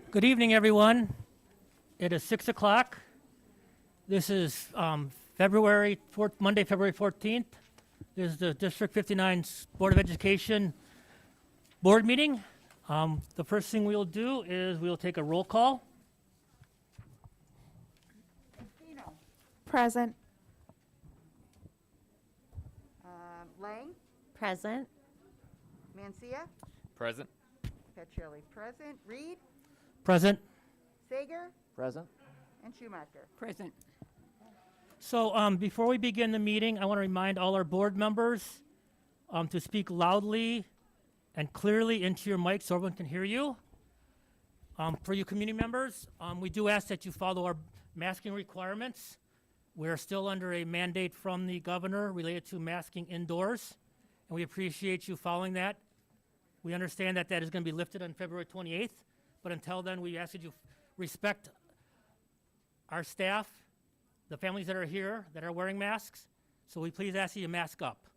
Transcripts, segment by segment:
Good evening, everyone. It is 6 o'clock. This is Monday, February 14th. This is the District 59 Board of Education board meeting. The first thing we'll do is we'll take a roll call. Present. Lang, Present. Mancia, Present. Petrelli present, Reed, Present. Sager, Present. and Schumacher. Present. So before we begin the meeting, I want to remind all our board members to speak loudly and clearly into your mic so everyone can hear you. For you community members, we do ask that you follow our masking requirements. We're still under a mandate from the governor related to masking indoors, and we appreciate you following that. We understand that that is going to be lifted on February 28th, but until then, we ask that you respect our staff, the families that are here that are wearing masks, so we please ask you to mask up.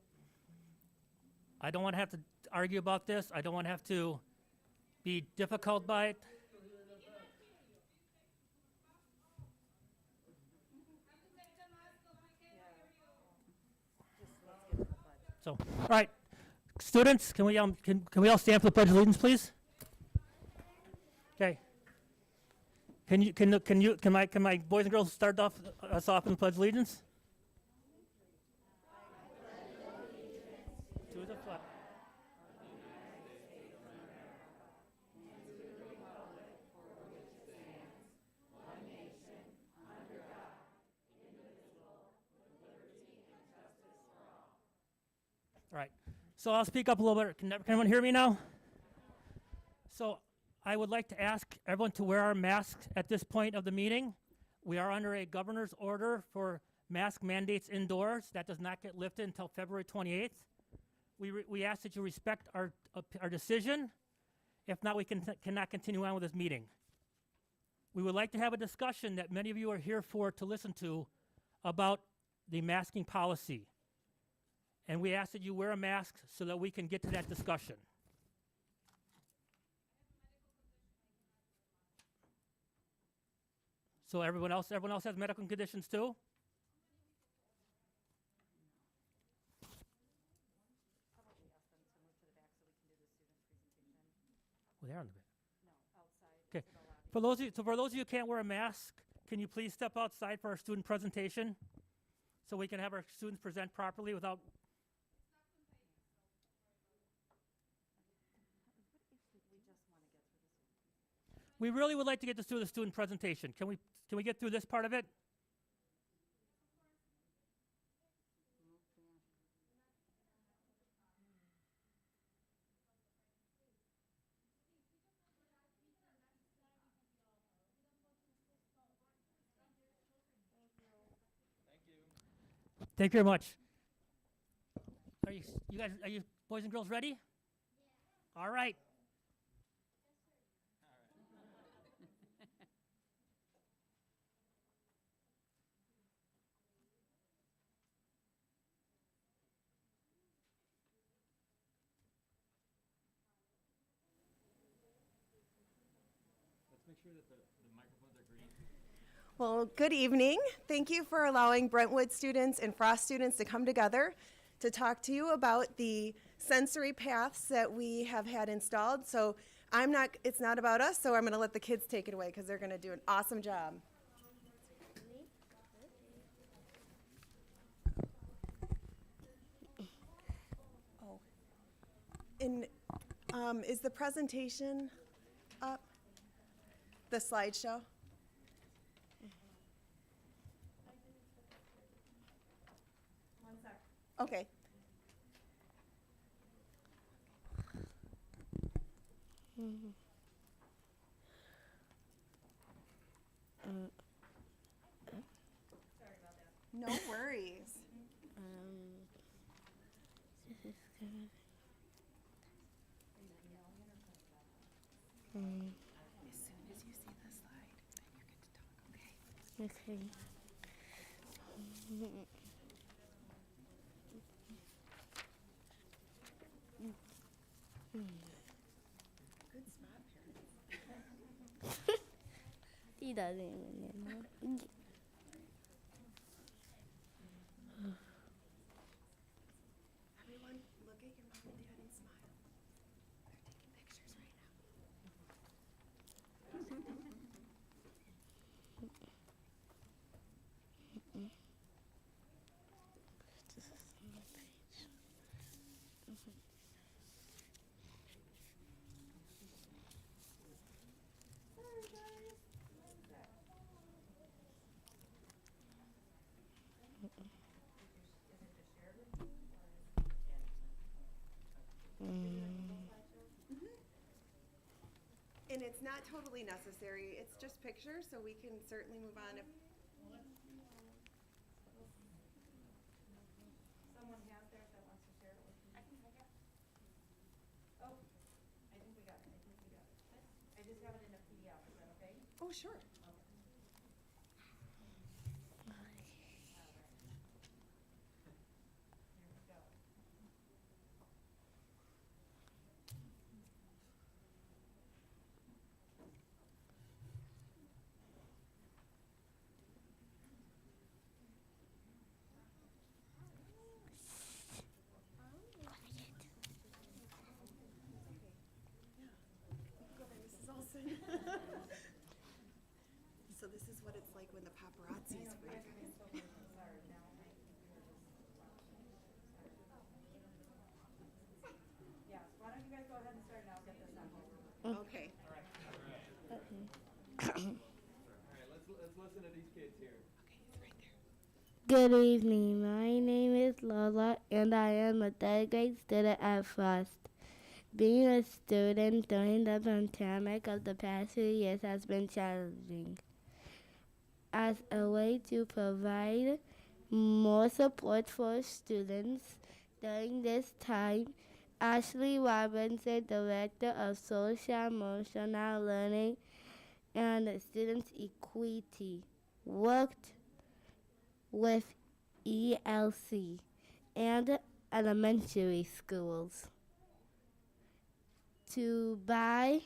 I don't want to have to argue about this. I don't want to have to be difficult by it. So, all right, students, can we all stand for the Pledge of Allegiance, please? Okay. Can my boys and girls start us off in the Pledge of Allegiance? To the flag. All right, so I'll speak up a little bit. Can everyone hear me now? So I would like to ask everyone to wear our masks at this point of the meeting. We are under a governor's order for mask mandates indoors. That does not get lifted until February 28th. We ask that you respect our decision. If not, we cannot continue on with this meeting. We would like to have a discussion that many of you are here for to listen to about the masking policy. And we ask that you wear a mask so that we can get to that discussion. So everyone else has medical conditions too? Well, they're on the back. Okay. For those of you who can't wear a mask, can you please step outside for our student presentation so we can have our students present properly without. We really would like to get this through the student presentation. Can we get through this part of it? Thank you very much. Are you boys and girls ready? Yeah. All right. Make sure that the microphones are green. Well, good evening. Thank you for allowing Brentwood students and Frost students to come together to talk to you about the sensory paths that we have had installed. So it's not about us, so I'm going to let the kids take it away because they're going to do an awesome job. Oh. And is the presentation up? The slideshow? One sec. Okay. Sorry about that. No worries. Okay. Good spot, parents. She doesn't even know. Everyone, look at your mom and dad and smile. They're taking pictures right now. And it's not totally necessary. It's just pictures, so we can certainly move on if Someone has theirs that wants to share it with me. I think I got it. Oh, I think we got it. I just have it in a PDF. Is that okay? Oh, sure. Here we go. Go ahead, Mrs. Olson. So this is what it's like when the paparazzi is for you guys. Yes, why don't you guys go ahead and start and I'll get this on over. Okay. All right, let's listen to these kids here. Good evening. My name is Lola, and I am a third grade student at Frost. Being a student during the pandemic of the past few years has been challenging. As a way to provide more support for students during this time, Ashley Robinson, Director of Social Emotional Learning and Students Equity, worked with ELC and elementary schools to buy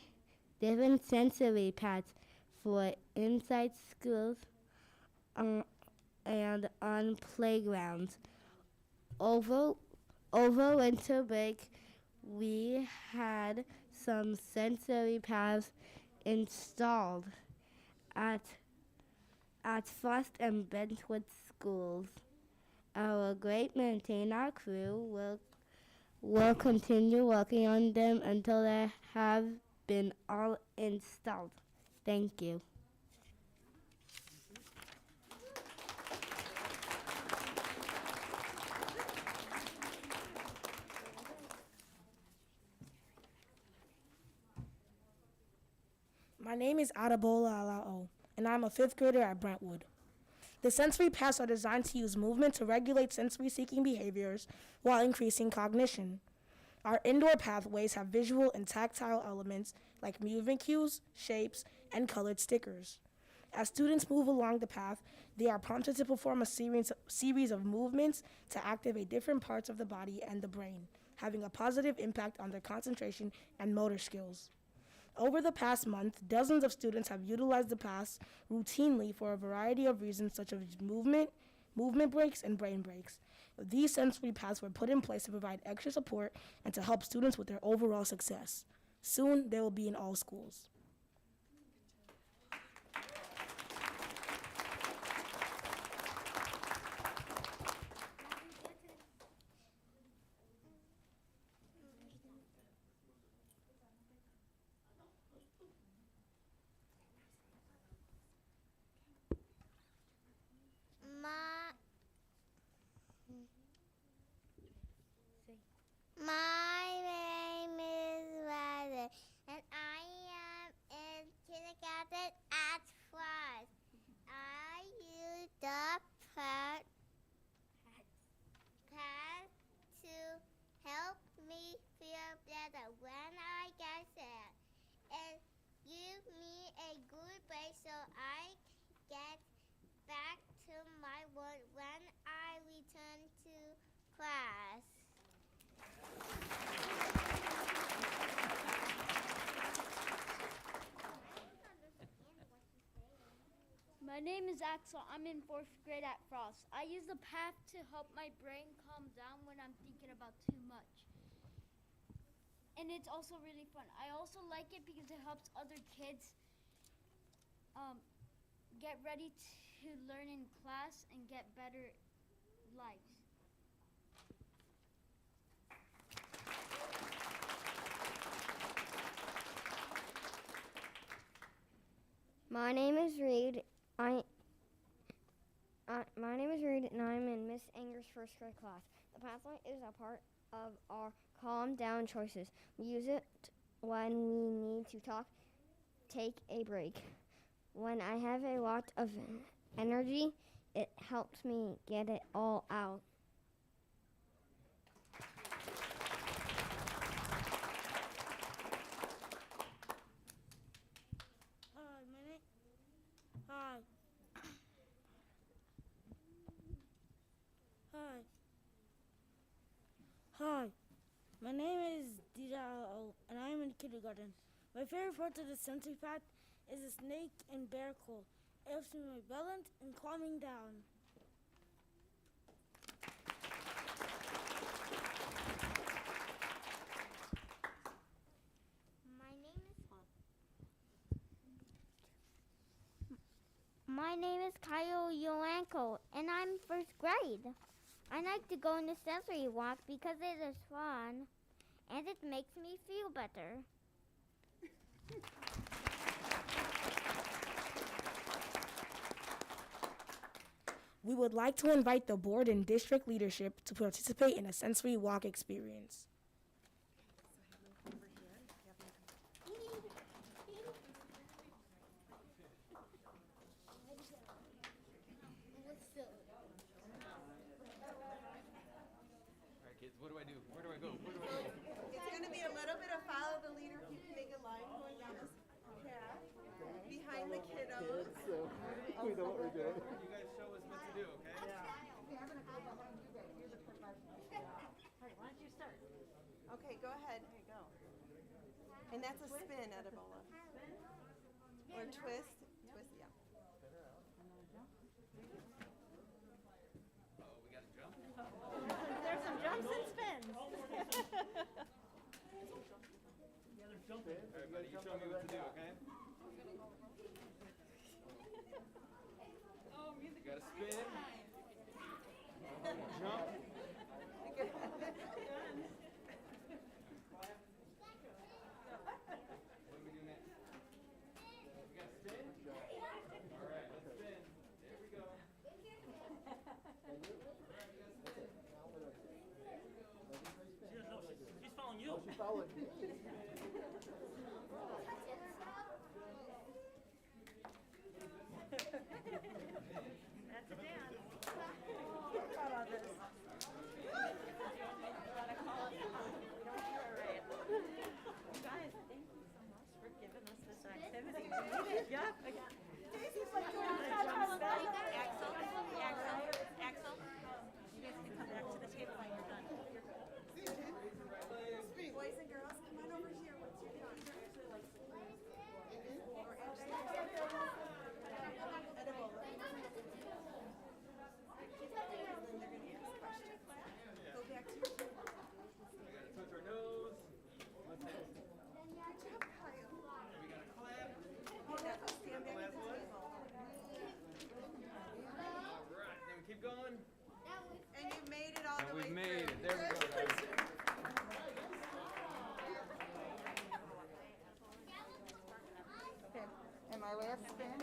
different sensory pads for inside schools and on playgrounds. Over winter break, we had some sensory pads installed at Frost and Brentwood schools. Our great maintainer crew will continue working on them until they have been all installed. Thank you. My name is Adabola Alao, and I'm a fifth grader at Brentwood. The sensory paths are designed to use movement to regulate sensory-seeking behaviors while increasing cognition. Our indoor pathways have visual and tactile elements like movement cues, shapes, and colored stickers. As students move along the path, they are prompted to perform a series of movements to activate different parts of the body and the brain, having a positive impact on their concentration and motor skills. Over the past month, dozens of students have utilized the paths routinely for a variety of reasons such as movement breaks, and brain breaks. These sensory paths were put in place to provide extra support and to help students with their overall success. Soon, they will be in all schools. My name is Wetzel, and I am name is Axel. I'm in 4th grade at Frost. I use the path to help my brain calm down when I'm thinking about too much. And it's also really fun. I also like it because it helps other kids get ready to learn in class and get better lives. My name is Reed. My name is Reed, and I'm in Miss Anger's 1st grade class. The pathway is a part of our calm down choices. We use it when we need to talk, take a break. When I have a lot of energy, it helps me get it all out. Hi, my name is Dandrea, and I am in kindergarten. My favorite part of the sensory path is the snake and bear cool. It helps me my balance and calming down. My name is Kyle Yolanko, and I'm 1st grade. I like to go on the sensory walk because it is fun, and it makes me feel better. We would like to invite the board and district leadership to participate in a sensory walk experience. All right, kids, what do I do? Where do I go? Where do I go? It's going to be a little bit of follow the leader. If you can make a line going down this path behind the kiddos. So we know what we're doing. You guys show us what to do, okay? Okay, go ahead. There you go. And that's a spin, Adabola. Or twist. Twist, yeah. Oh, we got to jump? There's some jumps and spins. Yeah, they're jumping. All right, buddy, you show me what to do, okay? You got to spin. Jump. What do we do next? We got to spin? All right, let's spin. There we go. She's following you. She followed me. That's a dance. How about this? Gotta call it out. We don't do it right. You guys, thank you so much for giving us this activity. We need it. Yep. Daisy's like doing the Axel, you guys can come back to the table when you're done. Boys and girls, come on over here. What's your name? Go back to your We got to touch our nose. Let's Good job, Kyle. we got to clap. Now go stand back at the table. All right, then we keep going. And you made it all And the way we've made through. it. There we go, guys. Okay, and my last spin.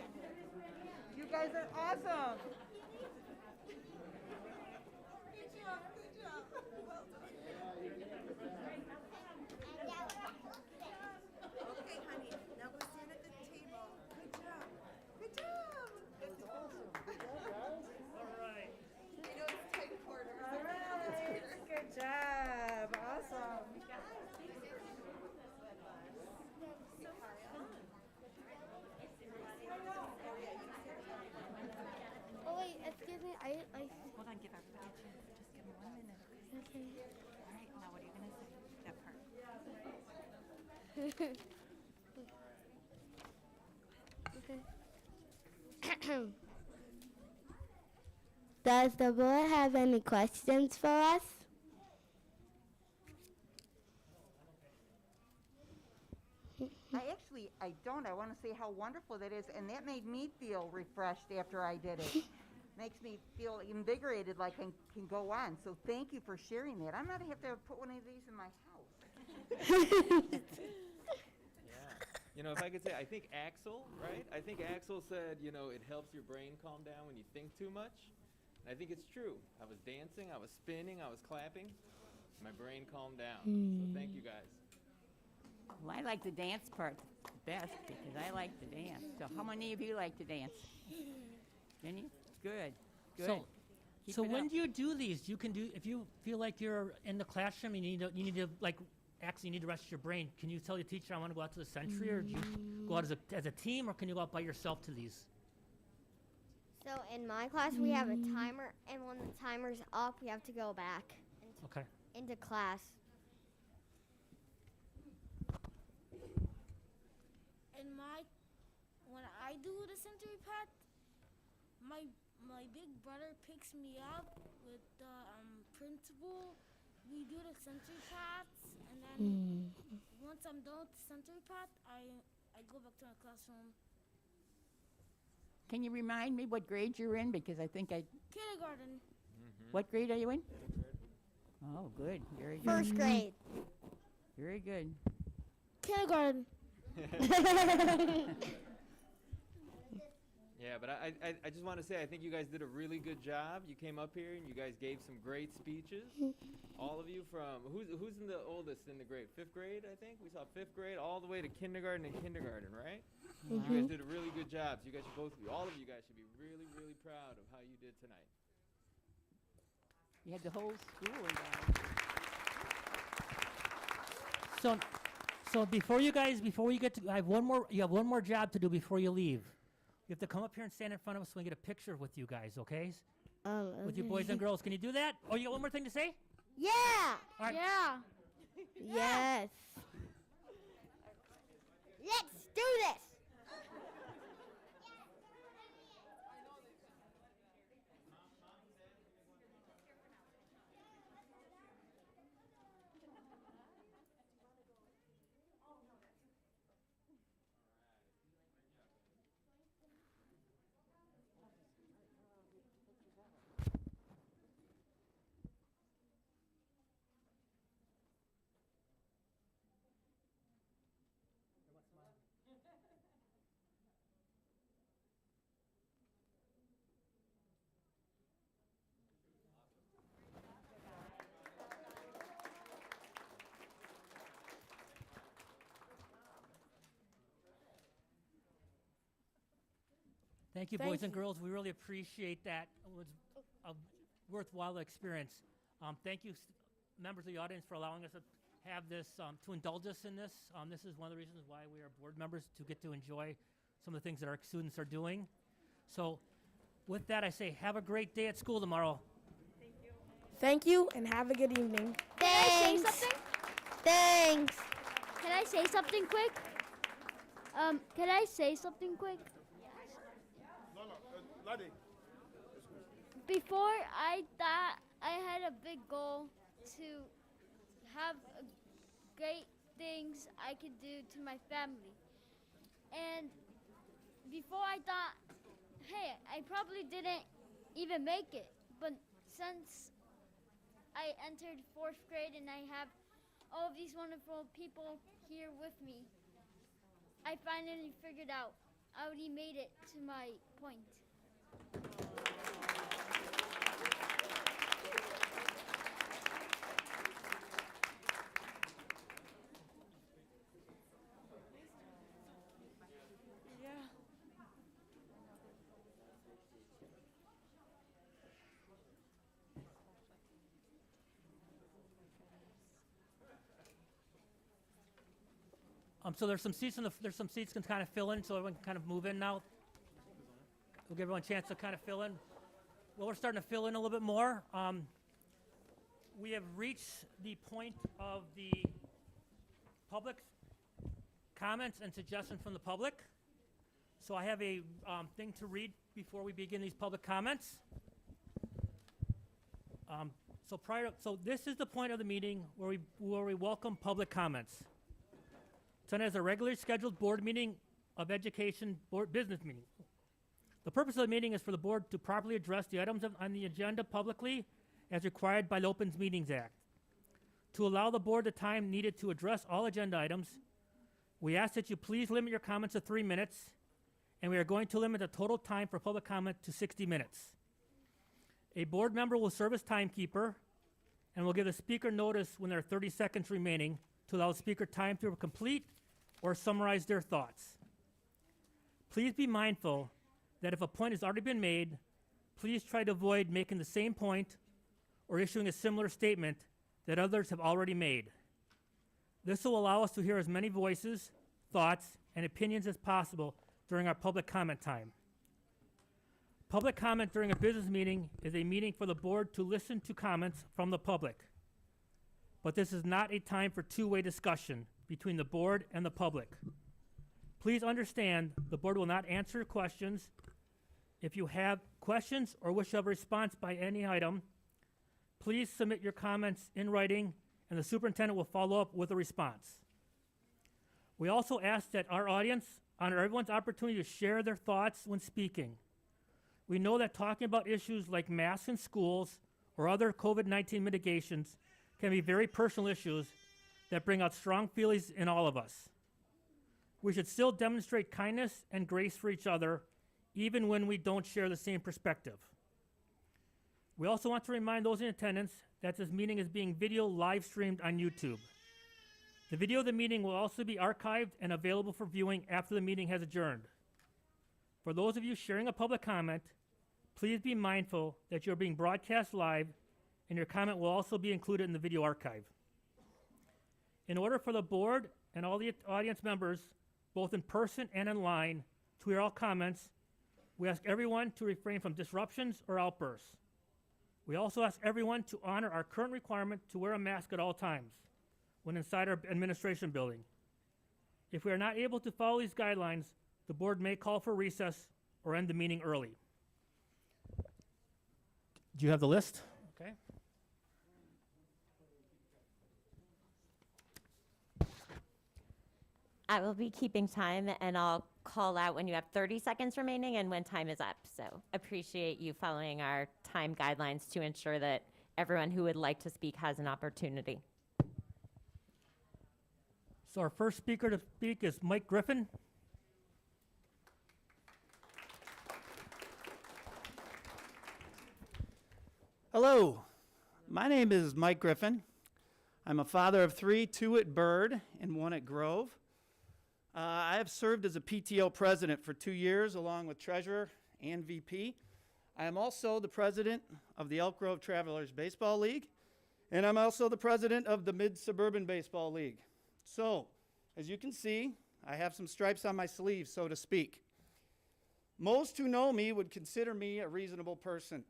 You guys are awesome. Good job, good job. Well done. Okay, honey, now go stand at the table. Good job. Good job. Good job. All right. I know it's tight quarters. All right, good job, awesome. Oh wait, excuse me. I Hold on, give everybody a chance. Just give me 1 minute. okay. All right, now what are you gonna say? That part. Okay. Does the board have any questions for us? I don't. I want to say how wonderful that is, and that made me feel refreshed after I did it. Makes me feel invigorated, like I can go on. So thank you for sharing that. I'm gonna have to put one of these in my house. Yeah. You know, if I could say, I think Axel, right? I think Axel said, you know, it helps your brain calm down when you think too much. And I think it's true. I was dancing, I was spinning, I was clapping. My brain calmed down. So thank you guys. Well, I like the dance part best because I like to dance. So how many of you like to dance? Any? Good. Good. So, Keep so it when up. do you do these? You can do, if you feel like you're in the classroom, you need to like, actually you need to rest your brain. Can you tell your teacher I want to go out to the century, or do you go out as a team, or can you go out by yourself to these? So in my class, we have a timer, and when the timer's up, we have to go back Okay. into class. When I do the century path, my big brother picks me up with the principal. We do the century paths, and then once I'm done with the century path, I go back to my classroom. Can you remind me what grade you're in? Because I think I. Kindergarten. What grade are you in? Oh, good. Very good. First grade. Very good. Kindergarten. Yeah, but I just want to say I think you guys did a really good job. You came up here and you guys gave some great speeches. All of you from who's in the oldest in the grade? 5th grade, I think. We saw 5th grade all the way to kindergarten and kindergarten, right? You guys did a really good job. So you guys should all of you guys should be really, really proud of how you did tonight. You had the whole school involved. So before you get to, you have one more job to do before you leave. You have to come up here and stand in front of us so we can get a picture with you guys, okay? With you boys and girls. Can you do that? Oh, you got one more thing to say? Yeah. All right. Yeah. Yes. Let's do this. Thank you, Thank boys and you. girls. We really appreciate that. It was a worthwhile experience. Thank you, members of the audience, for allowing us to have this, to indulge us in this. This is one of the reasons why we are board members, to get to enjoy some of the things that our students are doing. So with that, I say have a great day at school tomorrow. Thank you, and have a good evening. Can I say Thanks. something? Thanks. Can I say something quick? Can I say something quick? Before, I thought I had a big goal to have great things I could do to my family. And before I thought, hey, I probably didn't even make it. But since I entered 4th grade and I have all of these wonderful people here with me, I finally figured out I already made it to my point. So there's some seats can kind of fill in, so everyone can kind of move in now. We'll give everyone a chance to kind of fill in. Well, we're starting to fill in a little bit more. We have reached the point of the public comments and suggestions from the public. So I have a thing to read before we begin these public comments. So this is the point of the meeting where we welcome public comments. Tonight is a regularly scheduled board meeting of education board business meeting. The purpose of the meeting is for the board to properly address the items on the agenda publicly as required by the Open Meetings Act. To allow the board the time needed to address all agenda items, we ask that you please limit your comments to 3 minutes, and we are going to limit the total time for public comment to 60 minutes. A board member will serve as timekeeper and will give the speaker notice when there are 30 seconds remaining to allow the speaker time to complete or summarize their thoughts. Please be mindful that if a point has already been made, please try to avoid making the same point or issuing a similar statement that others have already made. This will allow us to hear as many voices, thoughts, and opinions as possible during our public comment time. Public comment during a business meeting is a meeting for the board to listen to comments from the public. But this is not a time for two-way discussion between the board and the public. Please understand the board will not answer questions. If you have questions or wish to have a response by any item, please submit your comments in writing and the superintendent will follow up with a response. We also ask that our audience honor everyone's opportunity to share their thoughts when speaking. We know that talking about issues like masks in schools or other COVID-19 mitigations can be very personal issues that bring out strong feelings in all of us. We should still demonstrate kindness and grace for each other, even when we don't share the same perspective. We also want to remind those in attendance that this meeting is being video live streamed on YouTube. The video of the meeting will also be archived and available for viewing after the meeting has adjourned. For those of you sharing a public comment, please be mindful that you're being broadcast live and your comment will also be included in the video archive. In order for the board and all the audience members, both in person and online, to hear all comments, we ask everyone to refrain from disruptions or outbursts. We also ask everyone to honor our current requirement to wear a mask at all times when inside our administration building. If we are not able to follow these guidelines, the board may call for recess or end the meeting early. Do you have the list? Okay. I will be keeping time, and I'll call out when you have 30 seconds remaining and when time is up. So appreciate you following our time guidelines to ensure that everyone who would like to speak has an opportunity. So our first speaker to speak is Mike Griffin. Hello, my name is Mike Griffin. I'm a father of 3, 2 at Bird and 1 at Grove. I have served as a PTO president for 2 years along with treasurer and VP. I am also the president of the Elk Grove Travelers Baseball League, and I'm also the president of the Mid-Suburban Baseball League. So, as you can see, I have some stripes on my sleeve, so to speak. Most who know me would consider me a reasonable person.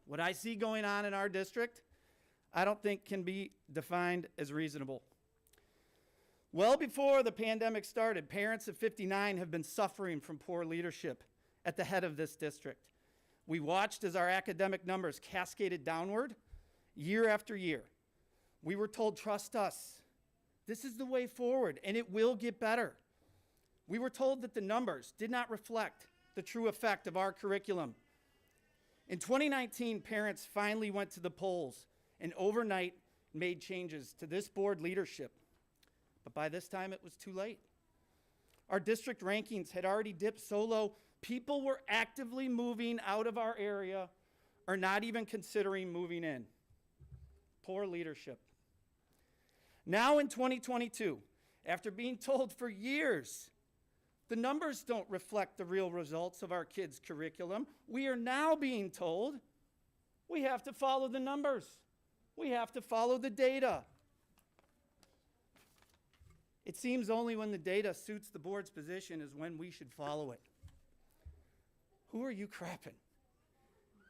What I see going on in our district, I don't think can be defined as reasonable. Well before the pandemic started, parents of 59 have been suffering from poor leadership at the head of this district. We watched as our academic numbers cascaded downward year after year. We were told, trust us. This is the way forward, and it will get better. We were told that the numbers did not reflect the true effect of our curriculum. In 2019, parents finally went to the polls and overnight made changes to this board leadership. But by this time, it was too late. Our district rankings had already dipped so low, people were actively moving out of our area or not even considering moving in. Poor leadership. Now in 2022, after being told for years, the numbers don't reflect the real results of our kids' curriculum, we are now being told we have to follow the numbers. We have to follow the data. It seems only when the data suits the board's position is when we should follow it. Who are you crapping?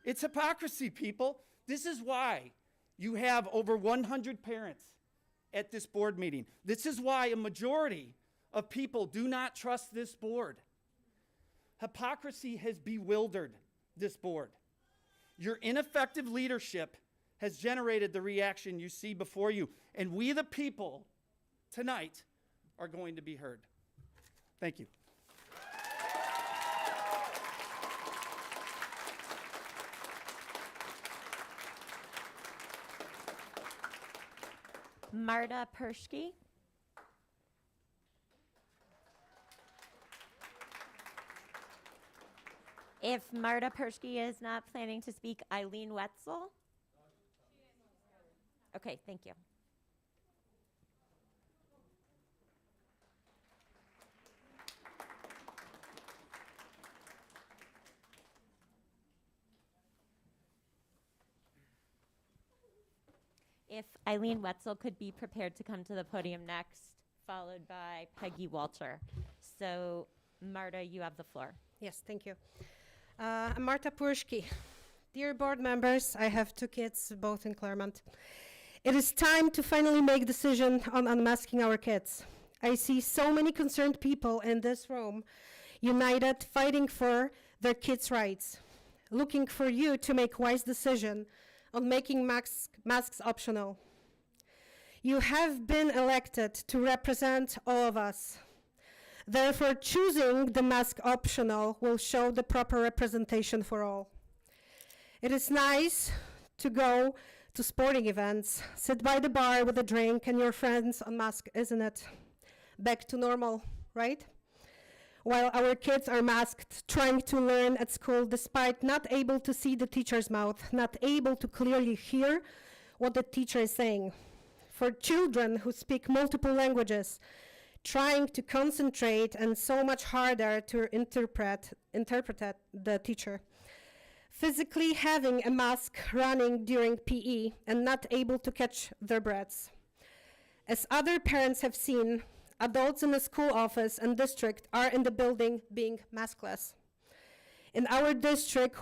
It's hypocrisy, people. This is why you have over 100 parents at this board meeting. This is why a majority of people do not trust this board. Hypocrisy has bewildered this board. Your ineffective leadership has generated the reaction you see before you, and we the people tonight are going to be heard. Thank you. Marta Pershke. If Marta Pershke is not planning to speak, Eileen Wetzel. Okay, thank you. If Eileen Wetzel could be prepared to come to the podium next, followed by Peggy Walter. So, Marta, you have the floor. Yes, thank you. I'm Marta Purshki. Dear board members, I have 2 kids, both in Claremont. It is time to finally make a decision on unmasking our kids. I see so many concerned people in this room, united, fighting for their kids' rights, looking for you to make wise decision on making masks optional. You have been elected to represent all of us. Therefore, choosing the mask optional will show the proper representation for all. It is nice to go to sporting events, sit by the bar with a drink and your friends unmasked, isn't it? Back to normal, right? While our kids are masked, trying to learn at school despite not able to see the teacher's mouth, not able to clearly hear what the teacher is saying. For children who speak multiple languages, trying to concentrate and so much harder to interpret the teacher. Physically having a mask running during PE and not able to catch their breaths. As other parents have seen, adults in the school office and district are in the building being maskless. In our district,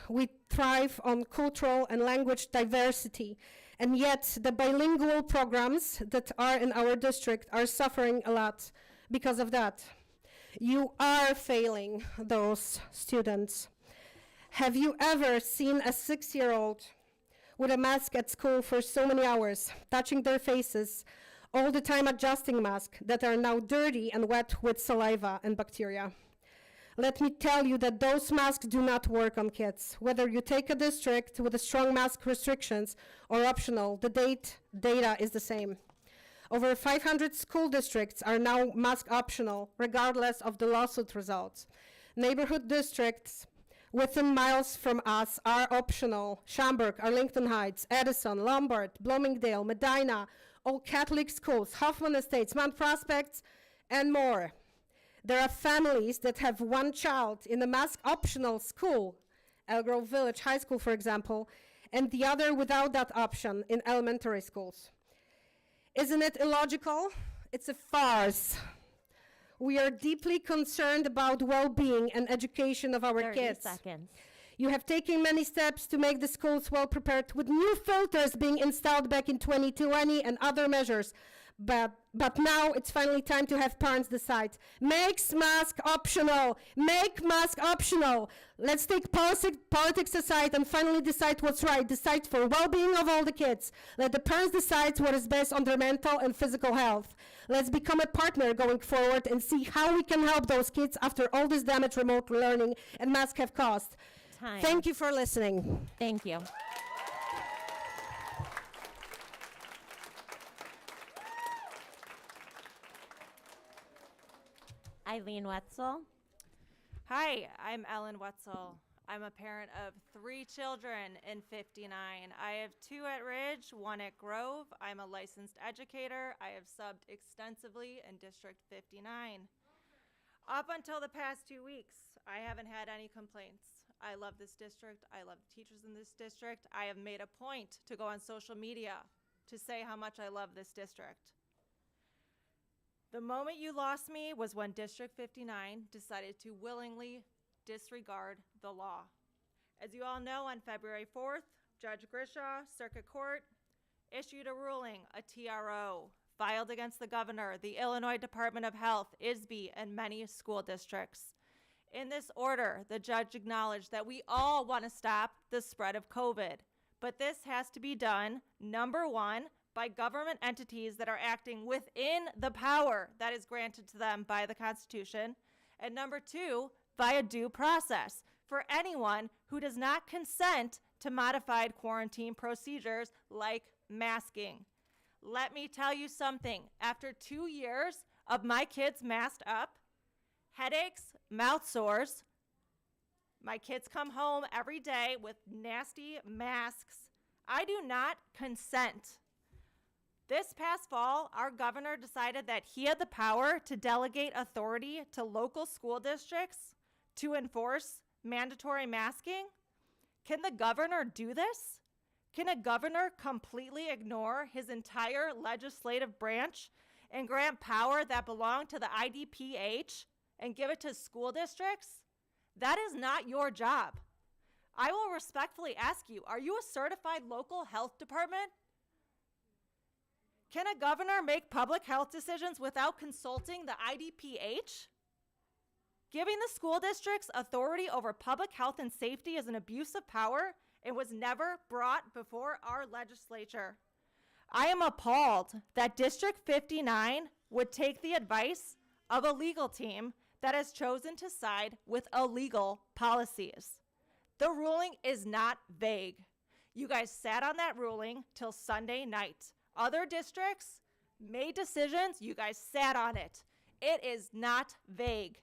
we thrive on cultural and language diversity, and yet the bilingual programs that are in our district are suffering a lot because of that. You are failing those students. Have you ever seen a 6-year-old with a mask at school for so many hours, touching their faces, all the time adjusting masks that are now dirty and wet with saliva and bacteria? Let me tell you that those masks do not work on kids. Whether you take a district with a strong mask restrictions or optional, the data is the same. Over 500 school districts are now mask optional, regardless of the lawsuit results. Neighborhood districts within miles from us are optional. Schaumburg, Arlington Heights, Edison, Lombard, Bloomingdale, Medina, all Catholic schools, Hoffman Estates, Mount Prospects, and more. There are families that have one child in a mask optional school, Elk Grove Village High School, for example, and the other without that option in elementary schools. Isn't it illogical? It's a farce. We are deeply concerned about well-being and education of our 30 kids. seconds. You have taken many steps to make the schools well prepared, with new filters being installed back in 2020 and other measures. But now it's finally time to have parents decide. Make mask optional. Make mask optional. Let's take politics aside and finally decide what's right. Decide for well-being of all the kids. Let the parents decide what is best on their mental and physical health. Let's become a partner going forward and see how we can help those kids after all this damage remote learning and masks have caused. Time. Thank you for listening. Thank you. Eileen Wetzel. Hi, I'm Ellen Wetzel. I'm a parent of 3 children in 59. I have 2 at Ridge, 1 at Grove. I'm a licensed educator. I have subbed extensively in District 59. Up until the past 2 weeks, I haven't had any complaints. I love this district. I love the teachers in this district. I have made a point to go on social media to say how much I love this district. The moment you lost me was when District 59 decided to willingly disregard the law. As you all know, on February 4th, Judge Grishaw, Circuit Court, issued a ruling, a TRO, filed against the governor, the Illinois Department of Health, ISB, and many school districts. In this order, the judge acknowledged that we all want to stop the spread of COVID, but this has to be done, number one, by government entities that are acting within the power that is granted to them by the Constitution, and number two, via due process for anyone who does not consent to modified quarantine procedures like masking. Let me tell you something. After 2 years of my kids masked up, headaches, mouth sores, my kids come home every day with nasty masks. I do not consent. This past fall, our governor decided that he had the power to delegate authority to local school districts to enforce mandatory masking. Can the governor do this? Can a governor completely ignore his entire legislative branch and grant power that belonged to the IDPH and give it to school districts? That is not your job. I will respectfully ask you, are you a certified local health department? Can a governor make public health decisions without consulting the IDPH? Giving the school districts authority over public health and safety is an abuse of power and was never brought before our legislature. I am appalled that District 59 would take the advice of a legal team that has chosen to side with illegal policies. The ruling is not vague. You guys sat on that ruling till Sunday night. Other districts made decisions, you guys sat on it. It is not vague.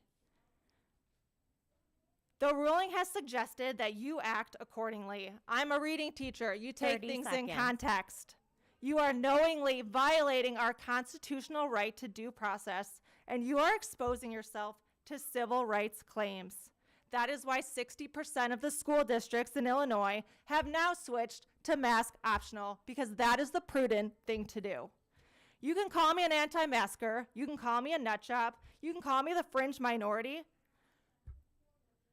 The ruling has suggested that you act accordingly. I'm a reading teacher. You take 30 things in seconds. context. You are knowingly violating our constitutional right to due process, and you are exposing yourself to civil rights claims. That is why 60% of the school districts in Illinois have now switched to mask optional, because that is the prudent thing to do. You can call me an anti-masker, you can call me a nut job, you can call me the fringe minority,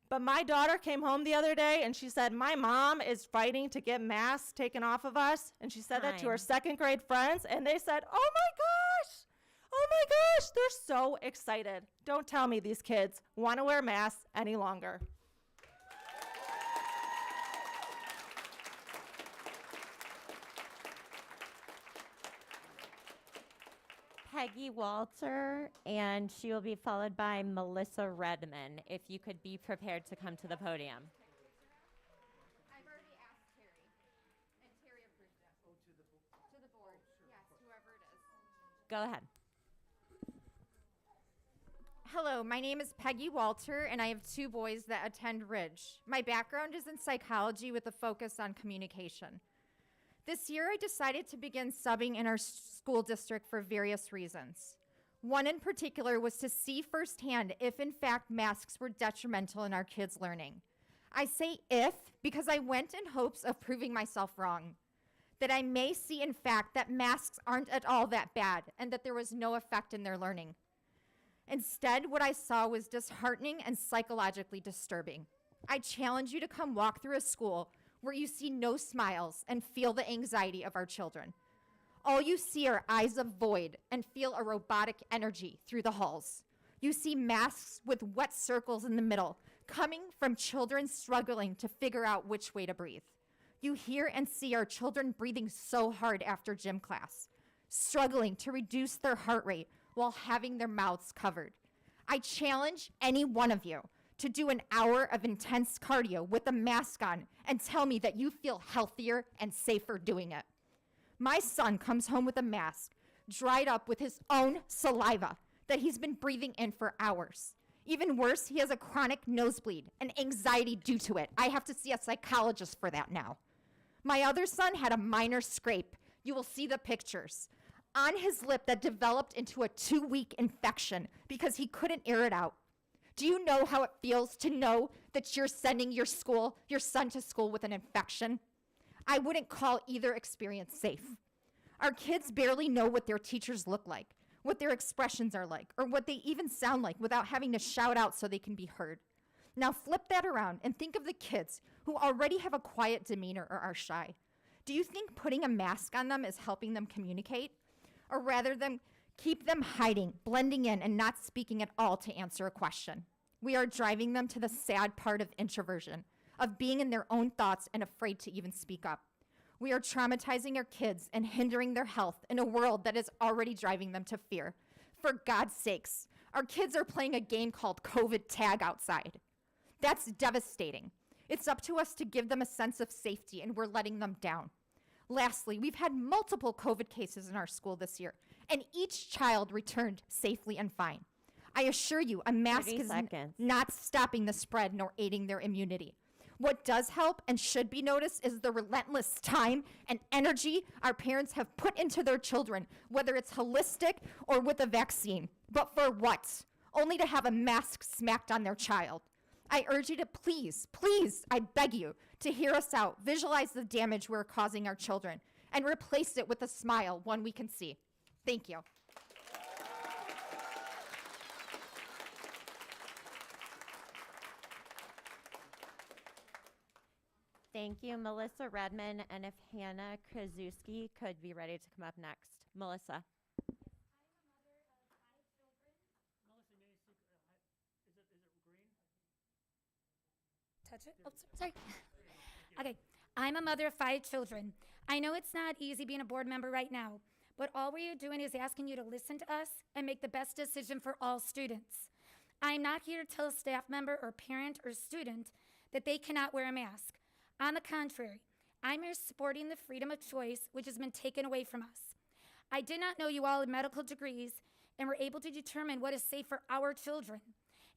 but my daughter came home the other day and she said, my mom is fighting to get masks taken off of us. And she said that to her second grade friends, and they said, oh my gosh, they're so excited. Don't tell me these kids want to wear masks any longer. Peggy Walter, and she will be followed by Melissa Redmon. If you could be prepared to come to the podium. I've already asked Terry, and Terry approved it. Oh, to the board. Yes, whoever it is. Go ahead. Hello, my name is Peggy Walter, and I have 2 boys that attend Ridge. My background is in psychology with a focus on communication. This year, I decided to begin subbing in our school district for various reasons. One in particular was to see firsthand if, in fact, masks were detrimental in our kids' learning. I say if because I went in hopes of proving myself wrong, that I may see, in fact, that masks aren't at all that bad and that there was no effect in their learning. Instead, what I saw was disheartening and psychologically disturbing. I challenge you to come walk through a school where you see no smiles and feel the anxiety of our children. All you see are eyes of void and feel a robotic energy through the halls. You see masks with wet circles in the middle, coming from children struggling to figure out which way to breathe. You hear and see our children breathing so hard after gym class, struggling to reduce their heart rate while having their mouths covered. I challenge any one of you to do an hour of intense cardio with a mask on and tell me that you feel healthier and safer doing it. My son comes home with a mask, dried up with his own saliva that he's been breathing in for hours. Even worse, he has a chronic nosebleed and anxiety due to it. I have to see a psychologist for that now. My other son had a minor scrape. You will see the pictures on his lip that developed into a 2-week infection because he couldn't air it out. Do you know how it feels to know that you're sending your son to school with an infection? I wouldn't call either experience safe. Our kids barely know what their teachers look like, what their expressions are like, or what they even sound like without having to shout out so they can be heard. Now flip that around and think of the kids who already have a quiet demeanor or are shy. Do you think putting a mask on them is helping them communicate? Or rather than keep them hiding, blending in, and not speaking at all to answer a question? We are driving them to the sad part of introversion, of being in their own thoughts and afraid to even speak up. We are traumatizing our kids and hindering their health in a world that is already driving them to fear. For God's sakes, our kids are playing a game called COVID tag outside. That's devastating. It's up to us to give them a sense of safety, and we're letting them down. Lastly, we've had multiple COVID cases in our school this year, and each child returned safely and fine. I assure you, a mask 30 is seconds. not stopping the spread nor aiding their immunity. What does help and should be noticed is the relentless time and energy our parents have put into their children, whether it's holistic or with a vaccine. But for what? Only to have a mask smacked on their child. I urge you to please, please, I beg you, to hear us out, visualize the damage we're causing our children, and replace it with a smile, one we can see. Thank you. Thank you, Melissa Redmon, and if Hannah Krazewski could be ready to come up next. Melissa. Touch it? Oh, sorry. Okay. I'm a mother of 5 children. I know it's not easy being a board member right now, but all we're doing is asking you to listen to us and make the best decision for all students. I'm not here to tell a staff member or parent or student that they cannot wear a mask. On the contrary, I'm here supporting the freedom of choice which has been taken away from us. I did not know you all had medical degrees and were able to determine what is safe for our children.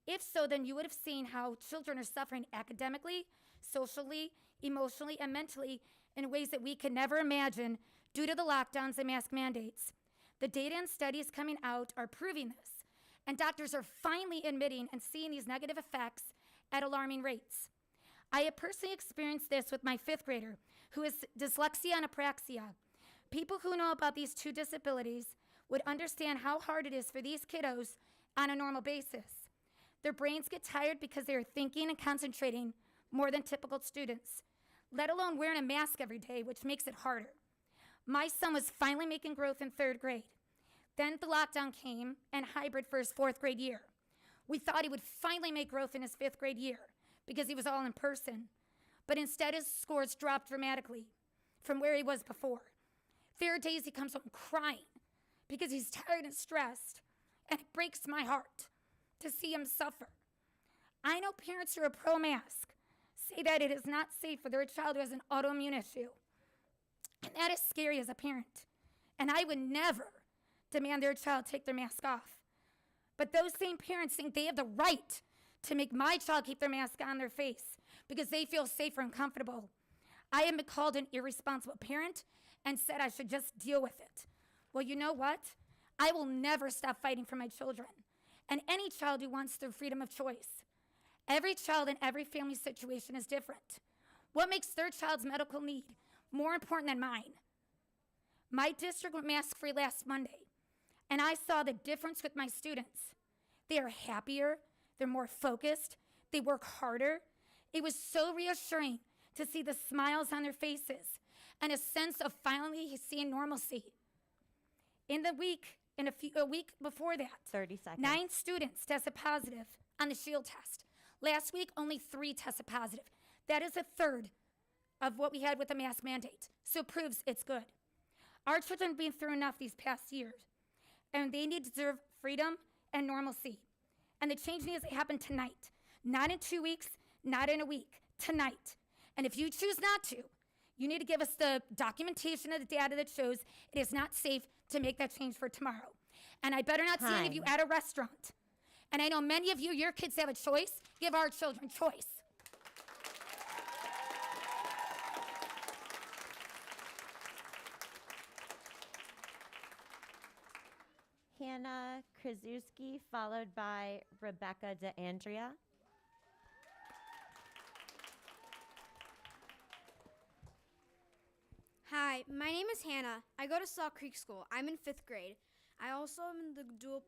If so, then you would have seen how children are suffering academically, socially, emotionally, and mentally in ways that we could never imagine due to the lockdowns and mask mandates. The data and studies coming out are proving this, and doctors are finally admitting and seeing these negative effects at alarming rates. I have personally experienced this with my 5th grader, who has dyslexia and apraxia. People who know about these 2 disabilities would understand how hard it is for these kiddos on a normal basis. Their brains get tired because they are thinking and concentrating more than typical students, let alone wearing a mask every day, which makes it harder. My son was finally making growth in 3rd grade. Then the lockdown came and hybrid for his 4th grade year. We thought he would finally make growth in his 5th grade year because he was all in person. But instead his scores dropped dramatically from where he was before. There are days he comes home crying because he's tired and stressed, and it breaks my heart to see him suffer. I know parents who are pro-mask say that it is not safe for their child who has an autoimmune issue. And that is scary as a parent. And I would never demand their child take their mask off. But those same parents think they have the right to make my child keep their mask on their face because they feel safer and comfortable. I have been called an irresponsible parent and said I should just deal with it. Well, you know what? I will never stop fighting for my children and any child who wants their freedom of choice. Every child in every family situation is different. What makes their child's medical need more important than mine? My district went mask-free last Monday, and I saw the difference with my students. They are happier, they're more focused, they work harder. It was so reassuring to see the smiles on their faces and a sense of finally seeing normalcy. A week before that, 30 seconds. 9 students tested positive on the Shield test. Last week, only 3 tested positive. That is a third of what we had with the mask mandate, so it proves it's good. Our children have been through enough these past years, and they need to deserve freedom and normalcy. And the change needs to happen tonight, not in 2 weeks, not in a week, tonight. And if you choose not to, you need to give us the documentation of the data that shows it is not safe to make that change for tomorrow. And I better not see any of you at a restaurant. And I know many of you, your kids have a choice. Give our children choice. Hannah Krazewski, followed by Rebecca DeAndrea. Hi, my name is Hannah. I go to Salt Creek School. I'm in 5th grade. I also am in the dual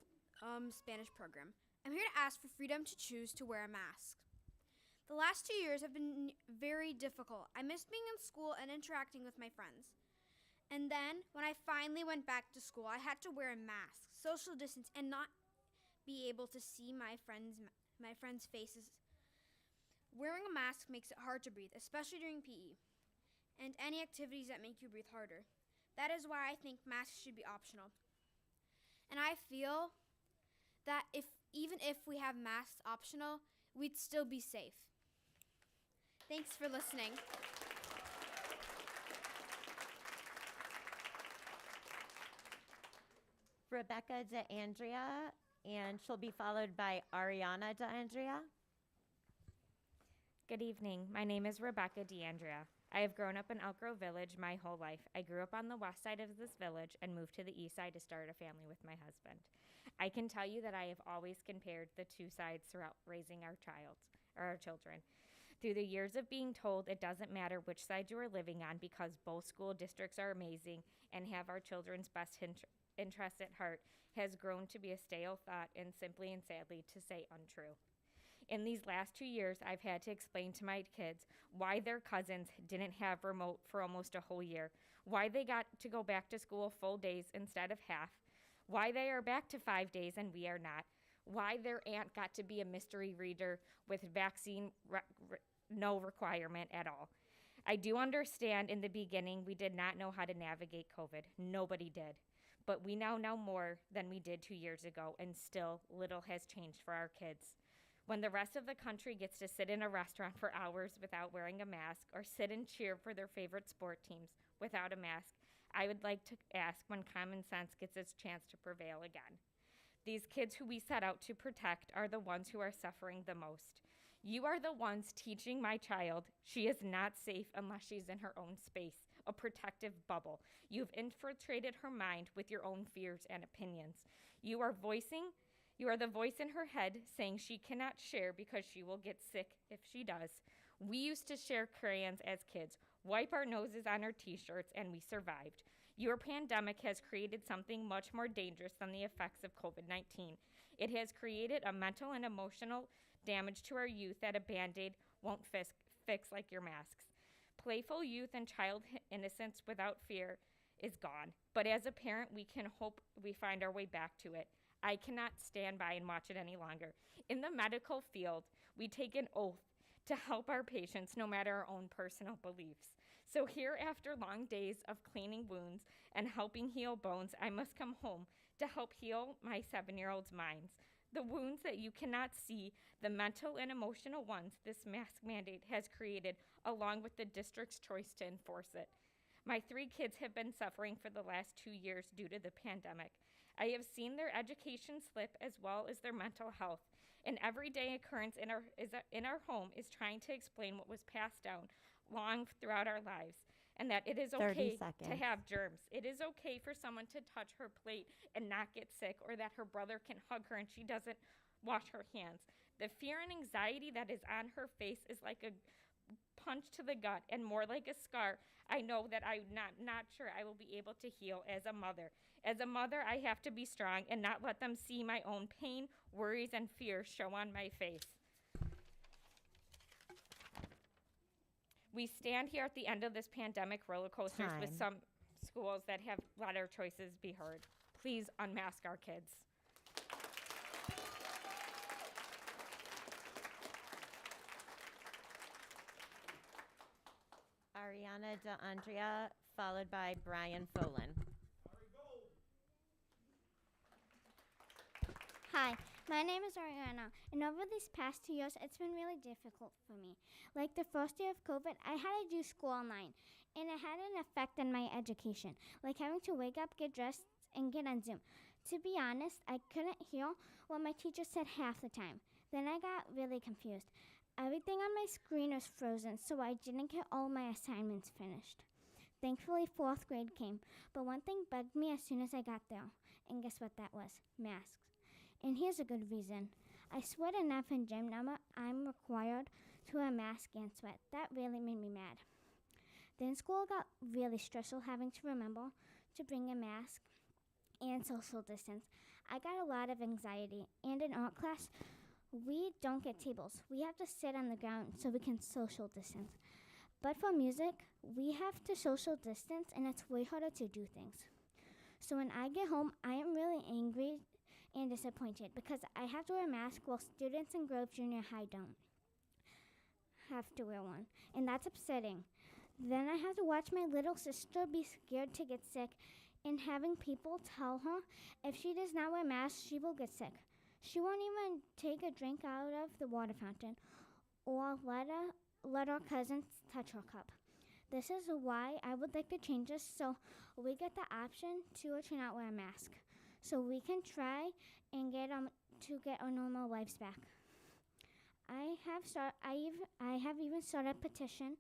Spanish program. I'm here to ask for freedom to choose to wear a mask. The last 2 years have been very difficult. I miss being in school and interacting with my friends. And then, when I finally went back to school, I had to wear a mask, social distance, and not be able to see my friends' faces. Wearing a mask makes it hard to breathe, especially during PE, and any activities that make you breathe harder. That is why I think masks should be optional. And I feel that even if we have masks optional, we'd still be safe. Thanks for listening. Rebecca DeAndrea, and she'll be followed by Ariana DeAndrea. Good evening. My name is Rebecca DeAndrea. I have grown up in Elk Grove Village my whole life. I grew up on the west side of this village and moved to the east side to start a family with my husband. I can tell you that I have always compared the two sides throughout raising our children. Through the years of being told it doesn't matter which side you are living on because both school districts are amazing and have our children's best interest at heart, has grown to be a stale thought and simply and sadly to say untrue. In these last 2 years, I've had to explain to my kids why their cousins didn't have remote for almost a whole year, why they got to go back to school full days instead of half, why they are back to 5 days and we are not, why their aunt got to be a mystery reader with vaccine no requirement at all. I do understand in the beginning we did not know how to navigate COVID. Nobody did. But we now know more than we did 2 years ago, and still little has changed for our kids. When the rest of the country gets to sit in a restaurant for hours without wearing a mask or sit and cheer for their favorite sport teams without a mask, I would like to ask when common sense gets its chance to prevail again. These kids who we set out to protect are the ones who are suffering the most. You are the ones teaching my child she is not safe unless she's in her own space, a protective bubble. You've infiltrated her mind with your own fears and opinions. You are the voice in her head saying she cannot share because she will get sick if she does. We used to share crayons as kids, wipe our noses on our t-shirts, and we survived. Your pandemic has created something much more dangerous than the effects of COVID-19. It has created a mental and emotional damage to our youth that a Band-Aid won't fix like your masks. Playful youth and child innocence without fear is gone. But as a parent, we can hope we find our way back to it. I cannot stand by and watch it any longer. In the medical field, we take an oath to help our patients no matter our own personal beliefs. So here, after long days of cleaning wounds and helping heal bones, I must come home to help heal my 7-year-old's minds. The wounds that you cannot see, the mental and emotional ones this mask mandate has created, along with the district's choice to enforce it. My 3 kids have been suffering for the last 2 years due to the pandemic. I have seen their education slip as well as their mental health. An everyday occurrence in our home is trying to explain what was passed down long throughout our lives, and that it is okay to have germs. It is okay for someone to touch her plate and not get sick, or that her brother can hug her and she doesn't wash her hands. The fear and anxiety that is on her face is like a punch to the gut and more like a scar. I know that I'm not sure I will be able to heal as a mother. As a mother, I have to be strong and not let them see my own pain, worries, and fears show on my face. We stand here at the end of this pandemic roller coasters with some schools that have let our choices be heard. Please unmask our kids. Ariana DeAndrea, followed by Brian Folen. Hi, my name is Ariana, and over these past 2 years, it's been really difficult for me. Like the first year of COVID, I had to do school online, and it had an effect on my education, like having to wake up, get dressed, and get on Zoom. To be honest, I couldn't hear what my teacher said half the time. Then I got really confused. Everything on my screen was frozen, so I didn't get all my assignments finished. Thankfully, 4th grade came, but one thing bugged me as soon as I got there, and guess what that was? Masks. And here's a good reason. I sweat enough in gym now I'm required to wear a mask and sweat. That really made me mad. Then school got really stressful having to remember to bring a mask and social distance. I got a lot of anxiety, and in art class, we don't get tables. We have to sit on the ground so we can social distance. But for music, we have to social distance, and it's way harder to do things. So when I get home, I am really angry and disappointed because I have to wear a mask while students in Grove Junior High don't have to wear one, and that's upsetting. Then I have to watch my little sister be scared to get sick and having people tell her if she does not wear a mask, she will get sick. She won't even take a drink out of the water fountain or let our cousins touch her cup. This is why I would like to change this so we get the option to or to not wear a mask, so we can try and get to get our normal lives back. I have even started a petition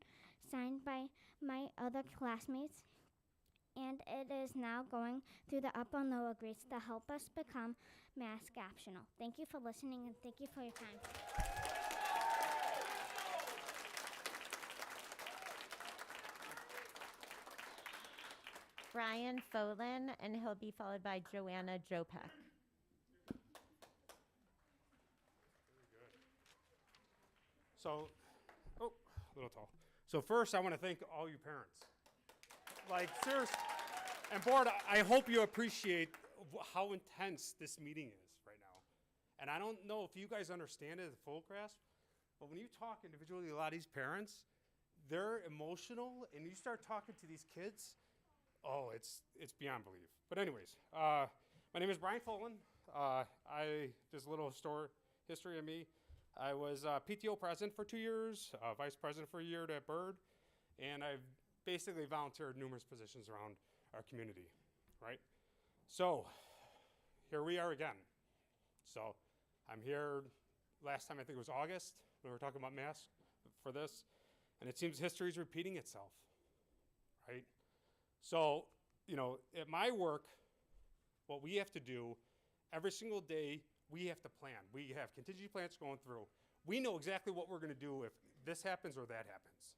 signed by my other classmates, and it is now going through the upper and lower grades to help us become mask optional. Thank you for listening, and thank you for your time. Brian Folen, and he'll be followed by Joanna Jopek. So, a little tall. So first, I want to thank all you parents. Like, seriously. And board, I hope you appreciate how intense this meeting is right now. And I don't know if you guys understand it at full grasp, but when you talk individually to a lot of these parents, they're emotional, and you start talking to these kids, oh, it's beyond belief. But anyways, my name is Brian Folen. Just a little history of me. I was PTO president for 2 years, vice president for a year at Byrd, and I've basically volunteered numerous positions around our community, right? So here we are again. So I'm here, last time I think it was August, when we were talking about masks for this, and it seems history is repeating itself, right? So, at my work, what we have to do every single day, we have to plan. We have contingency plans going through. We know exactly what we're going to do if this happens or that happens,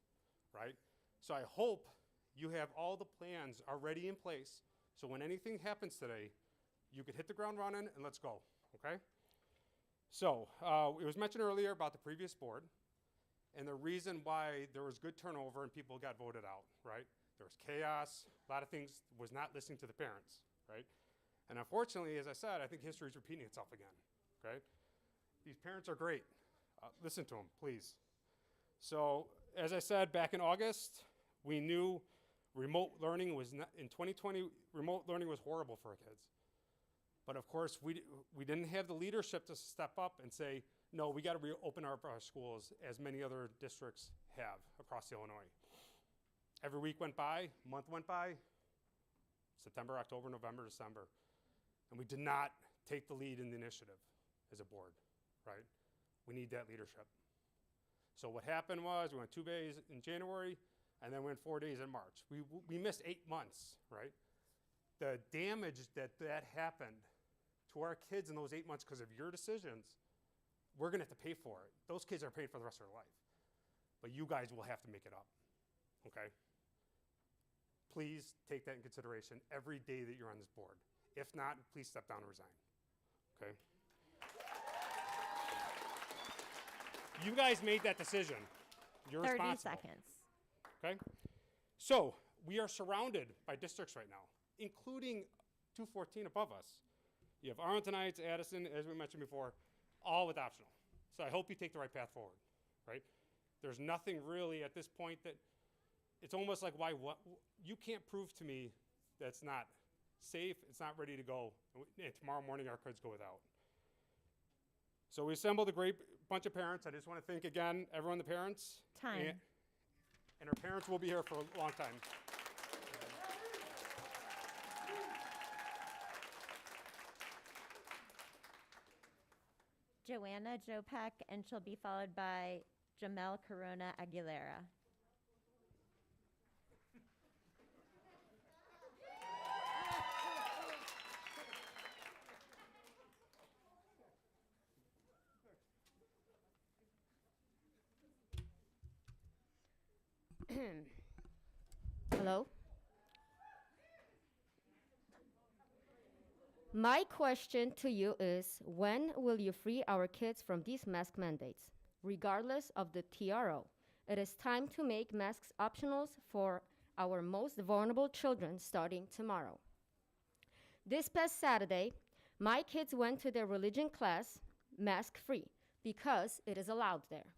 right? So I hope you have all the plans already in place, so when anything happens today, you could hit the ground running and let's go, okay? So it was mentioned earlier about the previous board and the reason why there was good turnover and people got voted out, right? There was chaos, a lot of things was not listening to the parents, right? And unfortunately, as I said, I think history is repeating itself again, okay? These parents are great. Listen to them, please. So, as I said, back in August, we knew remote learning was not, in 2020, remote learning was horrible for our kids. But of course, we didn't have the leadership to step up and say, no, we got to reopen our schools, as many other districts have across Illinois. Every week went by, month went by, September, October, November, December. And we did not take the lead in the initiative as a board, right? We need that leadership. So what happened was we went 2 days in January, and then went 4 days in March. We missed 8 months, right? The damage that happened to our kids in those 8 months because of your decisions, we're gonna have to pay for it. Those kids are paying for the rest of their life. But you guys will have to make it up, okay? Please take that in consideration every day that you're on this board. If not, please step down and resign, okay? You guys made that decision. You're 30 responsible. seconds. Okay? So we are surrounded by districts right now, including 214 above us. You have Arlingtonites, Addison, as we mentioned before, all with optional. So I hope you take the right path forward, right? There's nothing really at this point that, it's almost like what you can't prove to me that it's not safe, it's not ready to go, and tomorrow morning our kids go without. So we assembled a great bunch of parents. I just want to thank again everyone, the parents. Time. And our parents will be here for a long time. Joanna Jopek, and she'll be followed by Jamal Corona Aguilera. Hello? My question to you is, when will you free our kids from these mask mandates? Regardless of the TRO, it is time to make masks optional for our most vulnerable children starting tomorrow. This past Saturday, My kids went to their religion class mask-free because it is allowed there.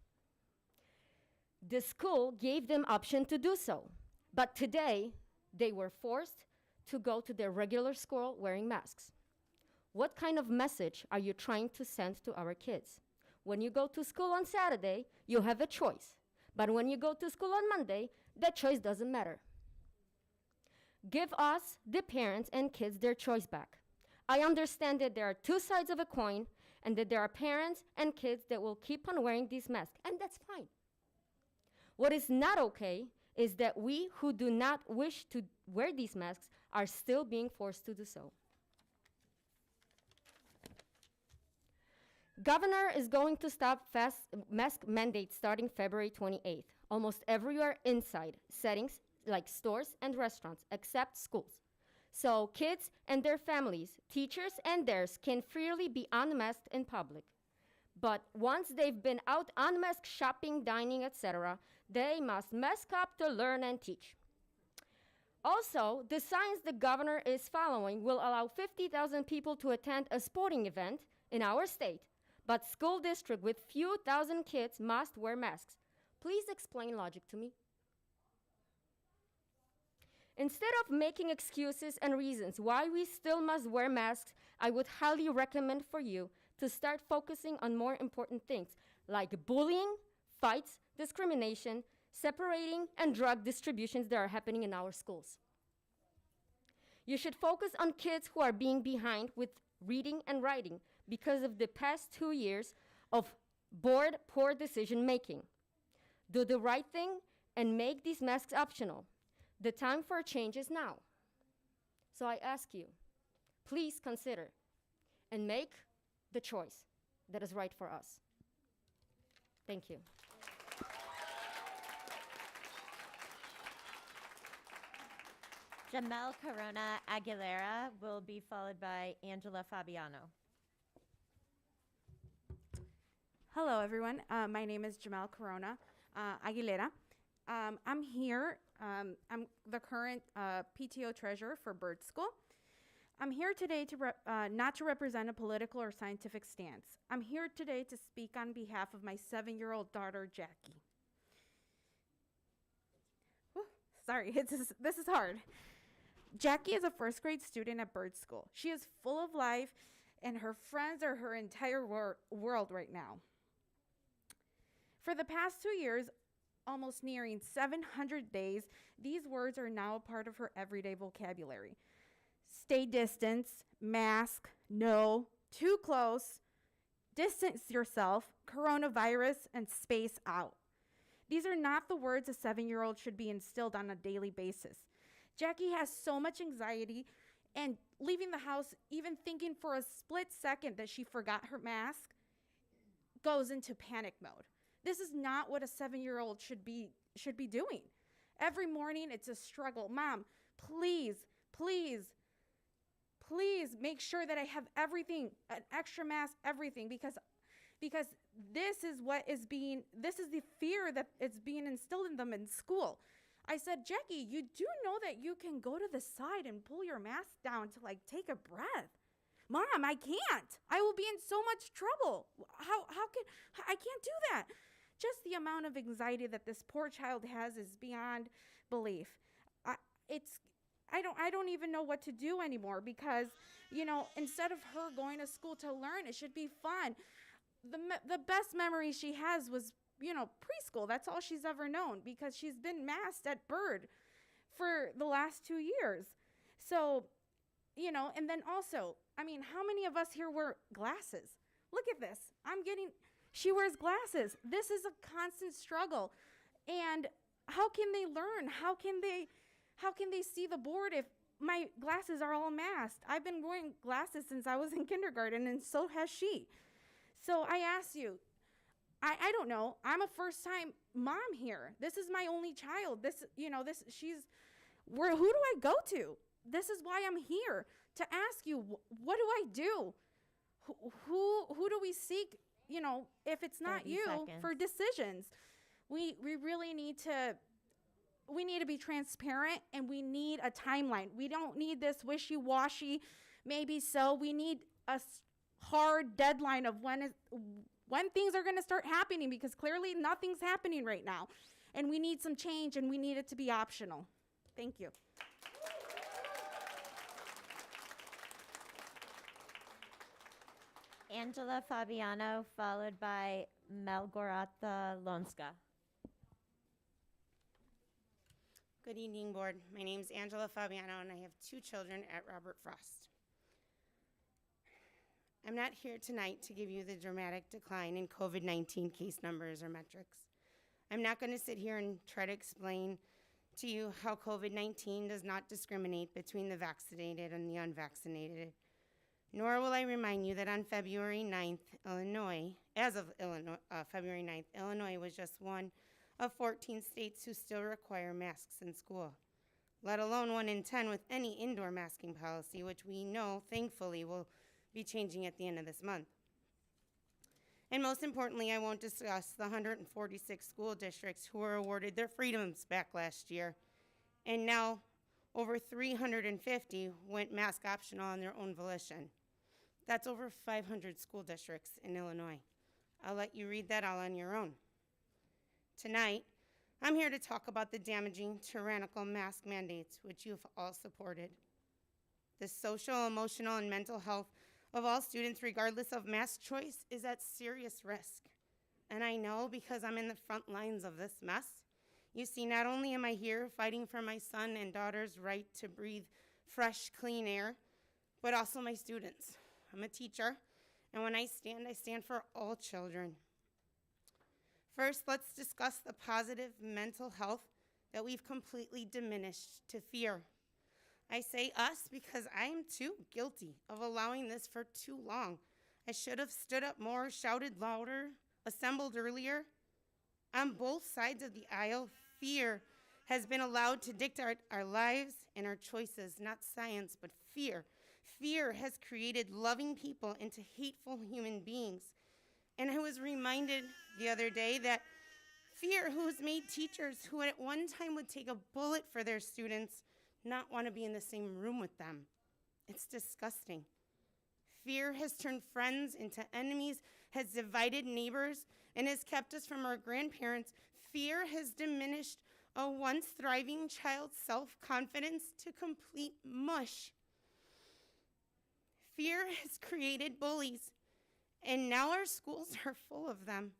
The school gave them option to do so, but today they were forced to go to their regular school wearing masks. What kind of message are you trying to send to our kids? When you go to school on Saturday, you have a choice, but when you go to school on Monday, that choice doesn't matter. Give us, the parents and kids, their choice back. I understand that there are two sides of a coin and that there are parents and kids that will keep on wearing these masks, and that's fine. What is not okay is that we who do not wish to wear these masks are still being forced to do so. Governor is going to stop mask mandates starting February 28th, almost everywhere inside settings like stores and restaurants, except schools. So kids and their families, teachers and theirs can freely be unmasked in public. But once they've been out unmasked shopping, dining, etc., they must mask up to learn and teach. Also, the signs the governor is following will allow 50,000 people to attend a sporting event in our state, but school district with few thousand kids must wear masks. Please explain logic to me. Instead of making excuses and reasons why we still must wear masks, I would highly recommend for you to start focusing on more important things like bullying, fights, discrimination, separating, and drug distributions that are happening in our schools. You should focus on kids who are being behind with reading and writing because of the past 2 years of board poor decision making. Do the right thing and make these masks optional. The time for change is now. So I ask you, please consider and make the choice that is right for us. Thank you. Jamal Corona Aguilera will be followed by Angela Fabiano. Hello, everyone. My name is Jamal Corona Aguilera. I'm here. I'm the current PTO treasurer for Bird School. I'm here today to not to represent a political or scientific stance. I'm here today to speak on behalf of my 7-year-old daughter, Jackie. Whew, sorry, this is hard. Jackie is a first grade student at Bird School. She is full of life, and her friends are her entire world right now. For the past 2 years, almost nearing 700 days, these words are now a part of her everyday vocabulary. Stay distance, mask, no, too close, distance yourself, coronavirus, and space out. These are not the words a 7-year-old should be instilled on a daily basis. Jackie has so much anxiety, and leaving the house, even thinking for a split second that she forgot her mask, goes into panic mode. This is not what a 7-year-old should be doing. Every morning it's a struggle. Mom, please make sure that I have everything, an extra mask, everything, because this is the fear that is being instilled in them in school. I said, Jackie, you do know that you can go to the side and pull your mask down to take a breath. Mom, I can't. I will be in so much trouble. I can't do that. Just the amount of anxiety that this poor child has is beyond belief. I don't even know what to do anymore because, instead of her going to school to learn, it should be fun. The best memory she has was, preschool. That's all she's ever known because she's been masked at Bird for the last 2 years. So, and then also, how many of us here wear glasses? Look at this. She wears glasses. This is a constant struggle. And how can they learn? How can they see the board if my glasses are all masked? I've been wearing glasses since I was in kindergarten, and so has she. So I ask you, I don't know. I'm a first-time mom here. This is my only child. Who do I go to? This is why I'm here, to ask you, what do I do? Who do we seek, if it's not you, for decisions? We really need to be transparent, and we need a timeline. We don't need this wishy-washy, maybe so. We need hard deadline of when things are going to start happening, because clearly nothing's happening right now. And we need some change, and we need it to be optional. Thank you. Angela Fabiano, followed by Margo Ratawinska. Good evening, board. My name is Angela Fabiano, and I have 2 children at Robert Frost. I'm not here tonight to give you the dramatic decline in COVID-19 case numbers or metrics. I'm not going to sit here and try to explain to you how COVID-19 does not discriminate between the vaccinated and the unvaccinated. Nor will I remind you that on February 9th, February 9th, Illinois was just one of 14 states who still require masks in school, let alone 1 in 10 with any indoor masking policy, which we know, thankfully, will be changing at the end of this month. And most importantly, I won't discuss the 146 school districts who were awarded their freedoms back last year, and now over 350 went mask optional on their own volition. That's over 500 school districts in Illinois. I'll let you read that all on your own. Tonight, I'm here to talk about the damaging, tyrannical mask mandates, which you've all supported. The social, emotional, and mental health of all students, regardless of mask choice, is at serious risk. And I know because I'm in the front lines of this mess. You see, not only am I here fighting for my son and daughter's right to breathe fresh, clean air, but also my students. I'm a teacher, and when I stand for all children. First, let's discuss the positive mental health that we've completely diminished to fear. I say us because I am too guilty of allowing this for too long. I should have stood up more, shouted louder, assembled earlier. On both sides of the aisle, fear has been allowed to dictate our lives and our choices, not science, but fear. Fear has created loving people into hateful human beings. And I was reminded the other day that fear has made teachers who at one time would take a bullet for their students not want to be in the same room with them. It's disgusting. Fear has turned friends into enemies, has divided neighbors, and has kept us from our grandparents. Fear has diminished a once thriving child's self-confidence to complete mush. Fear has created bullies, and now our schools are full of them.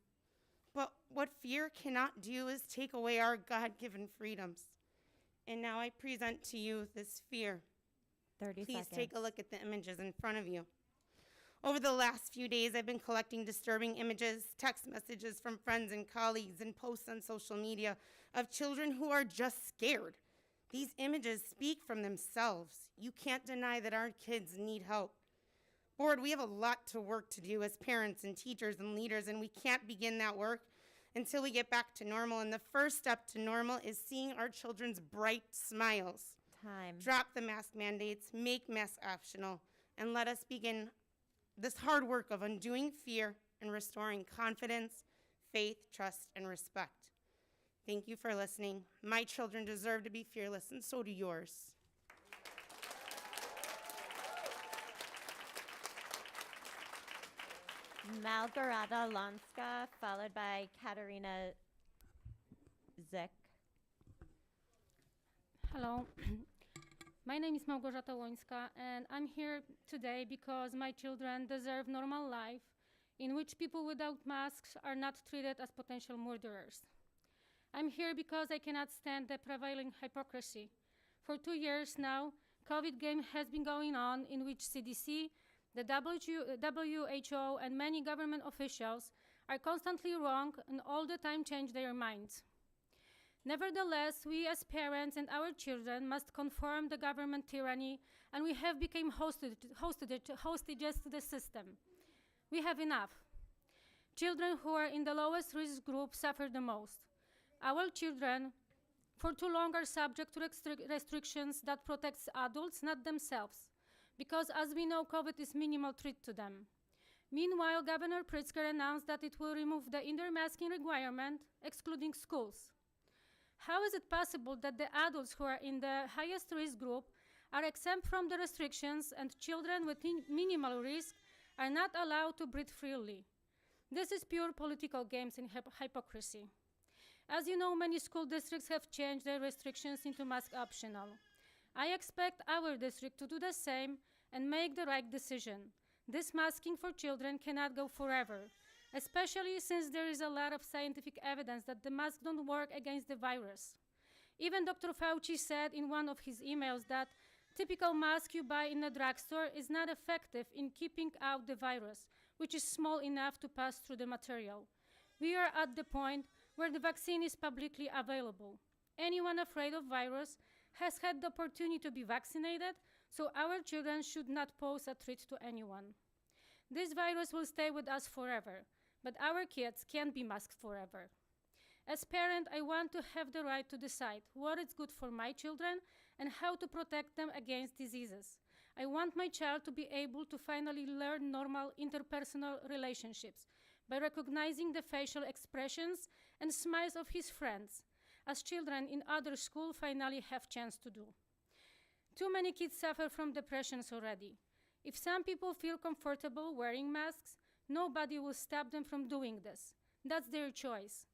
But what fear cannot do is take away our God-given freedoms. And now I present to you this fear. 30 Please seconds. take a look at the images in front of you. Over the last few days, I've been collecting disturbing images, text messages from friends and colleagues, and posts on social media of children who are just scared. These images speak from themselves. You can't deny that our kids need help. Board, we have a lot to work to do as parents and teachers and leaders, and we can't begin that work until we get back to normal. And the first step to normal is seeing our children's bright smiles. Time. Drop the mask mandates, make masks optional, and let us begin this hard work of undoing fear and restoring confidence, faith, trust, and respect. Thank you for listening. My children deserve to be fearless, and so do yours. Margo Ratawinska, followed by Katarina Zick. Hello, my name is Margo Ratawinska, and I'm here today because my children deserve normal life in which people without masks are not treated as potential murderers. I'm here because I cannot stand the prevailing hypocrisy. For 2 years now, COVID game has been going on in which CDC, the WHO, and many government officials are constantly wrong and all the time change their minds. Nevertheless, we as parents and our children must conform the government tyranny, and we have become hostages to the system. We have enough. Children who are in the lowest risk group suffer the most. Our children, for too long, are subject to restrictions that protects adults, not themselves, because as we know, COVID is minimal threat to them. Meanwhile, Governor Pritzker announced that it will remove the indoor masking requirement, excluding schools. How is it possible that the adults who are in the highest risk group are exempt from the restrictions, and children with minimal risk are not allowed to breathe freely. This is pure political games and hypocrisy. As you know, many school districts have changed their restrictions into mask optional. I expect our district to do the same and make the right decision. This masking for children cannot go forever, especially since there is a lot of scientific evidence that the masks don't work against the virus. Even Dr. Fauci said in one of his emails that typical mask you buy in a drugstore is not effective in keeping out the virus, which is small enough to pass through the material. We are at the point where the vaccine is publicly available. Anyone afraid of virus has had the opportunity to be vaccinated, so our children should not pose a threat to anyone. This virus will stay with us forever, but our kids can't be masked forever. As parent, I want to have the right to decide what is good for my children and how to protect them against diseases. I want my child to be able to finally learn normal interpersonal relationships by recognizing the facial expressions and smiles of his friends, as children in other schools finally have chance to do. Too many kids suffer from depressions already. If some people feel comfortable wearing masks, nobody will stop them from doing this. That's their choice.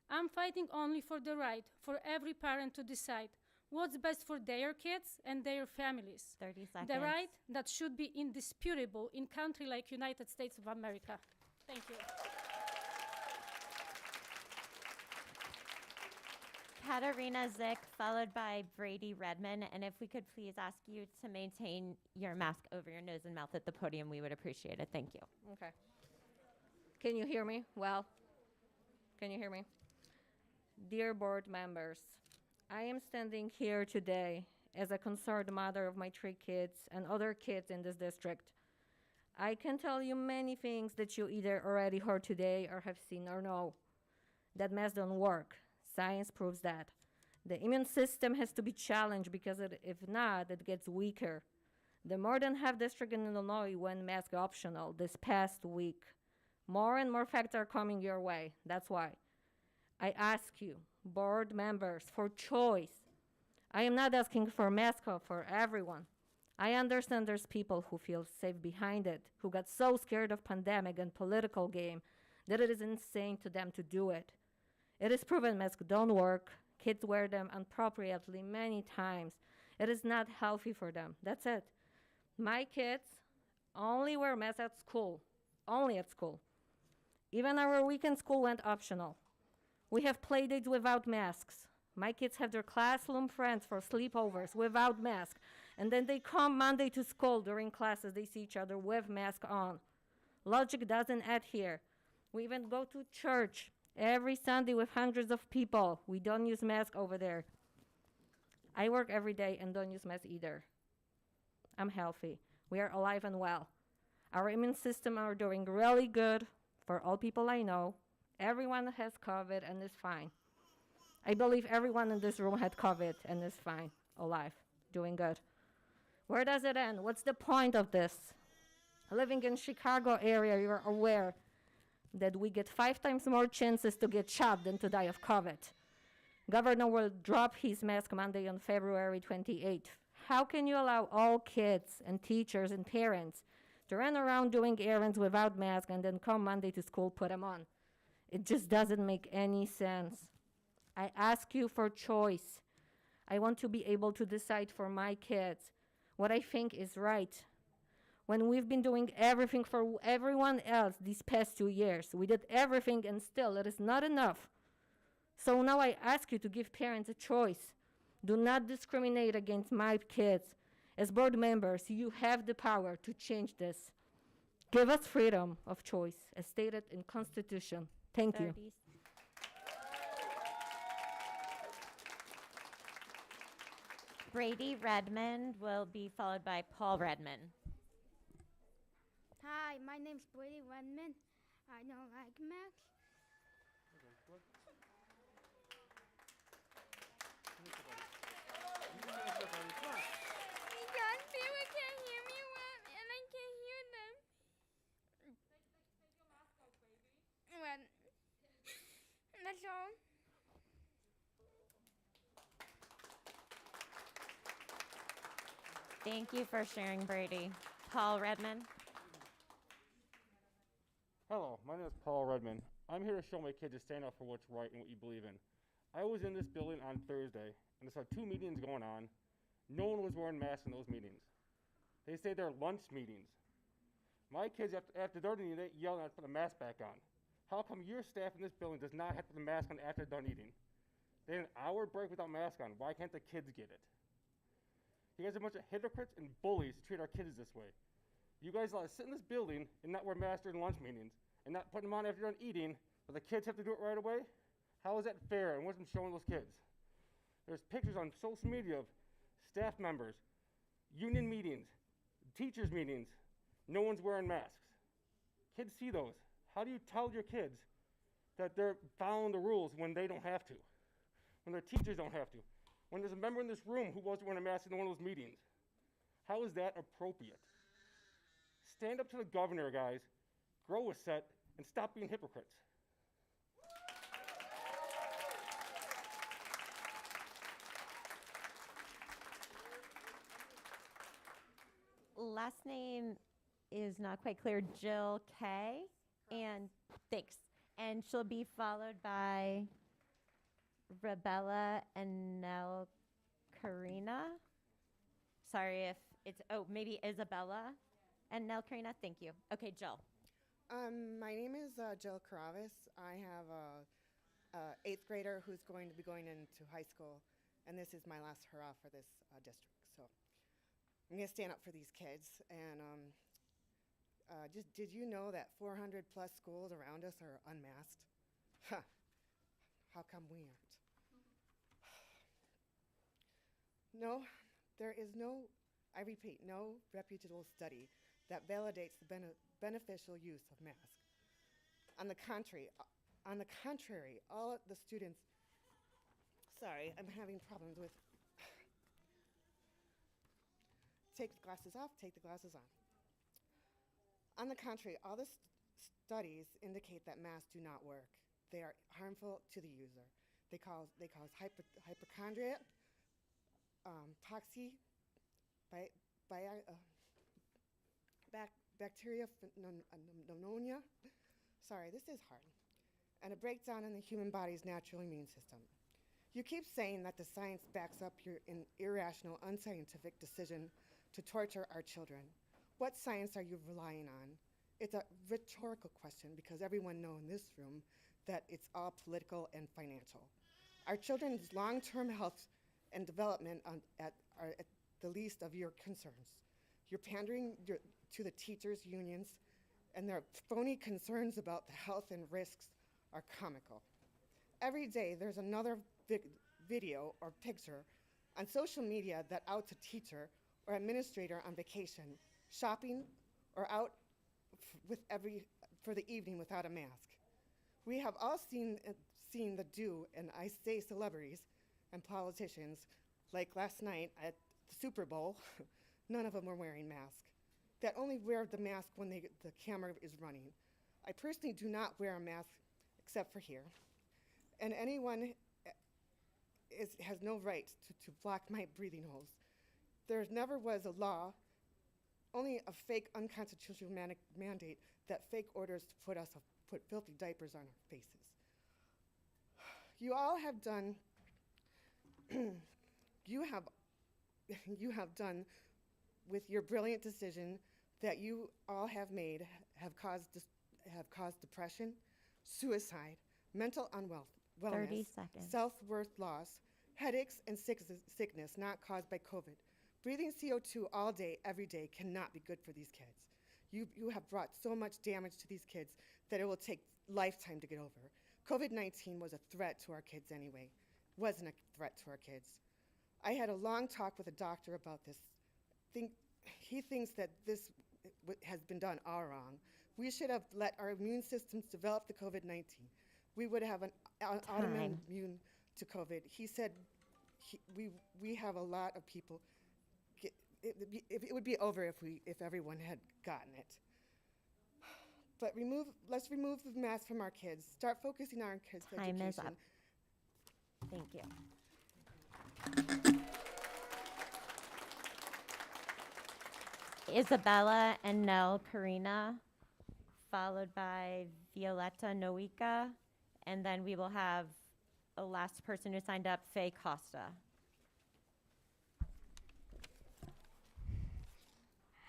I'm fighting only for the right for every parent to decide what's best for their kids and their families. 30 seconds. The right that should be indisputable in country like United States of America. Thank you. Katarina Zick, followed by Brady Redmon. And if we could please ask you to maintain your mask over your nose and mouth at the podium, we would appreciate it. Thank you. Okay. Can you hear me? Well, can you hear me? Dear board members, I am standing here today as a concerned mother of my 3 kids and other kids in this district. I can tell you many things that you either already heard today or have seen or know. That masks don't work. Science proves that. The immune system has to be challenged because if not, it gets weaker. The more than half district in Illinois went mask optional this past week. More and more facts are coming your way. That's why. I ask you, board members, for choice. I am not asking for mask off for everyone. I understand there's people who feel safe behind it, who got so scared of pandemic and political game that it is insane to them to do it. It is proven masks don't work. Kids wear them inappropriately many times. It is not healthy for them. That's it. My kids only wear masks at school, only at school. Even our weekend school went optional. We have play dates without masks. My kids have their classroom friends for sleepovers without masks. And then they come Monday to school during classes. They see each other with mask on. Logic doesn't add here. We even go to church every Sunday with hundreds of people. We don't use masks over there. I work every day and don't use masks either. I'm healthy. We are alive and well. Our immune system are doing really good for all people I know. Everyone has COVID and is fine. I believe everyone in this room had COVID and is fine, alive, doing good. Where does it end? What's the point of this? Living in Chicago area, you're aware that we get 5 times more chances to get shot than to die of COVID. Governor will drop his mask Monday on February 28th. How can you allow all kids and teachers and parents to run around doing errands without masks and then come Monday to school, put them on? It just doesn't make any sense. I ask you for choice. I want to be able to decide for my kids what I think is right. When we've been doing everything for everyone else these past 2 years, we did everything and still it is not enough. So now I ask you to give parents a choice. Do not discriminate against my kids. As board members, you have the power to change this. Give us freedom of choice as stated in Constitution. Thank you. Brady Redmond will be followed by Paul Redmond. Hi, my name's Brady Redmond. I don't like masks. Because people can't hear me well, and I can't hear them. Well, that's all. Thank you for sharing, Brady. Paul Redmon. Hello, my name is Paul Redmon. I'm here to show my kids to stand up for what's right and what you believe in. I was in this building on Thursday, and I saw 2 meetings going on. No one was wearing masks in those meetings. They say they're lunch meetings. My kids, after they're done eating, they yell at put the mask back on. How come your staff in this building does not have to put the mask on after they're done eating? They had an hour break without mask on. Why can't the kids get it? You guys are a bunch of hypocrites and bullies to treat our kids this way. You guys let us sit in this building and not wear masks during lunch meetings and not put them on after they're done eating, but the kids have to do it right away? How is that fair and what's been showing those kids? There's pictures on social media of staff members, union meetings, teachers meetings. No one's wearing masks. Kids see those. How do you tell your kids that they're following the rules when they don't have to? When their teachers don't have to? When there's a member in this room who wasn't wearing a mask in one of those meetings? How is that appropriate? Stand up to the governor, guys. Grow a set and stop being hypocrites. Last name is not quite clear. Jill K. And thanks. And she'll be followed by Rebella and Nell Karina. Sorry if it's, maybe Isabella and Nell Karina. Thank you. Okay, Jill. My name is Jill Karavis. I have a 8th grader who's going to be going into high school, and this is my last hurrah for this district. So I'm going to stand up for these kids. And just did you know that 400 plus schools around us are unmasked? Huh. How come we aren't? No, there is no, I repeat, no reputable study that validates the beneficial use of masks. On the contrary, all of the students, sorry, I'm having problems with, take the glasses off, take the glasses on. On the contrary, all the studies indicate that masks do not work. They are harmful to the user. They cause hypochondria, toxicity, bacteria, pneumonia. Sorry, this is hard. And a breakdown in the human body's natural immune system. You keep saying that the science backs up your irrational, unscientific decision to torture our children. What science are you relying on? It's a rhetorical question because everyone knows in this room that it's all political and financial. Our children's long-term health and development are at the least of your concerns. You're pandering to the teachers' unions, and their phony concerns about the health and risks are comical. Every day there's another video or picture on social media that outs a teacher or administrator on vacation, shopping, or out for the evening without a mask. We have all seen the do, and I say celebrities and politicians, like last night at the Super Bowl, none of them were wearing masks, that only wear the mask when the camera is running. I personally do not wear a mask except for here. And anyone has no right to block my breathing holes. There never was a law, only a fake unconstitutional mandate that fake orders to put filthy diapers on our faces. You all have done, you have done with your brilliant decision that you all have made have caused depression, suicide, mental wellness, 30 seconds. self-worth loss, headaches, and sickness not caused by COVID. Breathing CO2 all day, every day cannot be good for these kids. You have brought so much damage to these kids that it will take lifetime to get over. COVID-19 was a threat to our kids anyway. Wasn't a threat to our kids. I had a long talk with a doctor about this. He thinks that this has been done all wrong. We should have let our immune systems develop the COVID-19. We would have an autoimmune to COVID. He said we have a lot of people. It would be over if everyone had gotten it. But let's remove the mask from our kids. Start focusing on our kids' Time education. is up. Thank you. Isabella and Nell Karina, followed by Violetta Noika, and then we will have the last person who signed up, Faye Costa.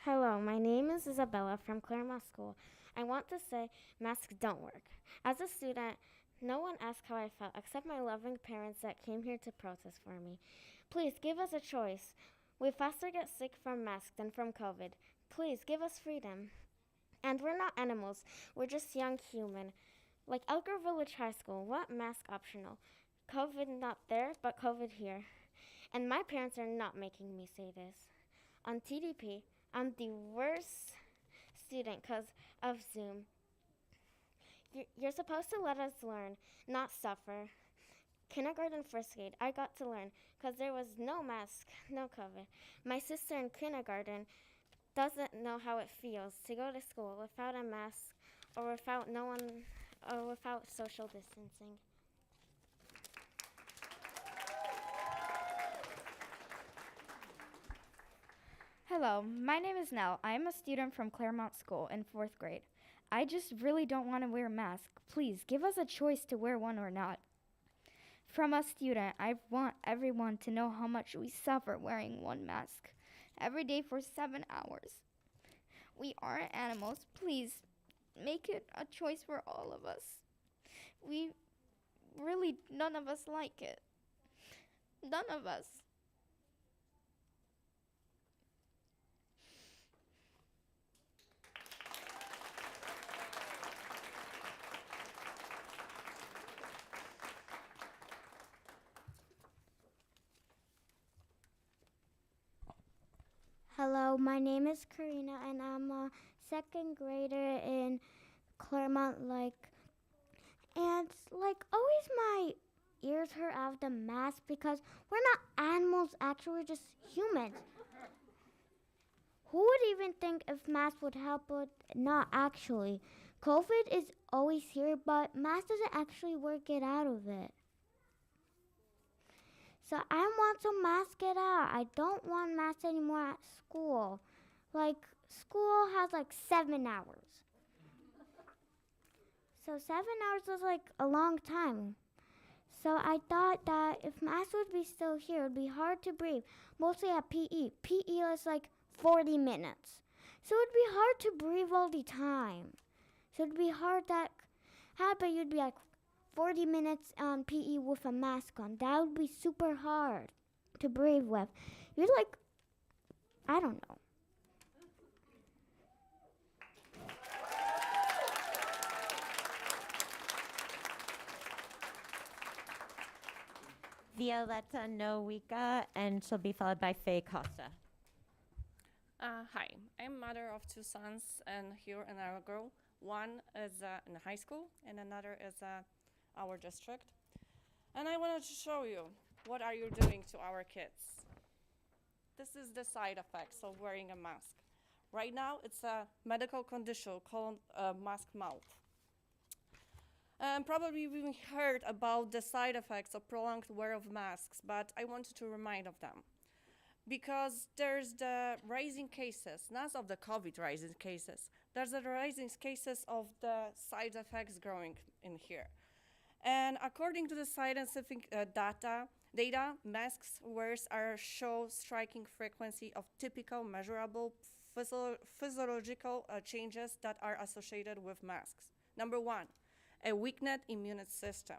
Hello, my name is Isabella from Claremont School. I want to say masks don't work. As a student, no one asked how I felt except my loving parents that came here to protest for me. Please give us a choice. We faster get sick from masks than from COVID. Please give us freedom. And we're not animals, we're just young human. Like Elk Grove Village High School, what mask optional? COVID not there, but COVID here. And my parents are not making me say this. On TDP, I'm the worst student because of Zoom. You're supposed to let us learn, not suffer. Kindergarten, first grade, I got to learn because there was no mask, no COVID. My sister in kindergarten doesn't know how it feels to go to school without a mask or without social distancing. Hello, my name is Nell. I am a student from Claremont School in 4th grade. I just really don't want to wear a mask. Please give us a choice to wear one or not. From a student, I want everyone to know how much we suffer wearing one mask every day for 7 hours. We aren't animals. Please make it a choice for all of us. None of us like it. None of us. Hello, my name is Karina, and I'm a second grader in Claremont. And always my ears hurt out of the mask because we're not animals. Actually, we're just humans. Who would even think if masks would help, but not actually? COVID is always here, but mask doesn't actually work it out of it. So I want some masks get out. I don't want masks anymore at school. School has 7 hours. So 7 hours is a long time. So I thought that if masks would be still here, it would be hard to breathe, mostly at PE. PE is 40 minutes. So it would be hard to breathe all the time. So it would be hard but you'd be 40 minutes on PE with a mask on. That would be super hard to breathe with. You're I don't know. Violetta Noika, and she'll be followed by Faye Costa. Hi, I'm mother of 2 sons and here in our girl. One is in high school and another is our district. And I wanted to show you what are you doing to our kids. This is the side effects of wearing a mask. Right now, it's a medical condition called mask mouth. And probably you've heard about the side effects of prolonged wear of masks, but I wanted to remind of them. Because there's the rising cases, not of the COVID rising cases, there's the rising cases of the side effects growing in here. And according to the scientific data, masks wears show striking frequency of typical measurable physiological changes that are associated with masks. Number 1, a weakened immune system.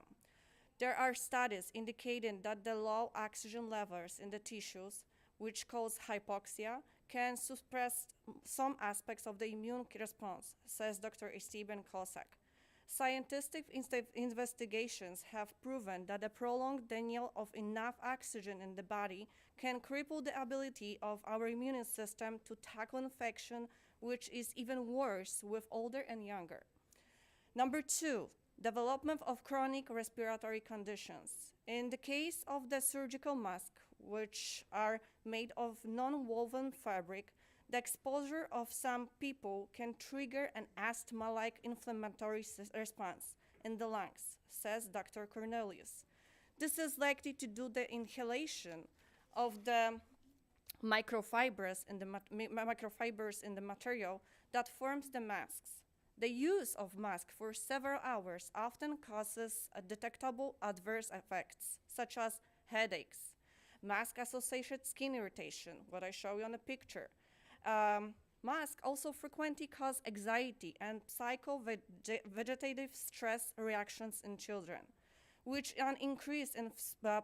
There are studies indicating that the low oxygen levels in the tissues, which cause hypoxia, can suppress some aspects of the immune response, says Dr. Esteban Kosak. Scientific investigations have proven that the prolonged denial of enough oxygen in the body can cripple the ability of our immune system to tackle infection, which is even worse with older and younger. Number 2, development of chronic respiratory conditions. In the case of the surgical mask, which are made of non-woven fabric, the exposure of some people can trigger an asthma-like inflammatory response in the lungs, says Dr. Cornelius. This is likely to do the inhalation of the microfibers in the material that forms the masks. The use of masks for several hours often causes detectable adverse effects, such as headaches, mask-associated skin irritation, what I show you on the picture. Masks also frequently cause anxiety and psychovegetative stress reactions in children, which an increase in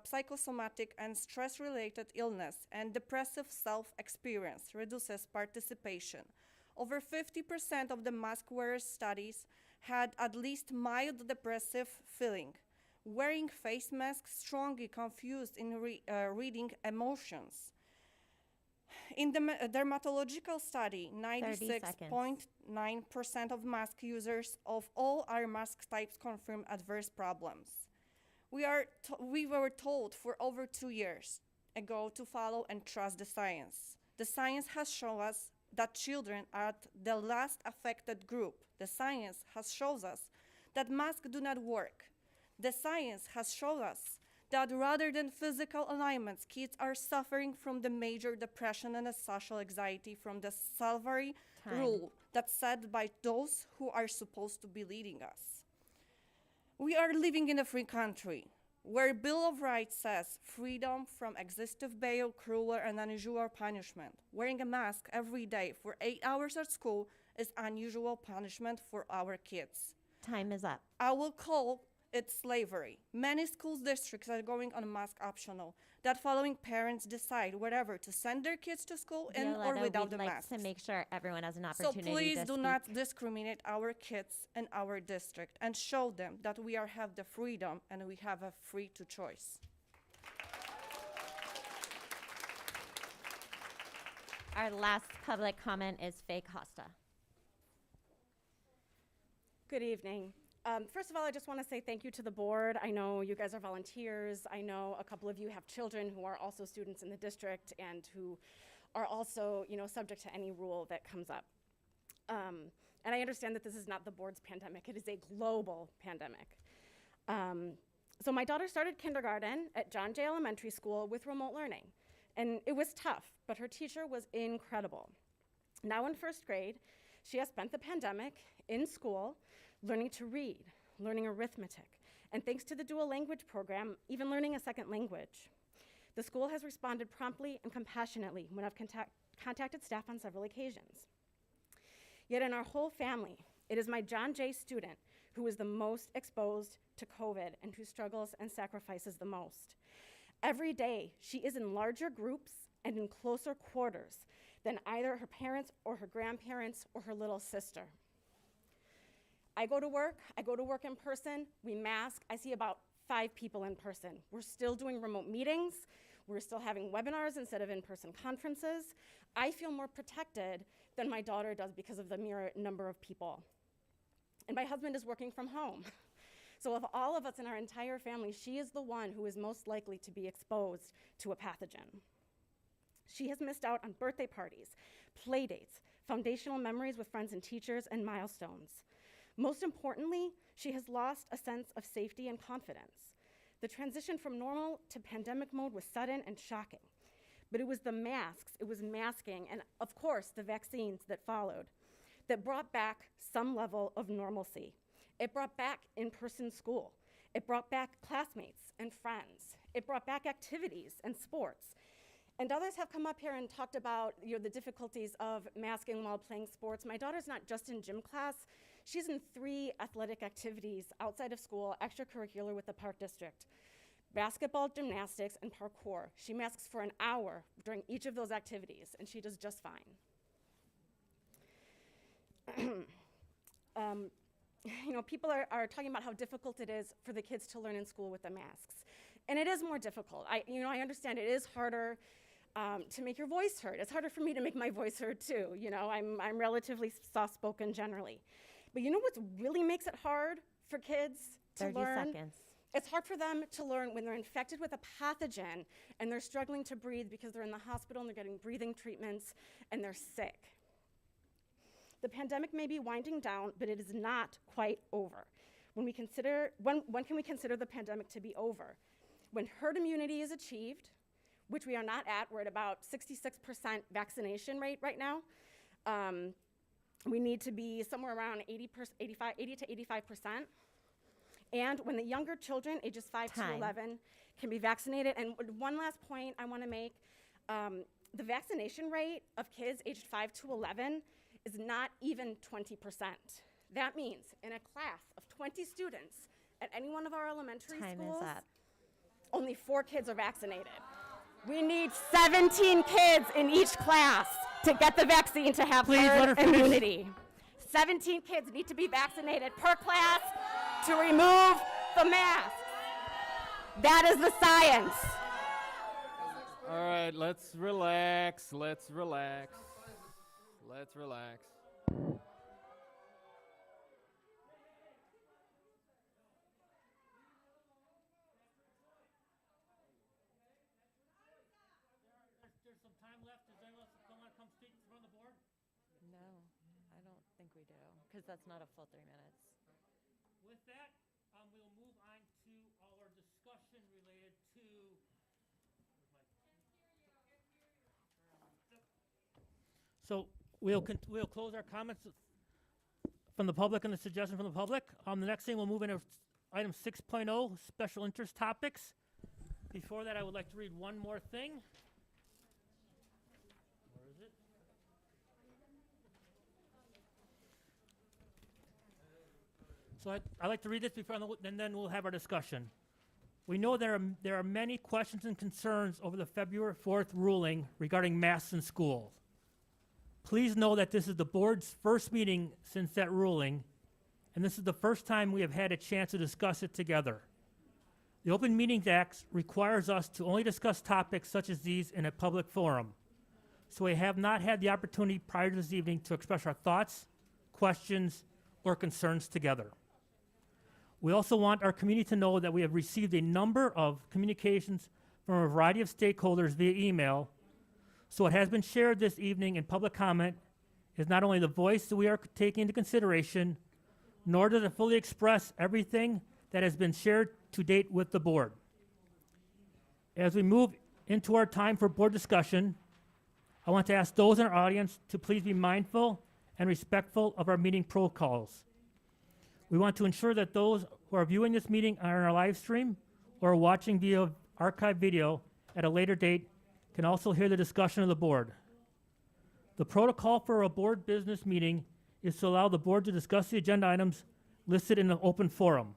psychosomatic and stress-related illness and depressive self-experience reduces participation. Over 50% of the mask wearers studies had at least mild depressive feeling. Wearing face masks strongly confused in reading emotions. In the dermatological study, 96.9% of mask users of all our mask types confirm adverse problems. We were told for over 2 years ago to follow and trust the science. The science has shown us that children are the last affected group. The science has shown us that masks do not work. The science has shown us that rather than physical alignments, kids are suffering from the major depression and the social anxiety from the salvary rule that's set by those who are supposed to be leading us. We are living in a free country where Bill of Rights says freedom from excessive bail, cruel and unusual punishment. Wearing a mask every day for 8 hours at school is unusual punishment for our kids. Time is up. I will call it slavery. Many school districts are going on mask optional, that following parents decide wherever to send their kids to school in or Violetta, without we'd the like mask. to make sure everyone has an So opportunity please to do speak. not discriminate our kids in our district and show them that we have the freedom and we have a free to choice. Our last public comment is Faye Costa. Good evening. First of all, I just want to say thank you to the board. I know you guys are volunteers. I know a couple of you have children who are also students in the district and who are also, subject to any rule that comes up. And I understand that this is not the board's pandemic. It is a global pandemic. So my daughter started kindergarten at John Jay Elementary School with remote learning. And it was tough, but her teacher was incredible. Now in first grade, she has spent the pandemic in school learning to read, learning arithmetic, and thanks to the dual language program, even learning a second language. The school has responded promptly and compassionately when I've contacted staff on several occasions. Yet in our whole family, it is my John Jay student who is the most exposed to COVID and who struggles and sacrifices the most. Every day, she is in larger groups and in closer quarters than either her parents or her grandparents or her little sister. I go to work in person, we mask, I see about 5 people in person. We're still doing remote meetings, we're still having webinars instead of in-person conferences. I feel more protected than my daughter does because of the mere number of people. And my husband is working from home. So of all of us in our entire family, she is the one who is most likely to be exposed to a pathogen. She has missed out on birthday parties, play dates, foundational memories with friends and teachers, and milestones. Most importantly, she has lost a sense of safety and confidence. The transition from normal to pandemic mode was sudden and shocking, but it was the masks, it was masking, and of course the vaccines that followed that brought back some level of normalcy. It brought back in-person school. It brought back classmates and friends. It brought back activities and sports. And others have come up here and talked about the difficulties of masking while playing sports. My daughter's not just in gym class, she's in 3 athletic activities outside of school, extracurricular with the Park District. Basketball, gymnastics, and parkour. She masks for an hour during each of those activities, and she does just fine. People are talking about how difficult it is for the kids to learn in school with the masks. And it is more difficult. I understand it is harder to make your voice heard. It's harder for me to make my voice heard too. I'm relatively soft-spoken generally. But you know what really makes it hard for kids to 30 learn? seconds. It's hard for them to learn when they're infected with a pathogen and they're struggling to breathe because they're in the hospital and they're getting breathing treatments and they're sick. The pandemic may be winding down, but it is not quite over. When can we consider the pandemic to be over? When herd immunity is achieved, which we are not at. We're at about 66% vaccination rate right now. We need to be somewhere around 80 to 85%. And when the younger children, ages 5 to 11, can be vaccinated. And one last point I want to make, the vaccination rate of kids aged 5 to 11 is not even 20%. That means in a class of 20 students at any one of our elementary schools, only 4 kids are vaccinated. We need 17 kids in each class to get the vaccine to have herd immunity. 17 kids need to be vaccinated per class to remove the mask. That is the science. All right, let's relax. Let's relax. Let's relax. There's some time left. Does anyone want to come speak from the board? No, I don't think we do, because that's not a full 3 minutes. With that, we'll move on to our discussion related to. So we'll close our comments from the public and the suggestion from the public. The next thing we'll move into item 6.0, special interest topics. Before that, I would like to read one more thing. Where is it? So I'd like to read this before, and then we'll have our discussion. We know there are many questions and concerns over the February 4th ruling regarding masks in schools. Please know that this is the board's first meeting since that ruling, and this is the first time we have had a chance to discuss it together. The Open Meetings Act requires us to only discuss topics such as these in a public forum. So we have not had the opportunity prior to this evening to express our thoughts, questions, or concerns together. We also want our community to know that we have received a number of communications from a variety of stakeholders via email. So what has been shared this evening in public comment is not only the voice that we are taking into consideration, nor does it fully express everything that has been shared to date with the board. As we move into our time for board discussion, I want to ask those in our audience to please be mindful and respectful of our meeting protocols. We want to ensure that those who are viewing this meeting on our live stream or watching via archived video at a later date can also hear the discussion of the board. The protocol for a board business meeting is to allow the board to discuss the agenda items listed in the open forum.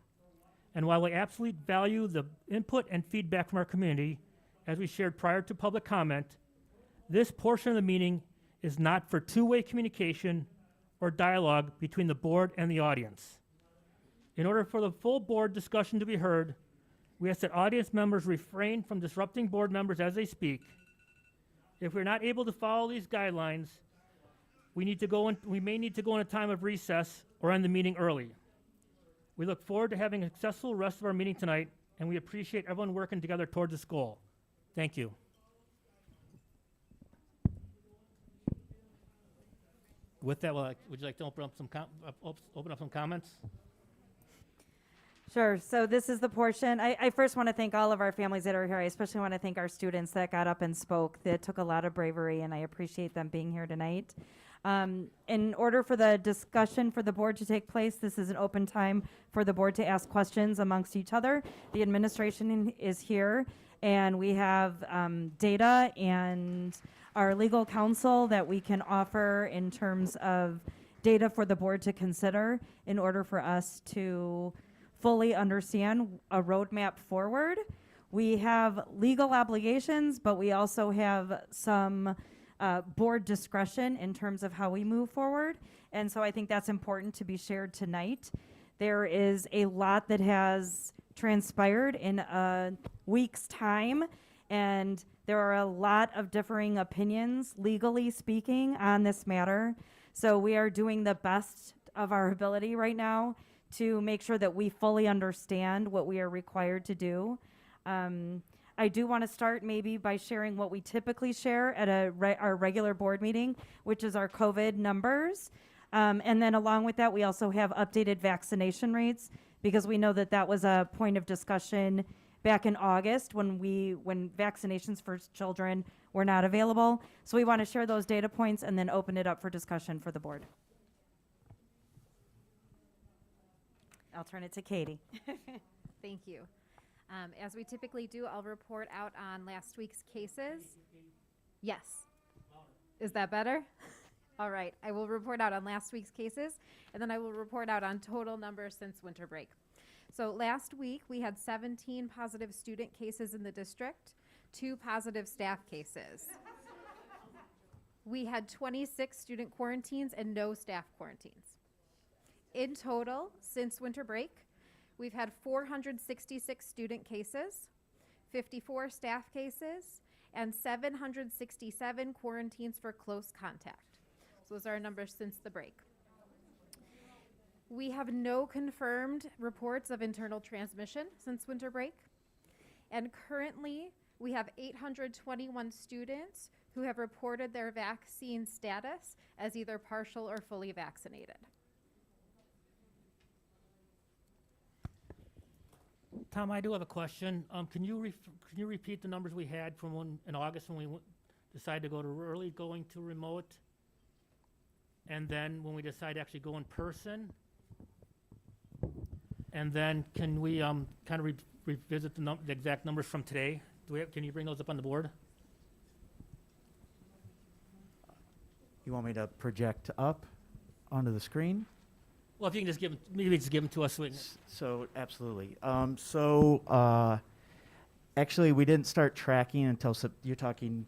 And while we absolutely value the input and feedback from our community, as we shared prior to public comment, this portion of the meeting is not for two-way communication or dialogue between the board and the audience. In order for the full board discussion to be heard, we ask that audience members refrain from disrupting board members as they speak. If we're not able to follow these guidelines, we may need to go in a time of recess or end the meeting early. We look forward to having a successful rest of our meeting tonight, and we appreciate everyone working together towards this goal. Thank you. With that, would you like to open up some comments? Sure. So this is the portion. I first want to thank all of our families that are here. I especially want to thank our students that got up and spoke. That took a lot of bravery, and I appreciate them being here tonight. In order for the discussion for the board to take place, this is an open time for the board to ask questions amongst each other. The administration is here, and we have data and our legal counsel that we can offer in terms of data for the board to consider in order for us to fully understand a roadmap forward. We have legal obligations, but we also have some board discretion in terms of how we move forward. And so I think that's important to be shared tonight. There is a lot that has transpired in a week's time, and there are a lot of differing opinions, legally speaking, on this matter. So we are doing the best of our ability right now to make sure that we fully understand what we are required to do. I do want to start maybe by sharing what we typically share at our regular board meeting, which is our COVID numbers. And then along with that, we also have updated vaccination rates, because we know that that was a point of discussion back in August when vaccinations for children were not available. So we want to share those data points and then open it up for discussion for the board. I'll turn it to Katie. Thank you. As we typically do, I'll report out on last week's cases. Yes. Is that better? All right. I will report out on last week's cases, and then I will report out on total numbers since winter break. So last week, we had 17 positive student cases in the district, 2 positive staff cases. We had 26 student quarantines and no staff quarantines. In total, since winter break, we've had 466 student cases, 54 staff cases, and 767 quarantines for close contact. So those are our numbers since the break. We have no confirmed reports of internal transmission since winter break. And currently, we have 821 students who have reported their vaccine status as either partial or fully vaccinated. Tom, I do have a question. Can you repeat the numbers we had from in August when we decided to go to early going to remote, and then when we decided to actually go in person? And then can we kind of revisit the exact numbers from today? Can you bring those up on the board? You want me to project up onto the screen? Well, if you can just maybe just give them to us. So absolutely. Actually, we didn't start tracking until you're talking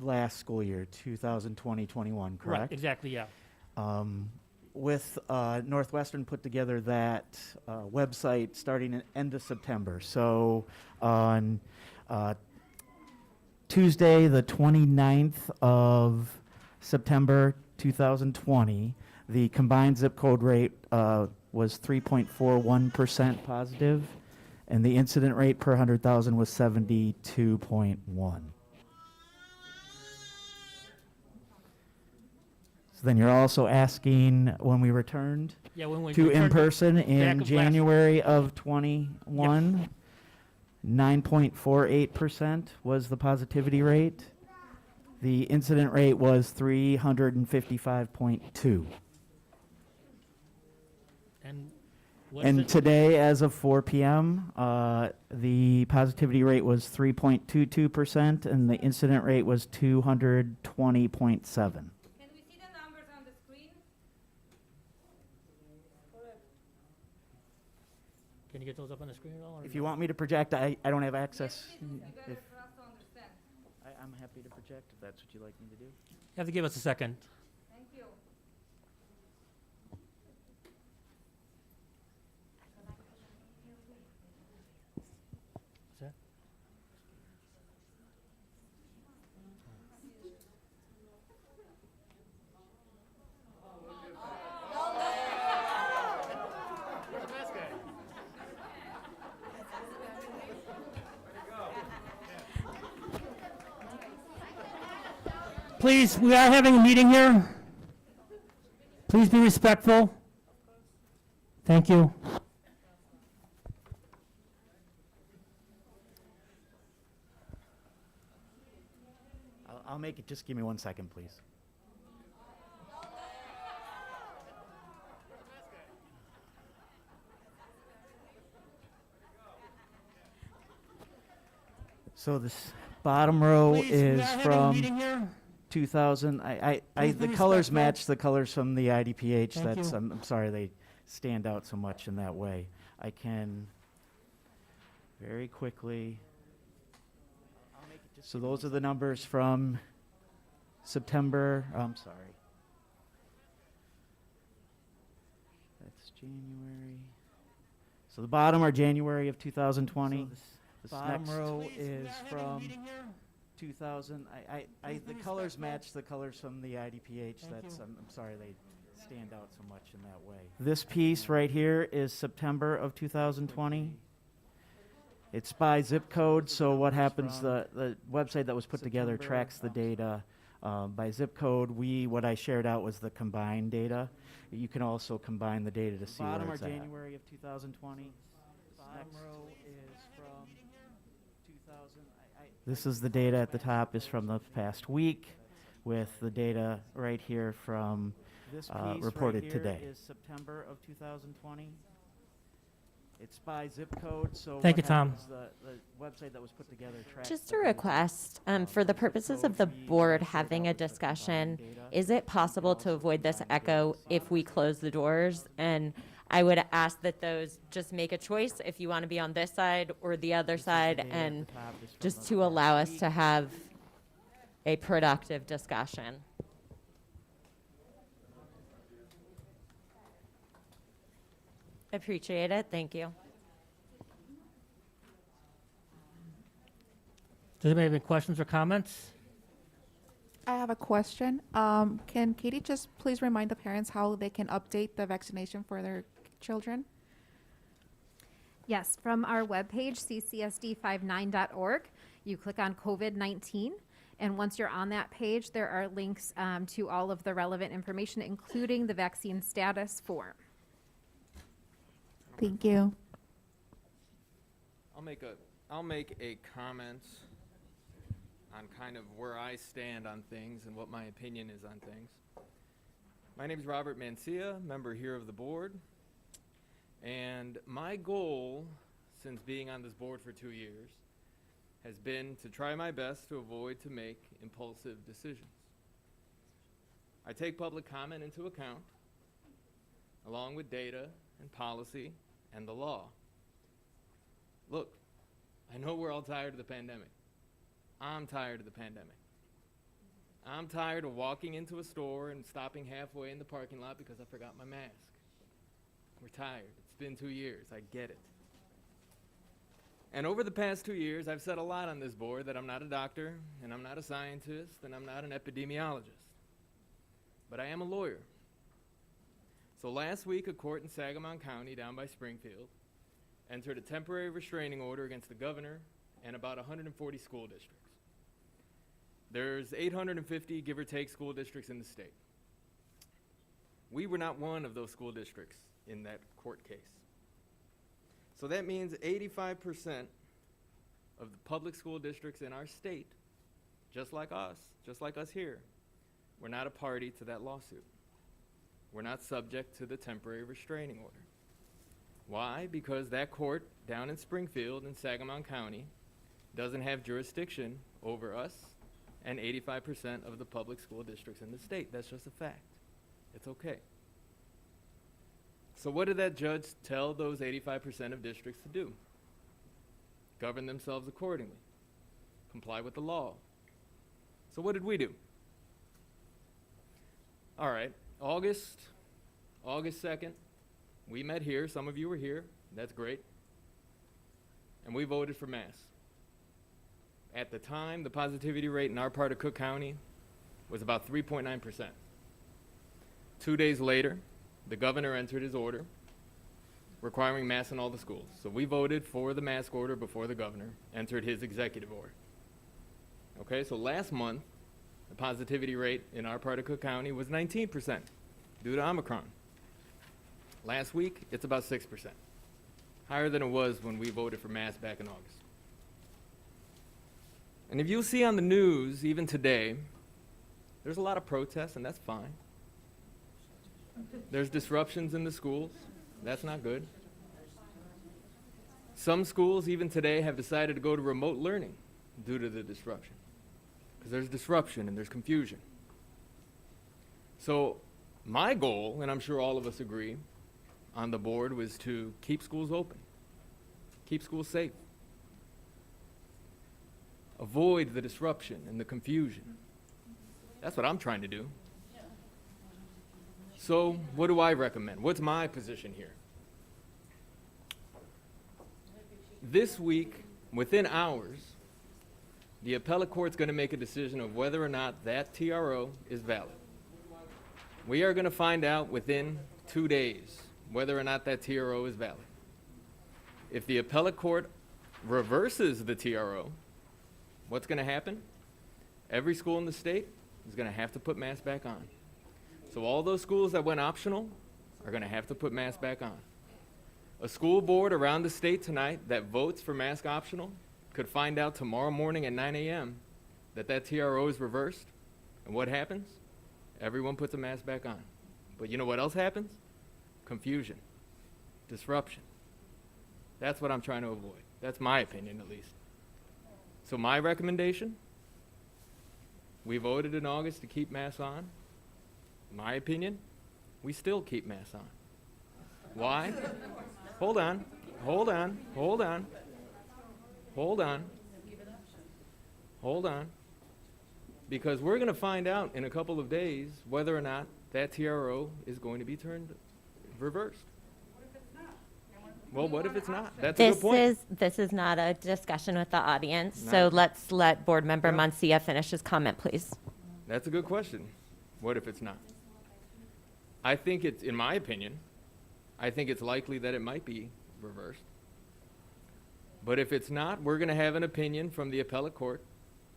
last school year, 2020-21, correct? Right, exactly, yeah. With Northwestern put together that website starting at end of September. So on Tuesday, the 29th of September 2020, the combined zip code rate was 3.41% positive, and the incident rate per 100,000 was 72.1. So then you're also asking when we returned to in-person in January of 21, 9.48% was the positivity rate. The incident rate was 355.2. And today, as of 4 p.m., the positivity rate was 3.22%, and the incident rate was 220.7. Can we see the numbers on the screen? Can you get those up on the screen at all? If you want me to project, I don't have access. Better for us to understand. I'm happy to project if that's what you'd like me to do. You have to give us a second. Thank you. Is that? Please, we are having a meeting here. Please be respectful. Thank you. I'll make it. Just give me 1 second, please. So this bottom row Please, is we are having a from meeting here. 2000. Please The be colors respectful. match the colors from the IDPH. Thank you. I'm sorry they stand out so much in that way. I can very quickly. So those are the numbers from September. I'm sorry. That's January. So the bottom are January of 2020. So this bottom next row row is from 2000. The colors match the colors from the IDPH. I'm sorry they stand out so much in that way. This piece right here is September of 2020. It's by zip code, so what happens, the website that was put together tracks the data by zip code. What I shared out was the combined data. You can also combine the data to see where it's at. January of 2020. Bottom row is from This is the data at the top is from the past week, with the data right here from this piece reported right here today. is September of 2020. It's by zip code, so Thank what you, Tom. happens, the website that was put together tracks Just the a data. request, for the purposes of the board having a discussion, is it possible to avoid this echo if we close the doors? And I would ask that those just make a choice if you want to be on this side or the other side, data at and the top is from just the to past allow us week. to have a productive discussion. Appreciate it. Thank you. Does anybody have any questions or comments? I have a question. Can Katie just please remind the parents how they can update the vaccination for their children? Yes, from our webpage, CCSD59.org, you click on COVID-19, and once you're on that page, there are links to all of the relevant information, including the vaccine status form. Thank you. I'll make a comment on kind of where I stand on things and what my opinion is on things. My name is Robert Mancia, member here of the board, and my goal since being on this board for 2 years has been to try my best to avoid to make impulsive decisions. I take public comment into account, along with data and policy and the law. Look, I know we're all tired of the pandemic. I'm tired of the pandemic. I'm tired of walking into a store and stopping halfway in the parking lot because I forgot my mask. We're tired. It's been 2 years. I get it. And over the past 2 years, I've said a lot on this board that I'm not a doctor, and I'm not a scientist, and I'm not an epidemiologist. But I am a lawyer. So last week, a court in Sangamon County down by Springfield entered a temporary restraining order against the governor and about 140 school districts. There's 850, give or take, school districts in the state. We were not one of those school districts in that court case. So that means 85% of the public school districts in our state, just like us here, we're not a party to that lawsuit. We're not subject to the temporary restraining order. Why? Because that court down in Springfield in Sangamon County doesn't have jurisdiction over us and 85% of the public school districts in the state. That's just a fact. It's okay. So what did that judge tell those 85% of districts to do? Govern themselves accordingly. Comply with the law. So what did we do? All right, August 2nd, we met here. Some of you were here. That's great. And we voted for masks. At the time, the positivity rate in our part of Cook County was about 3.9%. 2 days later, the governor entered his order requiring masks in all the schools. So we voted for the mask order before the governor entered his executive order. Okay, so last month, the positivity rate in our part of Cook County was 19% due to Omicron. Last week, it's about 6%, higher than it was when we voted for masks back in August. And if you see on the news, even today, there's a lot of protests, and that's fine. There's disruptions in the schools. That's not good. Some schools, even today, have decided to go to remote learning due to the disruption. Because there's disruption and there's confusion. So my goal, and I'm sure all of us agree on the board, was to keep schools open, keep schools safe, avoid the disruption and the confusion. That's what I'm trying to do. So what do I recommend? What's my position here? This week, within hours, the appellate court's going to make a decision of whether or not that TRO is valid. We are going to find out within 2 days whether or not that TRO is valid. If the appellate court reverses the TRO, what's going to happen? Every school in the state is going to have to put masks back on. So all those schools that went optional are going to have to put masks back on. A school board around the state tonight that votes for mask optional could find out tomorrow morning at 9 a.m. that TRO is reversed. And what happens? Everyone puts a mask back on. But you know what else happens? Confusion, disruption. That's what I'm trying to avoid. That's my opinion, at least. So my recommendation, we voted in August to keep masks on. My opinion, we still keep masks on. Why? Hold on. Because we're going to find out in a couple of days whether or not that TRO is going to be reversed. Well, what if it's not? That's a good point. This is not a discussion with the audience, so let's let Board Member Mancia finish his comment, please. That's a good question. What if it's not? I think it's, in my opinion, I think it's likely that it might be reversed. But if it's not, we're going to have an opinion from the appellate court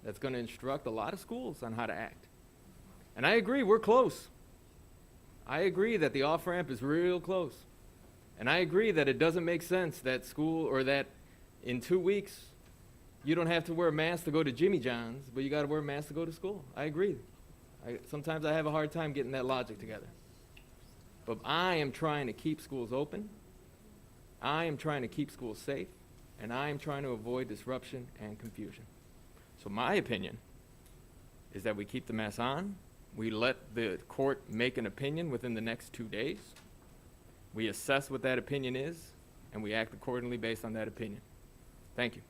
that's going to instruct a lot of schools on how to act. And I agree, we're close. I agree that the off-ramp is real close. And I agree that it doesn't make sense that school, or that in 2 weeks, you don't have to wear a mask to go to Jimmy John's, but you got to wear a mask to go to school. I agree. Sometimes I have a hard time getting that logic together. But I am trying to keep schools open. I am trying to keep schools safe. And I am trying to avoid disruption and confusion. So my opinion is that we keep the mask on. We let the court make an opinion within the next 2 days. We assess what that opinion is, and we act accordingly based on that opinion. Thank you.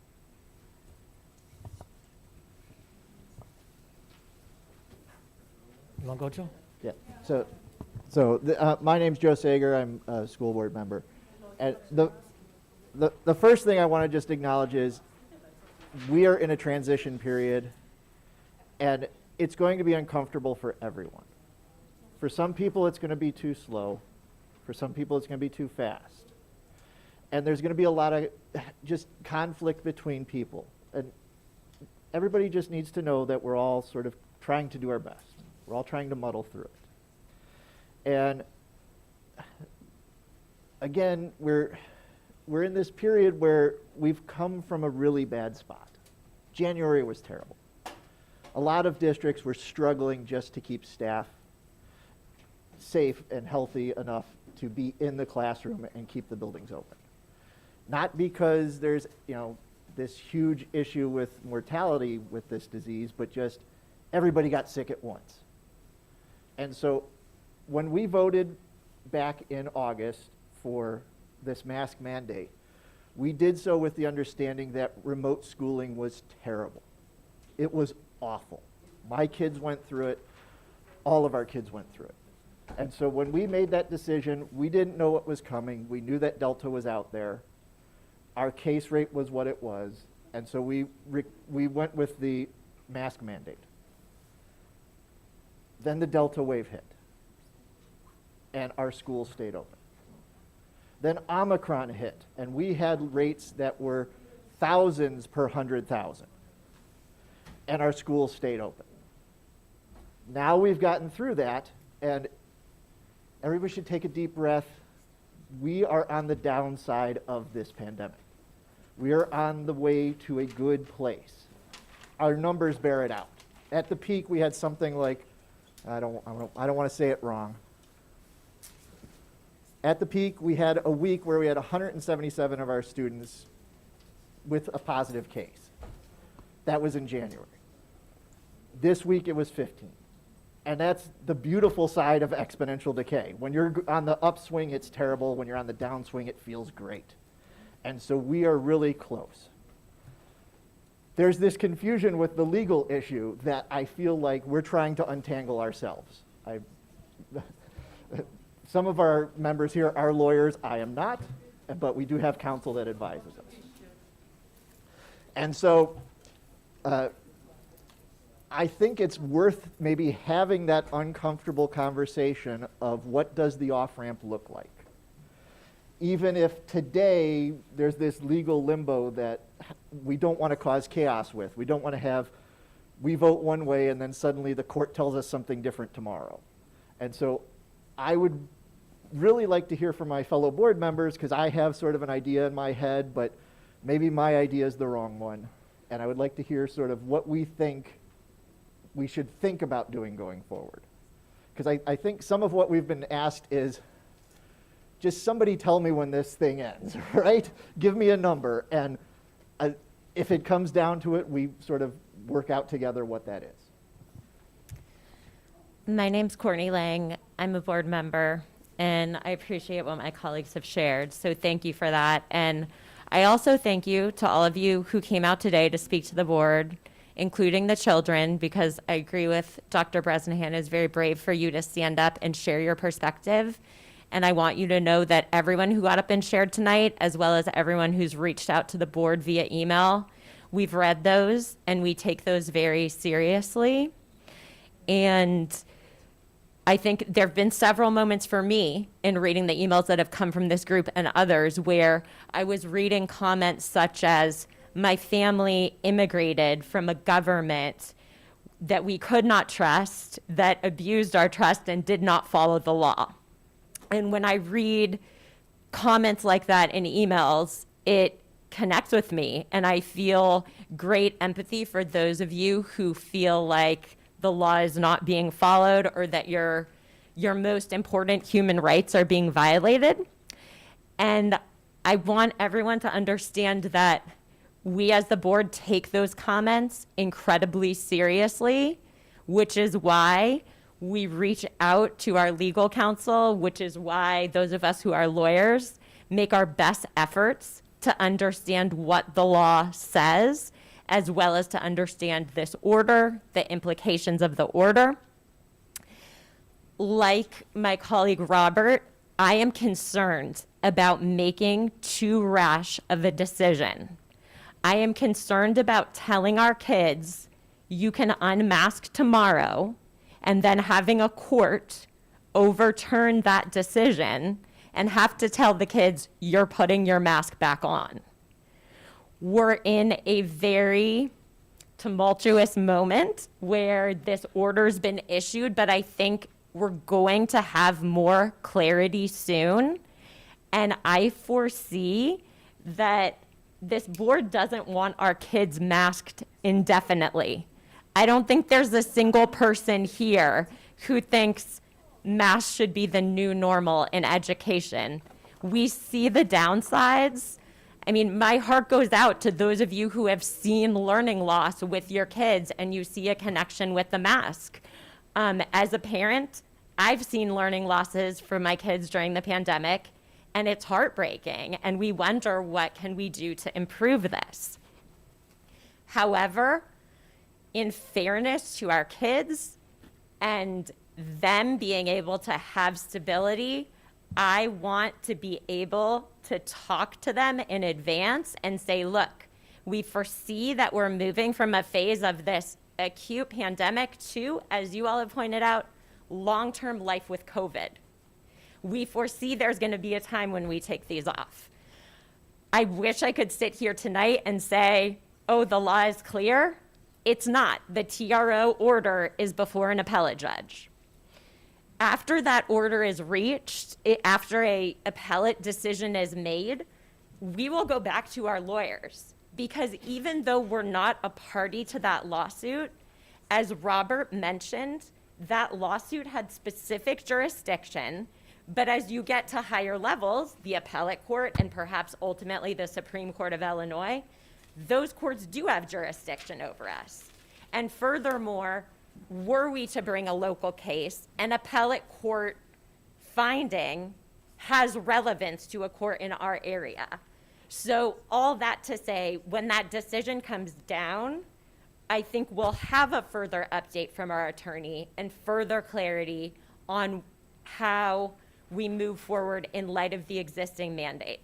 You want to go, Joe? Yeah. My name's Joe Sager. I'm a school board member. And the first thing I want to just acknowledge is we are in a transition period, and it's going to be uncomfortable for everyone. For some people, it's going to be too slow. For some people, it's going to be too fast. And there's going to be a lot of just conflict between people. And everybody just needs to know that we're all sort of trying to do our best. We're all trying to muddle through it. And again, we're in this period where we've come from a really bad spot. January was terrible. A lot of districts were struggling just to keep staff safe and healthy enough to be in the classroom and keep the buildings open. Not because there's, this huge issue with mortality with this disease, but just everybody got sick at once. And so when we voted back in August for this mask mandate, we did so with the understanding that remote schooling was terrible. It was awful. My kids went through it. All of our kids went through it. And so when we made that decision, we didn't know what was coming. We knew that Delta was out there. Our case rate was what it was. And so we went with the mask mandate. Then the Delta wave hit, and our schools stayed open. Then Omicron hit, and we had rates that were thousands per 100,000, and our schools stayed open. Now we've gotten through that, and everybody should take a deep breath. We are on the downside of this pandemic. We are on the way to a good place. Our numbers bear it out. At the peak, we had something like, I don't want to say it wrong. At the peak, we had a week where we had 177 of our students with a positive case. That was in January. This week, it was 15. And that's the beautiful side of exponential decay. When you're on the upswing, it's terrible. When you're on the downswing, it feels great. And so we are really close. There's this confusion with the legal issue that I feel like we're trying to untangle ourselves. Some of our members here are lawyers. I am not, but we do have counsel that advises us. And so I think it's worth maybe having that uncomfortable conversation of what does the off-ramp look like? Even if today there's this legal limbo that we don't want to cause chaos with. We don't want to have, we vote one way and then suddenly the court tells us something different tomorrow. And so I would really like to hear from my fellow board members, because I have sort of an idea in my head, but maybe my idea is the wrong one. and I would like to hear sort of what we think we should think about doing going forward. Because I think some of what we've been asked is, just somebody tell me when this thing ends, right? Give me a number, and if it comes down to it, we sort of work out together what that is. My name's Courtney Lang. I'm a board member, and I appreciate what my colleagues have shared, so thank you for that. And I also thank you to all of you who came out today to speak to the board, including the children, because I agree with Dr. Bresnahan. It's very brave for you to stand up and share your perspective. And I want you to know that everyone who got up and shared tonight, as well as everyone who's reached out to the board via email, we've read those and we take those very seriously. And I think there have been several moments for me in reading the emails that have come from this group and others where I was reading comments such as, my family immigrated from a government that we could not trust, that abused our trust and did not follow the law. And when I read comments like that in emails, it connects with me, and I feel great empathy for those of you who feel like the law is not being followed or that your most important human rights are being violated. And I want everyone to understand that we as the board take those comments incredibly seriously, which is why we reach out to our legal counsel, which is why those of us who are lawyers make our best efforts to understand what the law says, as well as to understand this order, the implications of the order. Like my colleague Robert, I am concerned about making too rash of a decision. I am concerned about telling our kids, you can unmask tomorrow, and then having a court overturn that decision and have to tell the kids, you're putting your mask back on. We're in a very tumultuous moment where this order's been issued, but I think we're going to have more clarity soon. And I foresee that this board doesn't want our kids masked indefinitely. I don't think there's a single person here who thinks masks should be the new normal in education. We see the downsides. I mean, my heart goes out to those of you who have seen learning loss with your kids and you see a connection with the mask. As a parent, I've seen learning losses for my kids during the pandemic, and it's heartbreaking, and we wonder what can we do to improve this. However, in fairness to our kids and them being able to have stability, I want to be able to talk to them in advance and say, look, we foresee that we're moving from a phase of this acute pandemic to, as you all have pointed out, long-term life with COVID. We foresee there's going to be a time when we take these off. I wish I could sit here tonight and say, oh, the law is clear. It's not. The TRO order is before an appellate judge. After that order is reached, after an appellate decision is made, we will go back to our lawyers. Because even though we're not a party to that lawsuit, as Robert mentioned, that lawsuit had specific jurisdiction. But as you get to higher levels, the appellate court and perhaps ultimately the Supreme Court of Illinois, those courts do have jurisdiction over us. And furthermore, were we to bring a local case, an appellate court finding has relevance to a court in our area. So all that to say, when that decision comes down, I think we'll have a further update from our attorney and further clarity on how we move forward in light of the existing mandate.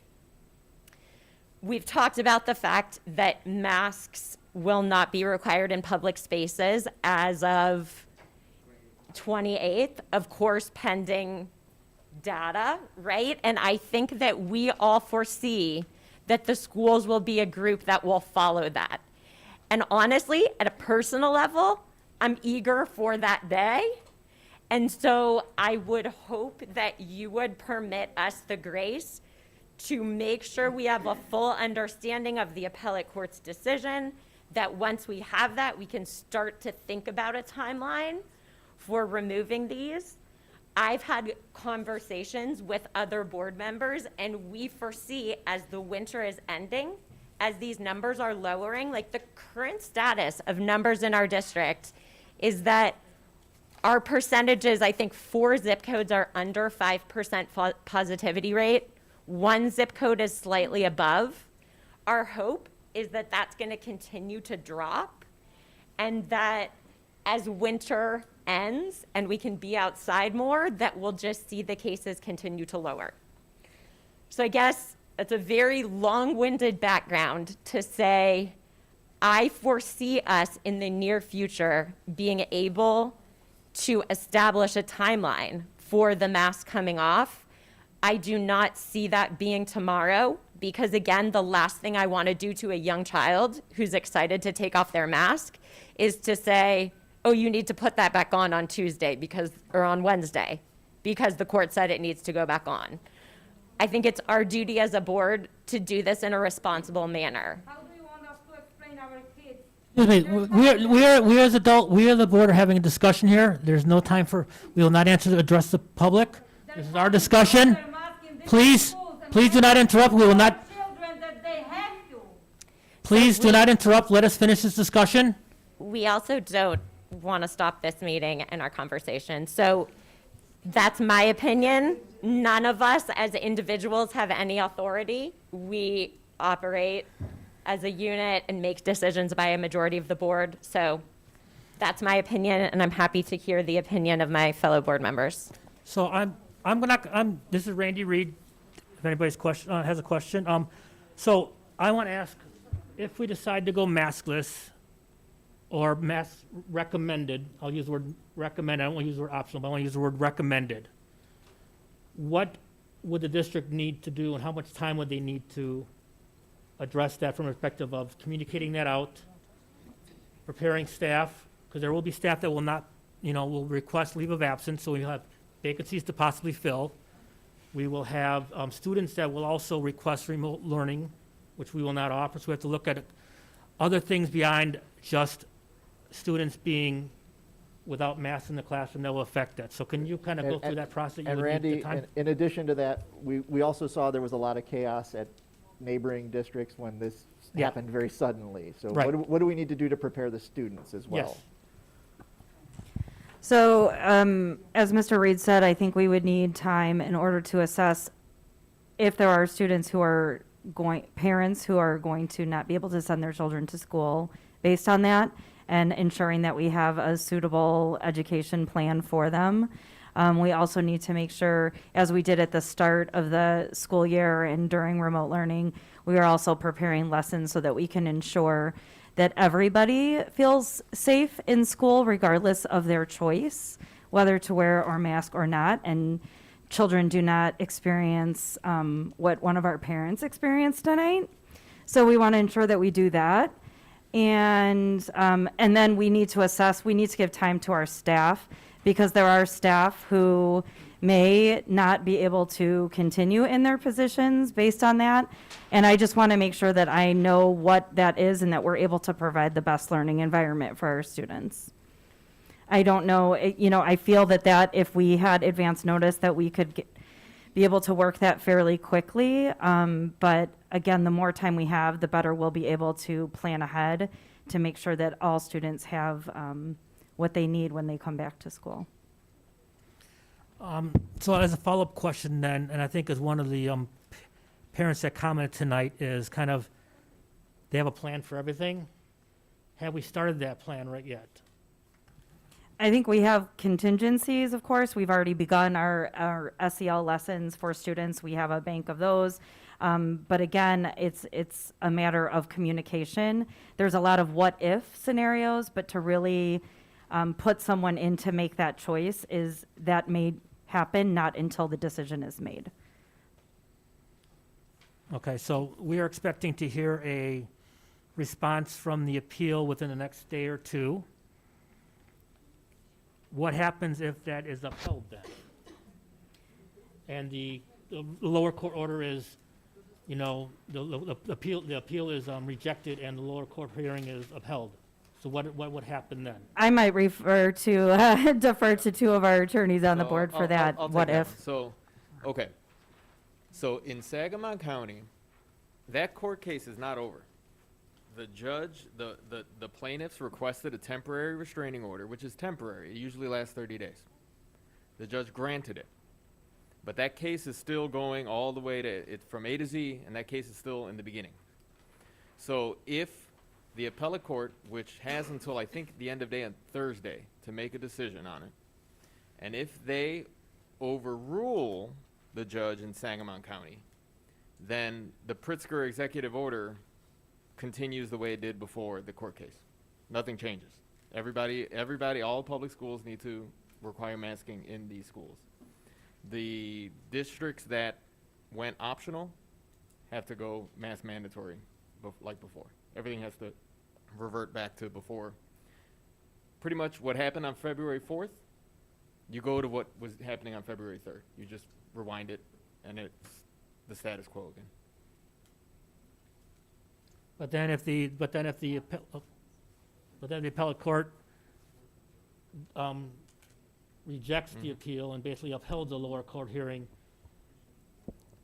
We've talked about the fact that masks will not be required in public spaces as of 28th, of course, pending data, right? And I think that we all foresee that the schools will be a group that will follow that. And honestly, at a personal level, I'm eager for that day. And so I would hope that you would permit us the grace to make sure we have a full understanding of the appellate court's decision, that once we have that, we can start to think about a timeline for removing these. I've had conversations with other board members, and we foresee as the winter is ending, as these numbers are lowering, like the current status of numbers in our district is that our percentages, I think 4 zip codes are under 5% positivity rate. 1 zip code is slightly above. Our hope is that that's going to continue to drop, and that as winter ends and we can be outside more, that we'll just see the cases continue to lower. So I guess it's a very long-winded background to say, I foresee us in the near future being able to establish a timeline for the mask coming off. I do not see that being tomorrow, because again, the last thing I want to do to a young child who's excited to take off their mask is to say, oh, you need to put that back on Tuesday or on Wednesday, because the court said it needs to go back on. I think it's our duty as a board to do this in a responsible manner. How do you want us to explain our kids? Excuse me, we as we as the board are having a discussion here. There's no time we will not address the public. This is our discussion. Please do not interrupt. We will not. Please do not interrupt. Let us finish this discussion. We also don't want to stop this meeting and our conversation. So that's my opinion. None of us as individuals have any authority. We operate as a unit and make decisions by a majority of the board. So that's my opinion, and I'm happy to hear the opinion of my fellow board members. So this is Randy Reed. If anybody's has a question. So I want to ask, if we decide to go maskless or mask recommended, I'll use the word recommended, I don't want to use the word optional, but I want to use the word recommended. What would the district need to do, and how much time would they need to address that from a perspective of communicating that out, preparing staff, because there will be staff that will not, will request leave of absence, so we'll have vacancies to possibly fill. We will have students that will also request remote learning, which we will not offer, so we have to look at other things beyond just students being without masks in the classroom that will affect that. So can you kind of go through that process? And Randy, in addition to that, we also saw there was a lot of chaos at neighboring districts when this happened very suddenly. So Right. what do we need to do to prepare the students as well? Yes. So, as Mr. Reed said, I think we would need time in order to assess if there are students who are parents who are going to not be able to send their children to school based on that, and ensuring that we have a suitable education plan for them. We also need to make sure, as we did at the start of the school year and during remote learning, we are also preparing lessons so that we can ensure that everybody feels safe in school regardless of their choice, whether to wear or mask or not, and children do not experience what one of our parents experienced tonight. So we want to ensure that we do that. And then we need to assess, we need to give time to our staff, because there are staff who may not be able to continue in their positions based on that. And I just want to make sure that I know what that is and that we're able to provide the best learning environment for our students. I don't know, I feel that if we had advance notice that we could be able to work that fairly quickly. But again, the more time we have, the better we'll be able to plan ahead to make sure that all students have what they need when they come back to school. So as a follow-up question then, and I think as one of the parents that commented tonight is kind of, they have a plan for everything. Have we started that plan right yet? I think we have contingencies, of course. We've already begun our SEL lessons for students. We have a bank of those. But again, it's a matter of communication. There's a lot of what-if scenarios, but to really put someone in to make that choice that may happen not until the decision is made. Okay, so we are expecting to hear a response from the appeal within the next day or two. What happens if that is upheld then? And the lower court order is you know, the appeal is rejected and the lower court hearing is upheld. So what would happen then? I might refer to, defer to two of our attorneys on the So board for I'll that, take what that if. one. So, okay. So in Sangamon County, that court case is not over. The judge, the plaintiffs requested a temporary restraining order, which is temporary. It usually lasts 30 days. The judge granted it. But that case is still going all the way to, it's from A to Z, and that case is still in the beginning. So if the appellate court, which has until I think the end of day on Thursday to make a decision on it, and if they overrule the judge in Sangamon County, then the Pritzker executive order continues the way it did before the court case. Nothing changes. Everybody, all public schools need to require masking in these schools. The districts that went optional have to go mask mandatory, like before. Everything has to revert back to before. Pretty much what happened on February 4th, you go to what was happening on February 3rd. You just rewind it, and it's the status quo again. But then if the appellate court rejects the appeal and basically upholds the lower court hearing,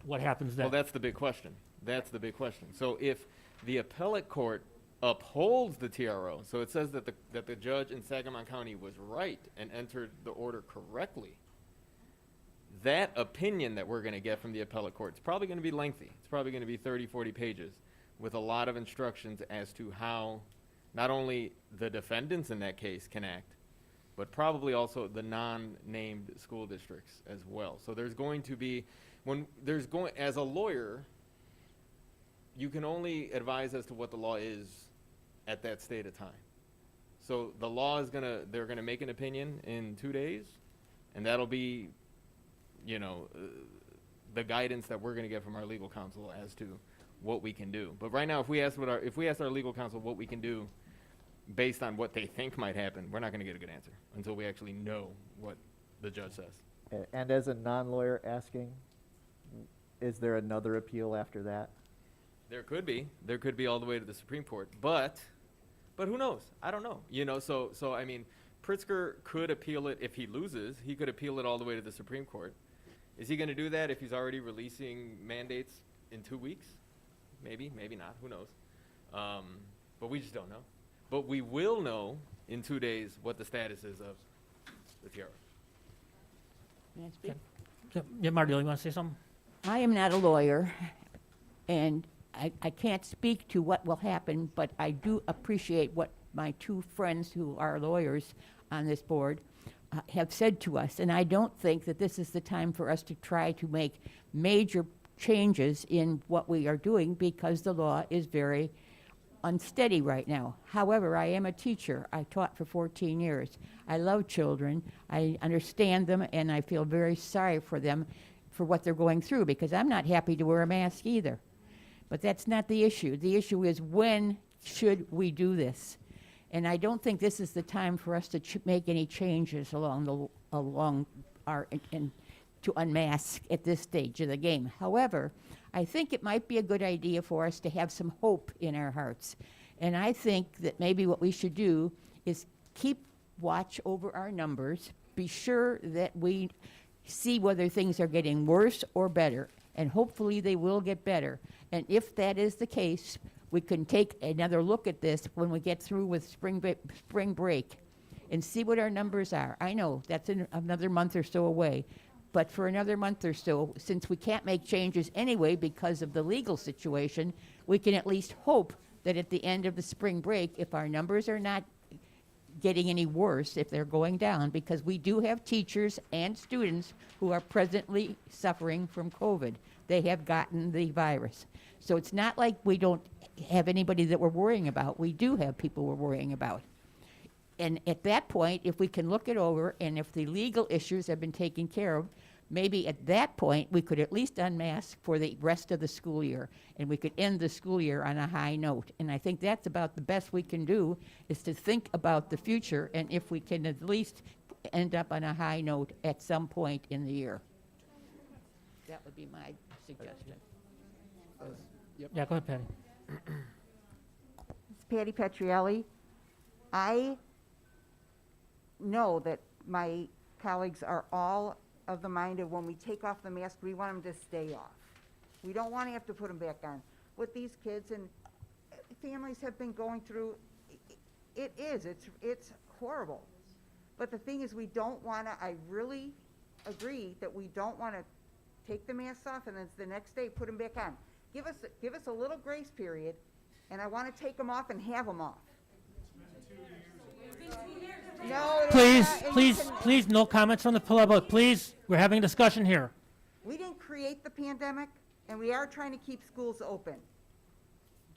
what happens then? Well, that's the big question. That's the big question. So if the appellate court upholds the TRO, so it says that the judge in Sangamon County was right and entered the order correctly, that opinion that we're going to get from the appellate court is probably going to be lengthy. It's probably going to be 30, 40 pages with a lot of instructions as to how not only the defendants in that case can act, but probably also the non-named school districts as well. So there's going to be, as a lawyer, you can only advise as to what the law is at that state of time. So the law is they're gonna make an opinion in 2 days, and that'll be, the guidance that we're gonna get from our legal counsel as to what we can do. But right now, if we ask our legal counsel what we can do based on what they think might happen, we're not gonna get a good answer until we actually know what the judge says. And as a non-lawyer asking, is there another appeal after that? There could be all the way to the Supreme Court, but who knows? I don't know. So I mean, Pritzker could appeal it if he loses. He could appeal it all the way to the Supreme Court. Is he going to do that if he's already releasing mandates in 2 weeks? Maybe, maybe not. Who knows? But we just don't know. But we will know in 2 days what the status is of the TRO. May I speak? Yeah, Margo, you want to say something? I am not a lawyer, and I can't speak to what will happen, but I do appreciate what my two friends who are lawyers on this board have said to us. And I don't think that this is the time for us to try to make major changes in what we are doing because the law is very unsteady right now. However, I am a teacher. I taught for 14 years. I love children. I understand them, and I feel very sorry for them for what they're going through because I'm not happy to wear a mask either. But that's not the issue. The issue is when should we do this? And I don't think this is the time for us to make any changes along our and to unmask at this stage of the game. However, I think it might be a good idea for us to have some hope in our hearts. And I think that maybe what we should do is keep watch over our numbers, be sure that we see whether things are getting worse or better, and hopefully they will get better. And if that is the case, we can take another look at this when we get through with spring break and see what our numbers are. I know that's another month or so away, but for another month or so, since we can't make changes anyway because of the legal situation, we can at least hope that at the end of the spring break, if our numbers are not getting any worse, if they're going down, because we do have teachers and students who are presently suffering from COVID. They have gotten the virus. So it's not like we don't have anybody that we're worrying about. We do have people we're worrying about. And at that point, if we can look it over and if the legal issues have been taken care of, maybe at that point we could at least unmask for the rest of the school year and we could end the school year on a high note. And I think that's about the best we can do is to think about the future and if we can at least end up on a high note at some point in the year. That would be my suggestion. Yeah, go ahead, Patty. It's Patty Petrielli. I know that my colleagues are all of the mind of when we take off the mask, we want them to stay off. We don't want to have to put them back on. What these kids and families have been going through, it's horrible. But the thing is, we don't want to, I really agree that we don't want to take the masks off and then the next day put them back on. Give us a little grace period, and I want to take them off and have them off. No, Please, no comments from the public. Please, we're having a discussion here. we didn't create the pandemic, and we are trying to keep schools open.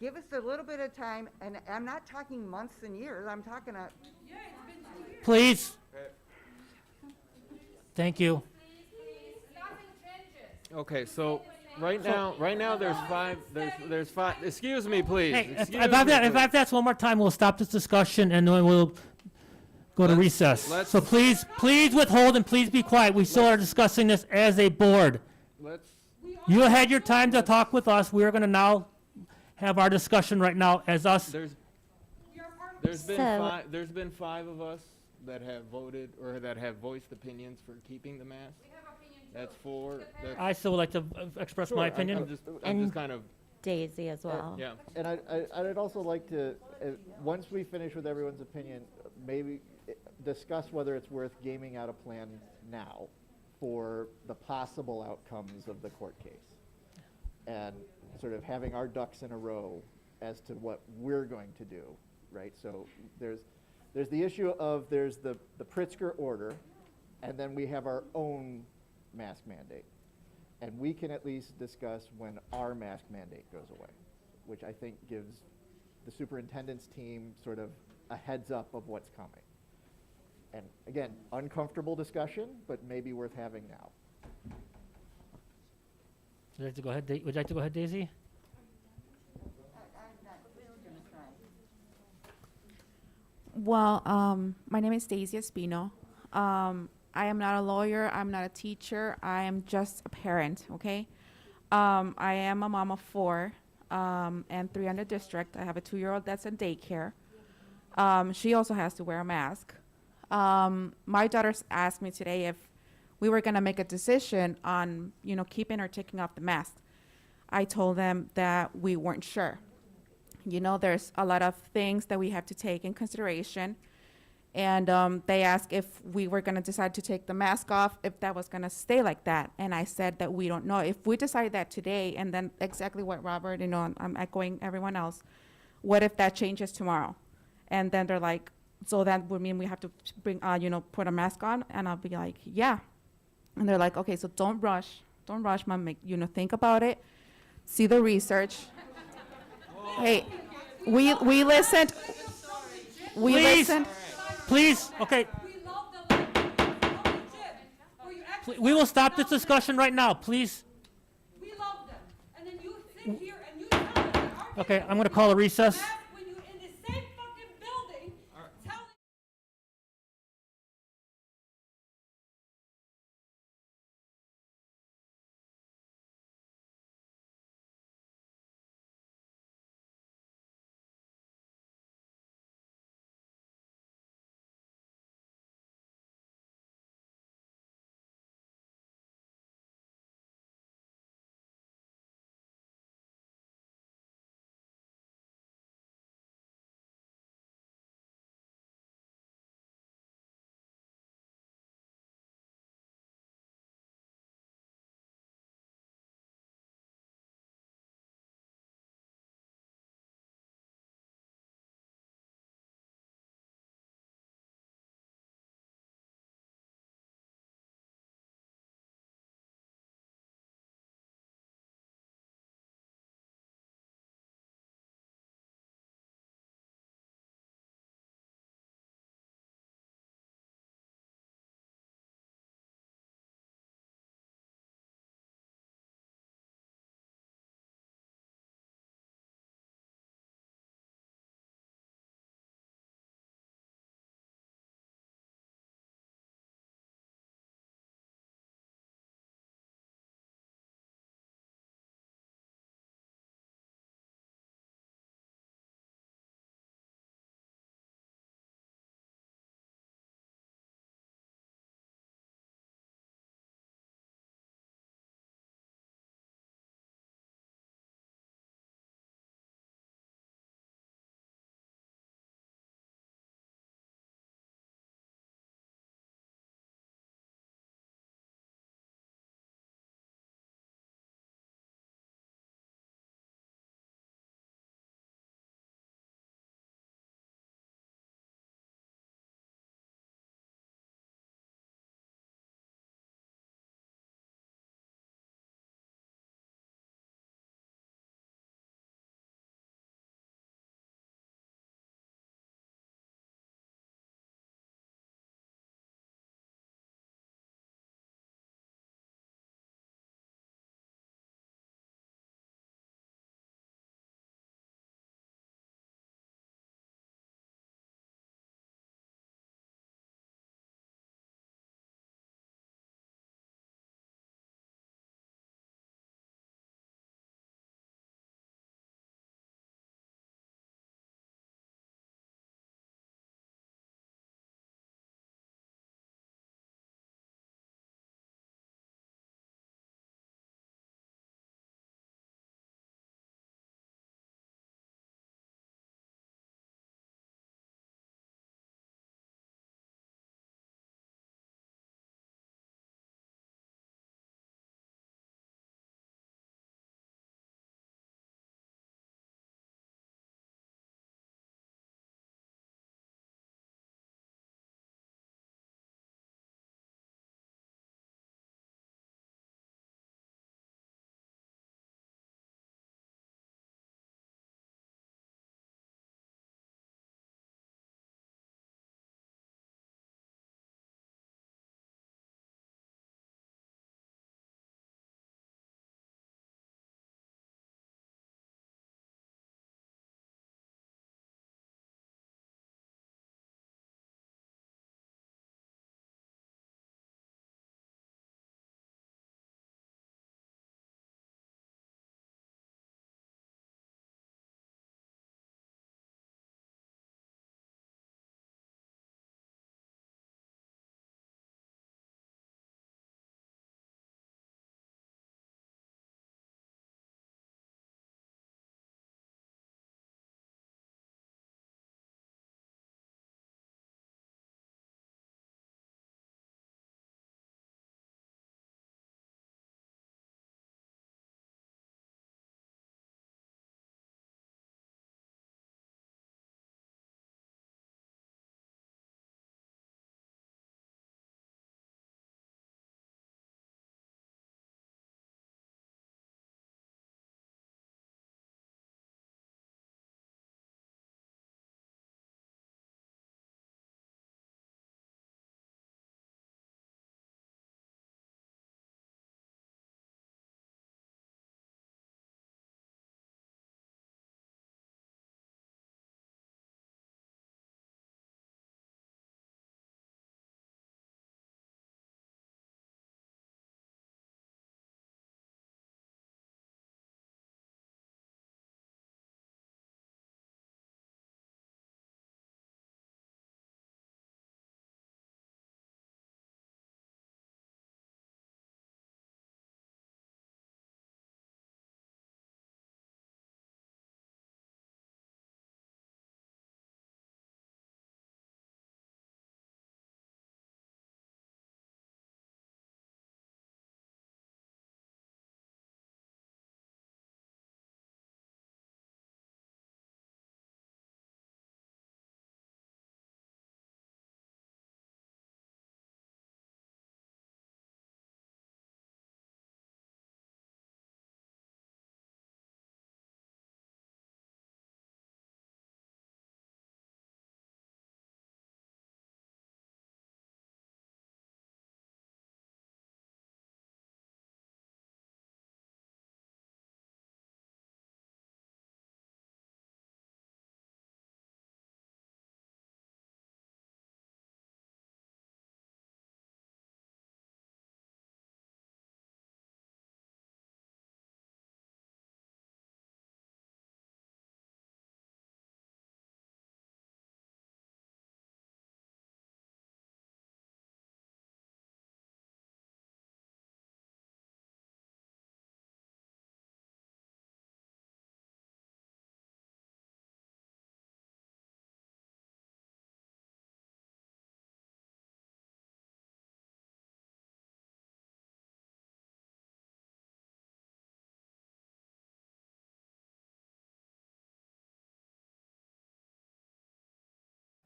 Give us a little bit of time, and I'm not talking months and years, I'm talking a, Please. Thank you. Okay, so right now there's five, excuse me, please. Hey, Excuse if me, I've please. that's one more time, we'll stop this discussion and then we'll go to recess. So please withhold and please be quiet. We still are discussing this as a board. You had your time to talk with us. We are going to now have our discussion right now as us. There's been five of us that have voted or that have voiced opinions for keeping the mask. That's four. I still would like to express my opinion. I'm just kind of. Daisy as well. Yeah. And I'd also like to, once we finish with everyone's opinion, maybe discuss whether it's worth gaming out a plan now for the possible outcomes of the court case. And sort of having our ducks in a row as to what we're going to do, right? So there's the issue of there's the Pritzker order, and then we have our own mask mandate. And we can at least discuss when our mask mandate goes away, which I think gives the superintendent's team sort of a heads up of what's coming. And again, uncomfortable discussion, but maybe worth having now. Would you like to go ahead, would you like to go ahead, Daisy? Well, my name is Daisy Espino. I am not a lawyer. I'm not a teacher. I am just a parent, okay? I am a mom of 4 and 3 in the district. I have a 2-year-old that's in daycare. She also has to wear a mask. My daughters asked me today if we were going to make a decision on, keeping or taking off the mask. I told them that we weren't sure. There's a lot of things that we have to take in consideration. And they asked if we were going to decide to take the mask off, if that was going to stay like that. And I said that we don't know. If we decide that today, and then exactly what Robert, I'm echoing everyone else, what if that changes tomorrow? And then they're like, so that would mean we have to bring, put a mask on? And I'll be like, yeah. And they're like, okay, so don't rush, Mom, think about it, see the research. Hey, we listened. We listened. Please, okay. We will stop this discussion right now, please. We love them. And then you sit here and you tell us that our Okay, I'm going to call a recess.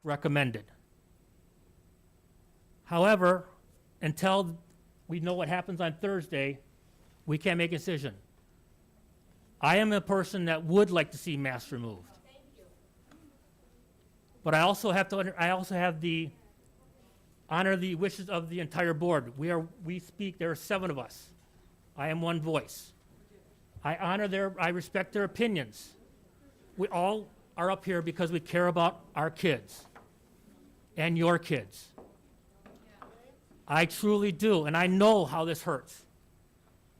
recommended. However, until we know what happens on Thursday, we can't make a decision. I am a person that would like to see masks removed. But I also have to, I also have the honor the wishes of the entire board. We speak, there are 7 of us. I am one voice. I respect their opinions. We all are up here because we care about our kids and your kids. I truly do, and I know how this hurts.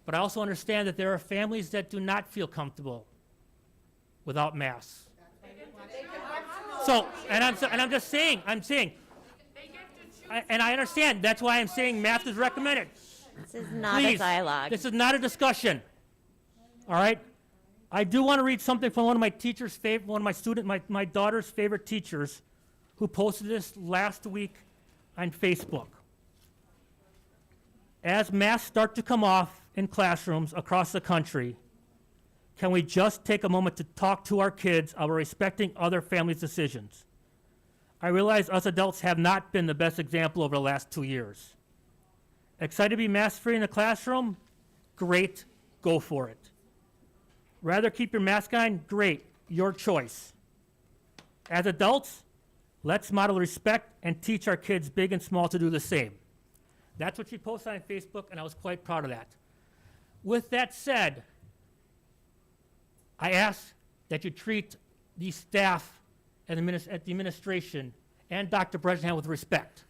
But I also understand that there are families that do not feel comfortable without masks. So, and I'm just saying, and I understand, that's why I'm saying mask is recommended. This is not Please, a dialogue. this is not a discussion. All right? I do want to read something from one of my teachers' one of my daughter's favorite teachers, who posted this last week on Facebook. As masks start to come off in classrooms across the country, can we just take a moment to talk to our kids about respecting other families' decisions? I realize us adults have not been the best example over the last 2 years. Excited to be mask-free in the classroom? Great, go for it. Rather keep your mask on? Great, your choice. As adults, let's model respect and teach our kids, big and small, to do the same. That's what she posted on Facebook, and I was quite proud of that. With that said, I ask that you treat the staff at the administration and Dr. Bresnahan with respect.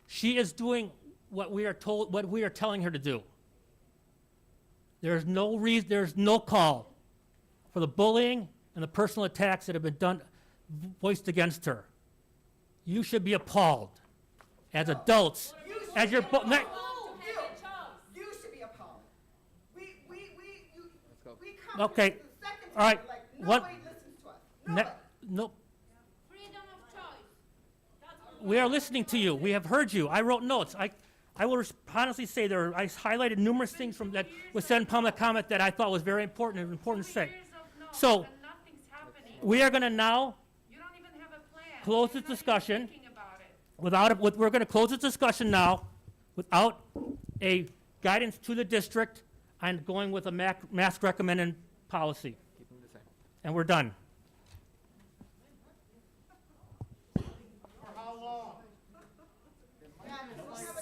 She is doing what we are telling her to do. There's no call for the bullying and the personal attacks that have been voiced against her. You should be appalled as adults. As your You should be appalled. We come okay, to the second all right. like What? nobody listens to us. No. Freedom of choice. We are listening to you. We have heard you. I wrote notes. I will honestly say I highlighted numerous things from that was said in public comment that I thought was very important and important to say. So we are going to now close this discussion. We're going to close this discussion now without a guidance to the district on going with a mask recommended policy. Keep them the same. And we're done.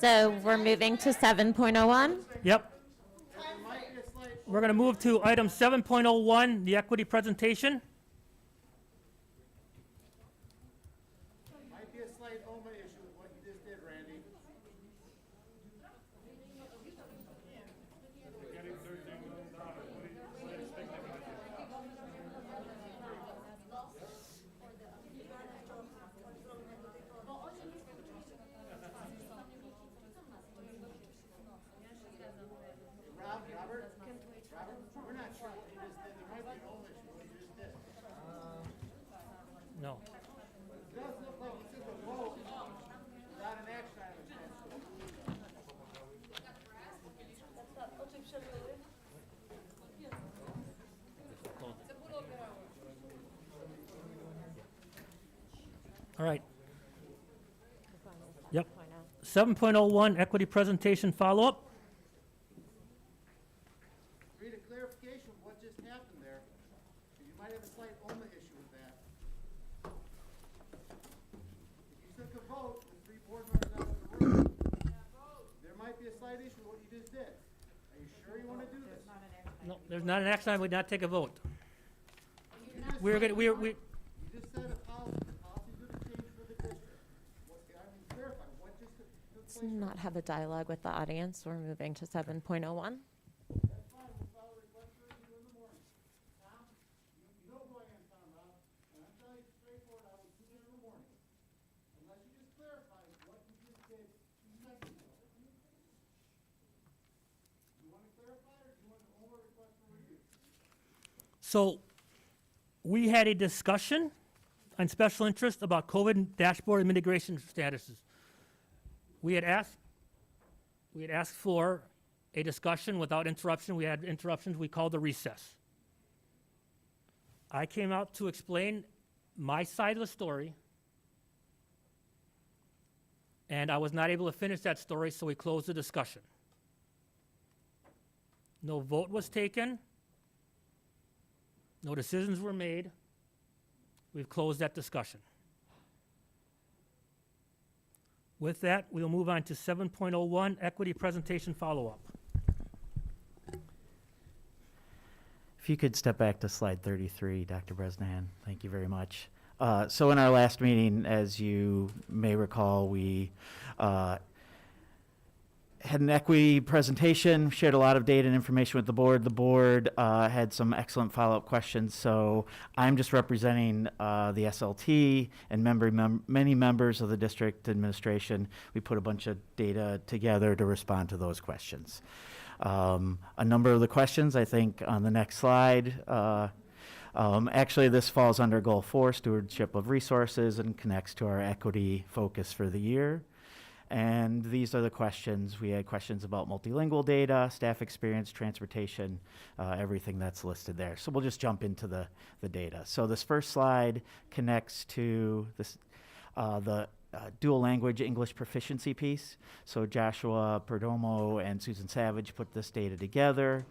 So we're moving to 7.01. Yep. We're going to move to item 7.01, the equity presentation. Might be a slight OMA issue with what you just did, Randy. Robert, we're not sure what you just did. There might be an OMA issue what you just did. No. It does look like you took a vote without an action item attached to it. All right. Yep. 7.01, equity presentation follow-up. Read a clarification of what just happened there. You might have a slight OMA issue with that. If you took a vote with 3 board members out of the room, there might be a slight issue with what you just did. Are you sure you want to do this? No, there's not an action item. We did not take a vote. You just said a policy. The policy's going to change for the district. Clarify what just took Let's place. not have a dialogue with the audience. We're moving to 7.01. That's fine. We'll file a request for review in the morning. Tom, you know who I am, Tom, Rob, and I'm telling you straightforward, I will see you in the morning. Unless you just clarify what you just did 2 seconds ago. You want to clarify or do you want an OMA request for review? So we had a discussion on special interest about COVID dashboard and mitigation statuses. We had asked for a discussion without interruption. We had interruptions. We called a recess. I came out to explain my side of the story And I was not able to finish that story, so we closed the discussion. No vote was taken. No decisions were made. We've closed that discussion. With that, we'll move on to 7.01, equity presentation follow-up. If you could step back to slide 33, Dr. Bresnahan. Thank you very much. So in our last meeting, as you may recall, we had an equity presentation, shared a lot of data and information with the board. The board had some excellent follow-up questions, so I'm just representing the SLT and many members of the district administration. We put a bunch of data together to respond to those questions. A number of the questions, I think, on the next slide, actually this falls under Goal 4, Stewardship of Resources, and connects to our equity focus for the year. And these are the questions. We had questions about multilingual data, staff experience, transportation, everything that's listed there. So we'll just jump into the data. So this first slide connects to this, the dual language English proficiency piece. So Joshua Perdomo and Susan Savage put this data together.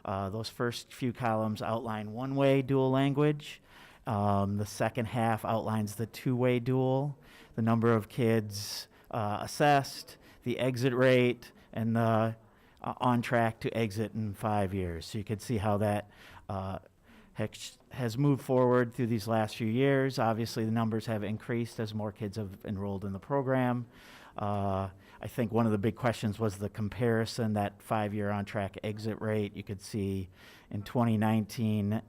Those first few columns outline one-way dual language. The second half outlines the two-way dual, the number of kids assessed, the exit rate, and the on track to exit in 5 years. So you can see how that has moved forward through these last few years. Obviously, the numbers have increased as more kids have enrolled in the program. I think one of the big questions was the comparison, that 5-year on track exit rate. You could see in 2019,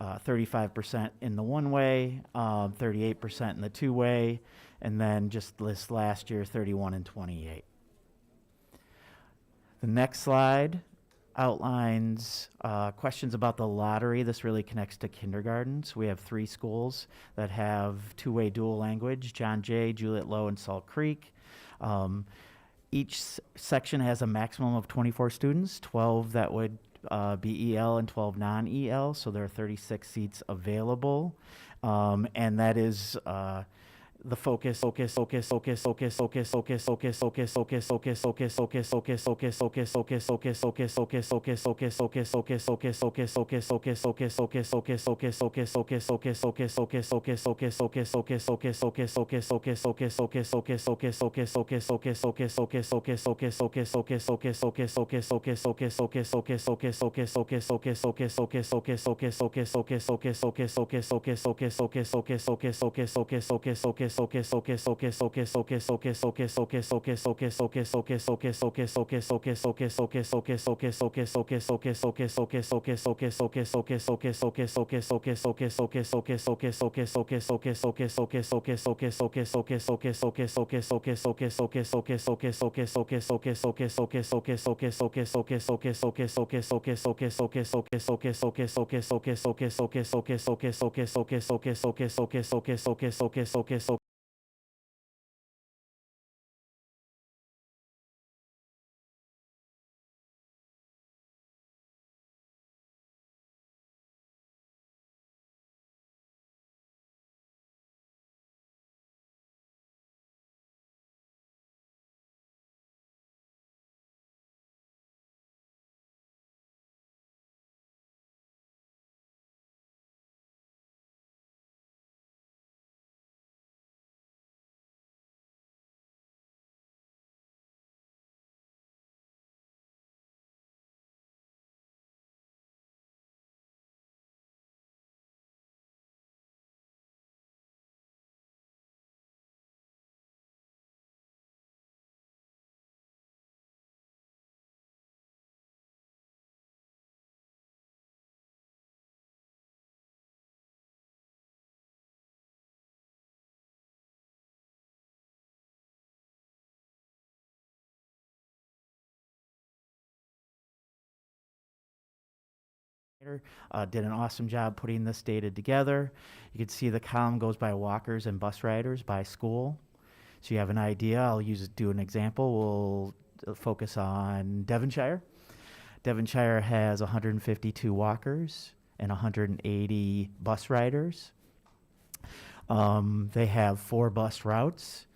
35% in the one-way, 38% in the two-way, and then just this last year, 31 and 28. The next slide outlines questions about the lottery. This really connects to kindergartens. We have 3 schools that have two-way dual language, John Jay, Juliet Low, and Salt Creek. Each section has a maximum of 24 students, 12 that would be EL and 12 non-EL, so there are 36 seats available. And that is the focus did an awesome job putting this data together. You can see the column goes by walkers and bus riders by school. So you have an idea. I'll do an example. We'll focus on Devonshire. Devonshire has 152 walkers and 180 bus riders. They have 4 bus routes.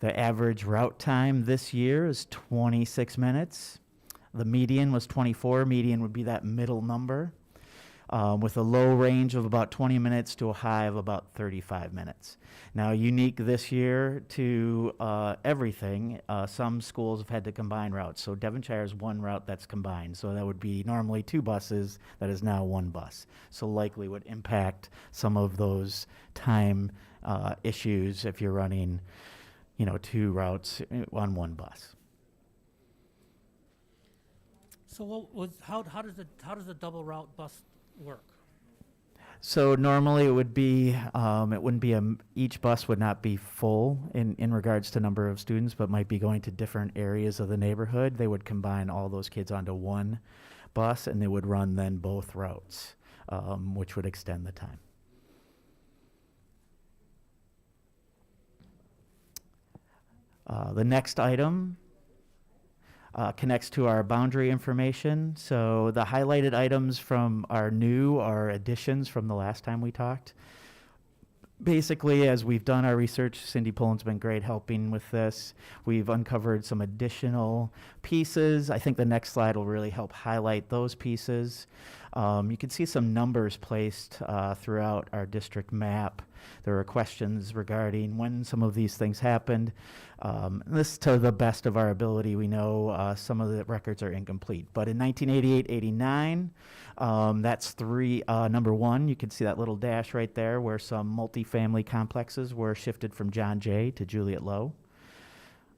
The average route time this year is 26 minutes. The median was 24. Median would be that middle number, with a low range of about 20 minutes to a high of about 35 minutes. Now, unique this year to everything, some schools have had to combine routes. So Devonshire is one route that's combined. So that would be normally 2 buses, that is now 1 bus. So likely would impact some of those time issues if you're running, 2 routes on 1 bus. So how does the double route bus work? So normally it would be, it wouldn't be each bus would not be full in regards to number of students, but might be going to different areas of the neighborhood. They would combine all those kids onto 1 bus, and they would run then both routes, which would extend the time. The next item connects to our boundary information. So the highlighted items from our are additions from the last time we talked. Basically, as we've done our research, Cindy Pullen's been great helping with this. We've uncovered some additional pieces. I think the next slide will really help highlight those pieces. You can see some numbers placed throughout our district map. There are questions regarding when some of these things happened. This, to the best of our ability, we know some of the records are incomplete. But in 1988-89, that's number 1. You can see that little dash right there where some multifamily complexes were shifted from John Jay to Juliet Low.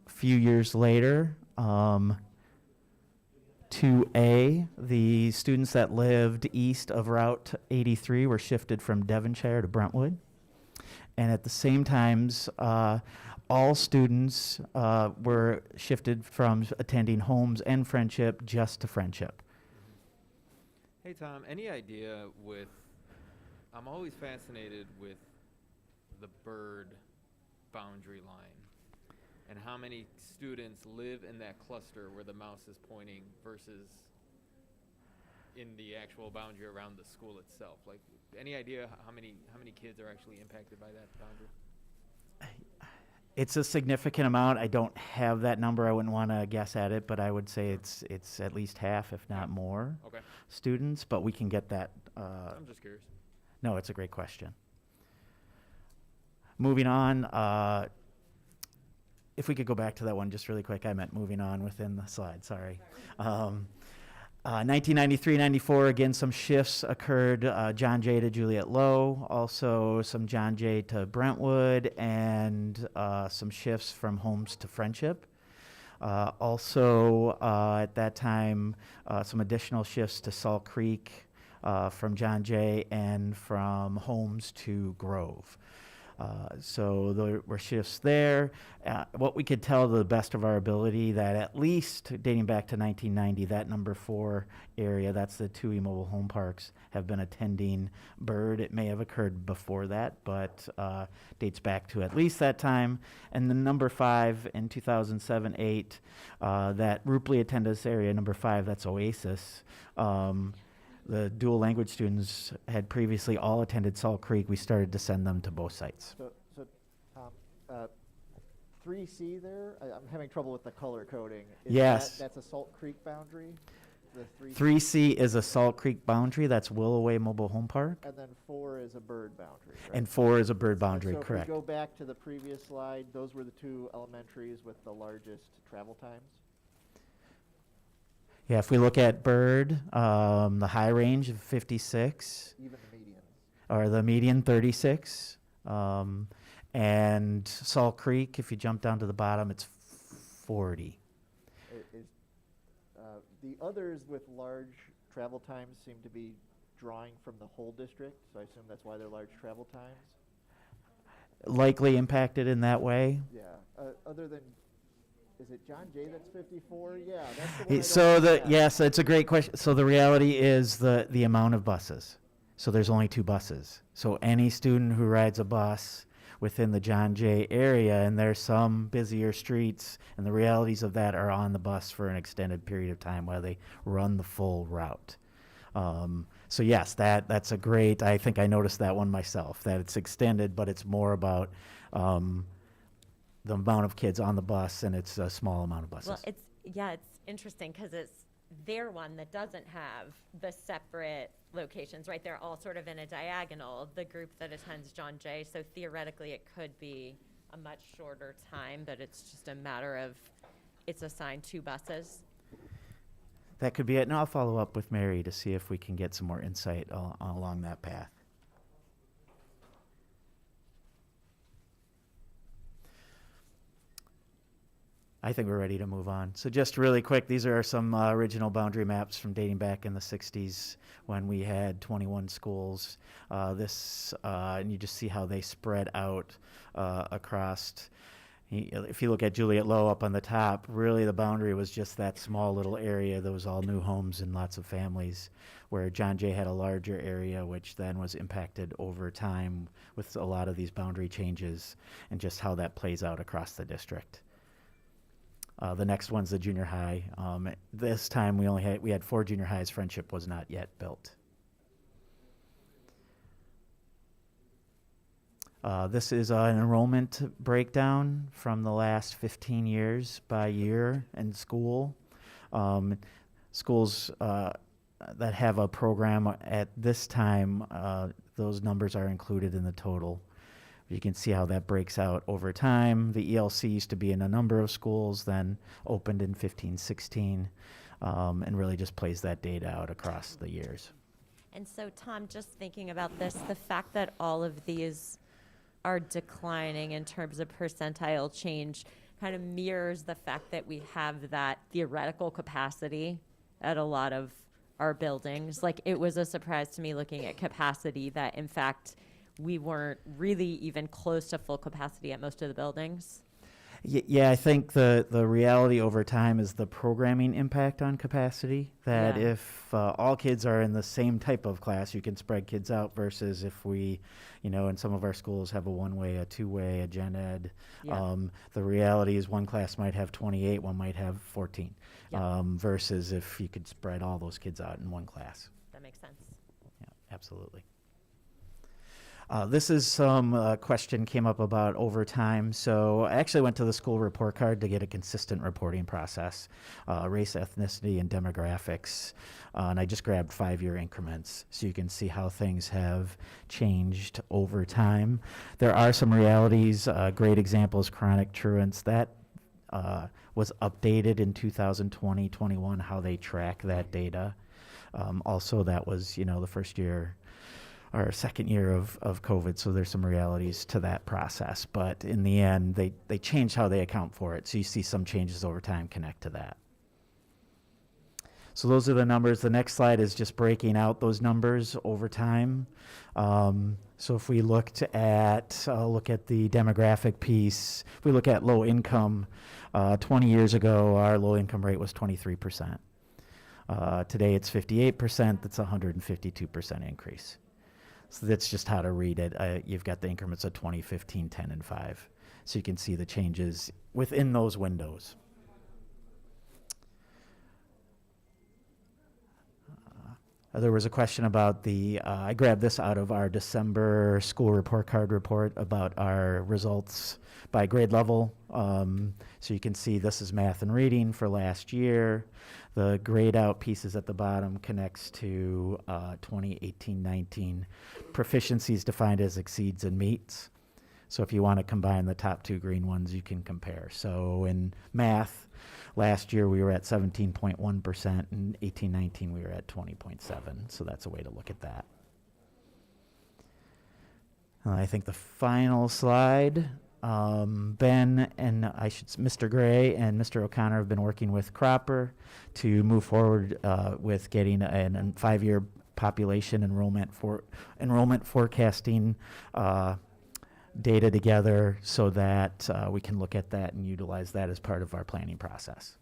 A few years later, 2A, the students that lived east of Route 83 were shifted from Devonshire to Brentwood. And at the same times, all students were shifted from attending Holmes and Friendship just to Friendship. Hey, Tom, any idea I'm always fascinated with the bird boundary line and how many students live in that cluster where the mouse is pointing versus in the actual boundary around the school itself. Like, any idea how many kids are actually impacted by that boundary? It's a significant amount. I don't have that number. I wouldn't want to guess at it, but I would say it's at least half, if not more, students. But we can get that. I'm just curious. No, it's a great question. Moving on. If we could go back to that one just really quick. I meant moving on within the slide. Sorry. 1993-94, again, some shifts occurred. John Jay to Juliet Low, also some John Jay to Brentwood, and some shifts from Holmes to Friendship. Also, at that time, some additional shifts to Salt Creek from John Jay and from Holmes to Grove. So there were shifts there. What we could tell to the best of our ability that at least dating back to 1990, that number 4 area, that's the 2 mobile home parks, have been attending Bird. It may have occurred before that, but dates back to at least that time. And the number 5 in 2007-8, that Rupley attendance area, number 5, that's Oasis. The dual language students had previously all attended Salt Creek. We started to send them to both sites. So Tom, 3C there, I'm having trouble with the color coding. Yes. That's a Salt Creek boundary? The 3C is a Salt Creek boundary. That's Willoway Mobile Home Park. And then 4 is a bird boundary, right? And 4 is a bird boundary, so correct. If we go back to the previous slide, those were the 2 elementaries with the largest travel times? Yeah, if we look at Bird, the high range of 56. Even the median. Or the median 36. And Salt Creek, if you jump down to the bottom, it's 40. The others with large travel times seem to be drawing from the whole district, so I assume that's why they're large travel times? Likely impacted in that way. Yeah. Other than, is it John Jay that's 54? Yeah, that's the one. So yes, it's a great question. So the reality is the amount of buses. So there's only 2 buses. So any student who rides a bus within the John Jay area, and there's some busier streets, and the realities of that are on the bus for an extended period of time while they run the full route. So yes, that's a great, I think I noticed that one myself, that it's extended, but it's more about the amount of kids on the bus, and it's a small amount of buses. Well, it's interesting because it's their one that doesn't have the separate locations, right? They're all sort of in a diagonal, the group that attends John Jay. So theoretically, it could be a much shorter time, but it's just a matter of it's assigned 2 buses. That could be it, and I'll follow up with Mary to see if we can get some more insight along that path. I think we're ready to move on. So just really quick, these are some original boundary maps from dating back in the 60s when we had 21 schools. And you just see how they spread out across. If you look at Juliet Low up on the top, really the boundary was just that small little area that was all new homes and lots of families, where John Jay had a larger area, which then was impacted over time with a lot of these boundary changes and just how that plays out across the district. The next one's the junior high. This time we had 4 junior highs. Friendship was not yet built. This is an enrollment breakdown from the last 15 years by year in school. Schools that have a program at this time, those numbers are included in the total. You can see how that breaks out over time. The ELC used to be in a number of schools, then opened in 15, 16, and really just plays that data out across the years. And so, Tom, just thinking about this, the fact that all of these are declining in terms of percentile change kind of mirrors the fact that we have that theoretical capacity at a lot of our buildings. Like, it was a surprise to me looking at capacity that, in fact, we weren't really even close to full capacity at most of the buildings. Yeah, I think the reality over time is the programming impact on capacity, that if all kids are in the same type of class, you can spread kids out, versus if we, in some of our schools have a one-way, a two-way, a gen ed. Yeah. The reality is one class might have 28, one might have 14, Yeah. versus if you could spread all those kids out in one class. That makes sense. Yeah, absolutely. This is some question came up about overtime. So I actually went to the school report card to get a consistent reporting process, race, ethnicity, and demographics. And I just grabbed 5-year increments so you can see how things have changed over time. There are some realities. Great examples, chronic truants. That was updated in 2020, 21, how they track that data. Also, that was, the first year our second year of COVID, so there's some realities to that process. But in the end, they changed how they account for it. So you see some changes over time connect to that. So those are the numbers. The next slide is just breaking out those numbers over time. So if we look at the demographic piece, if we look at low income, 20 years ago, our low income rate was 23%. Today it's 58%, that's a 152% increase. So that's just how to read it. You've got the increments of 20, 15, 10, and 5. So you can see the changes within those windows. There was a question about I grabbed this out of our December school report card report about our results by grade level. So you can see this is math and reading for last year. The grade out pieces at the bottom connects to 2018-19. Proficiency is defined as exceeds and meets. So if you want to combine the top 2 green ones, you can compare. So in math, last year we were at 17.1%, and 18-19 we were at 20.7%. So that's a way to look at that. I think the final slide, Ben and Mr. Gray and Mr. O'Connor have been working with Cropper to move forward with getting a 5-year population enrollment forecasting data together so that we can look at that and utilize that as part of our planning process.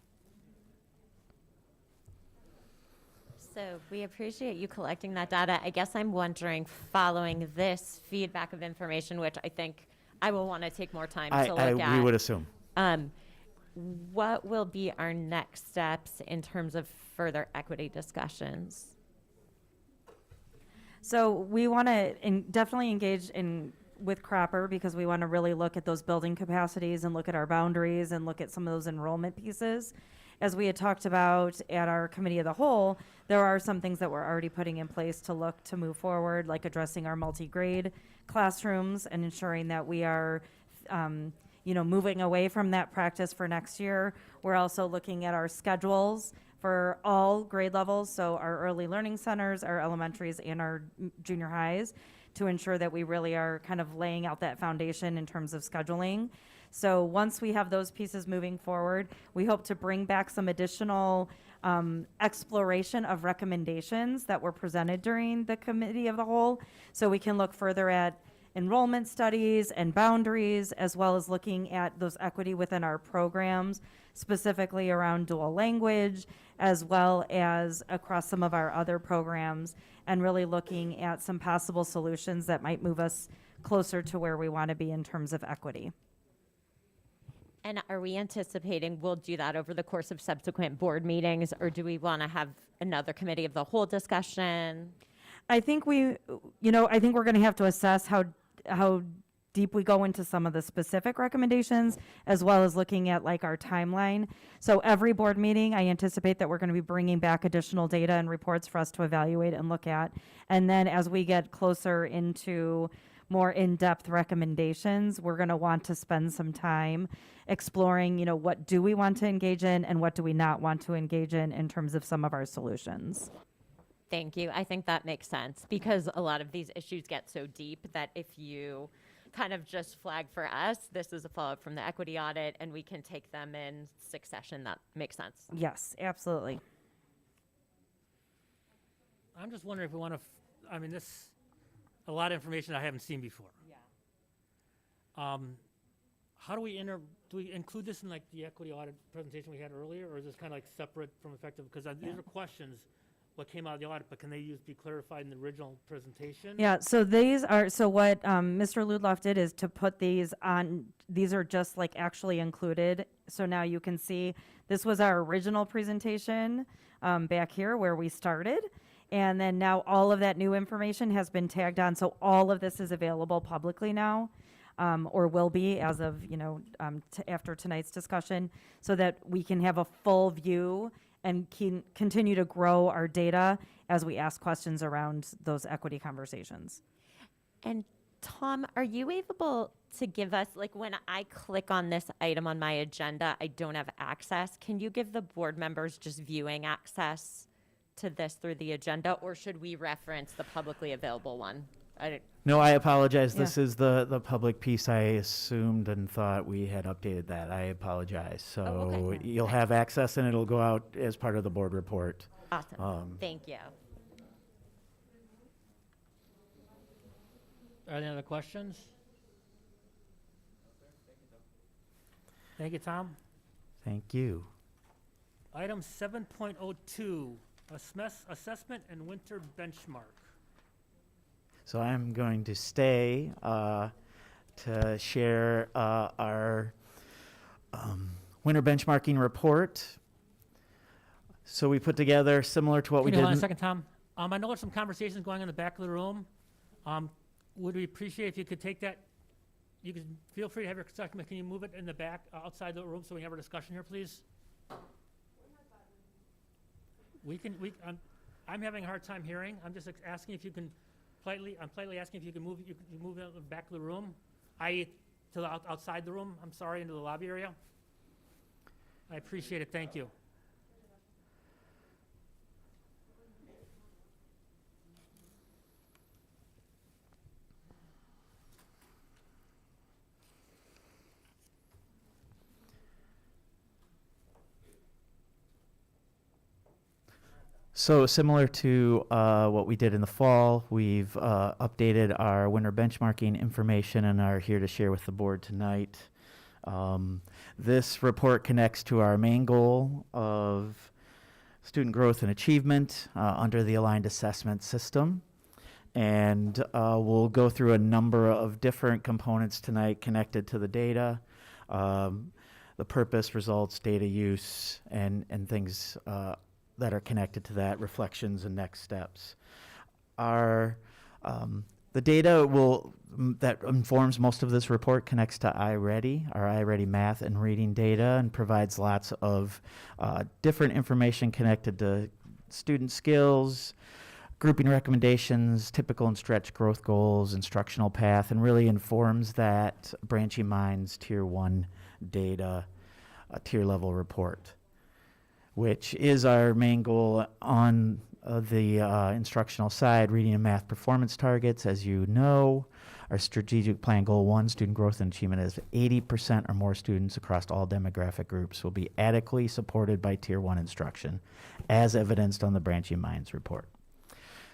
So we appreciate you collecting that data. I guess I'm wondering, following this feedback of information, which I think I will want to take more time to look at. We would assume. What will be our next steps in terms of further equity discussions? So we want to definitely engage with Cropper because we want to really look at those building capacities and look at our boundaries and look at some of those enrollment pieces. As we had talked about at our committee of the whole, there are some things that we're already putting in place to look to move forward, like addressing our multi-grade classrooms and ensuring that we are, moving away from that practice for next year. We're also looking at our schedules for all grade levels, so our early learning centers, our elementaries, and our junior highs, to ensure that we really are kind of laying out that foundation in terms of scheduling. So once we have those pieces moving forward, we hope to bring back some additional exploration of recommendations that were presented during the committee of the whole, so we can look further at enrollment studies and boundaries, as well as looking at those equity within our programs, specifically around dual language, as well as across some of our other programs, and really looking at some possible solutions that might move us closer to where we want to be in terms of equity. And are we anticipating we'll do that over the course of subsequent board meetings, or do we want to have another committee of the whole discussion? I think we're going to have to assess how deep we go into some of the specific recommendations, as well as looking at like our timeline. So every board meeting, I anticipate that we're going to be bringing back additional data and reports for us to evaluate and look at. And then as we get closer into more in-depth recommendations, we're going to want to spend some time exploring, what do we want to engage in and what do we not want to engage in terms of some of our solutions. Thank you. I think that makes sense, because a lot of these issues get so deep that if you kind of just flag for us, this is a follow-up from the equity audit, and we can take them in succession. That makes sense. Yes, absolutely. I'm just wondering if we want to, this, a lot of information I haven't seen before. Yeah. How do we include this in like the equity audit presentation we had earlier, or is this kind of like separate from effective? Because these are questions what came out of the audit, but can they be clarified in the original presentation? Yeah, so what Mr. Ludloff did is to put these on, these are just like actually included. So now you can see, this was our original presentation back here where we started. And then now all of that new information has been tagged on. So all of this is available publicly now, or will be as of, after tonight's discussion, so that we can have a full view and can continue to grow our data as we ask questions around those equity conversations. And Tom, are you able to give us, like when I click on this item on my agenda, I don't have access. Can you give the board members just viewing access to this through the agenda, or should we reference the publicly available one? No, I apologize. Yeah. This is the public piece. I assumed and thought we had updated that. I apologize. So okay. you'll have access, and it'll go out as part of the board report. Awesome. Thank you. Are there any other questions? Thank you, Tom. Thank you. Item 7.02, assessment and winter benchmark. So I'm going to stay to share our winter benchmarking report. So we put together similar to what we did. Hold on a second, Tom. I know there's some conversations going on in the back of the room. Would we appreciate if you could take that? You could feel free to have your discussion, but can you move it in the back outside the room so we have our discussion here, please? I'm having a hard time hearing. I'm just asking if you can I'm politely asking if you can move it in the back of the room, i.e. to the outside the room, I'm sorry, into the lobby area. I appreciate it, thank you. So similar to what we did in the fall, we've updated our winter benchmarking information and are here to share with the board tonight. This report connects to our main goal of student growth and achievement under the aligned assessment system. And we'll go through a number of different components tonight connected to the data, the purpose, results, data use, and things that are connected to that, reflections and next steps. Our The data that informs most of this report connects to iReady, our iReady math and reading data, and provides lots of different information connected to student skills, grouping recommendations, typical and stretch growth goals, instructional path, and really informs that Branching Minds Tier 1 data tier level report, which is our main goal on the instructional side. Reading and math performance targets, as you know, our strategic plan goal 1, student growth and achievement, is 80% or more students across all demographic groups will be adequately supported by Tier 1 instruction, as evidenced on the Branching Minds report.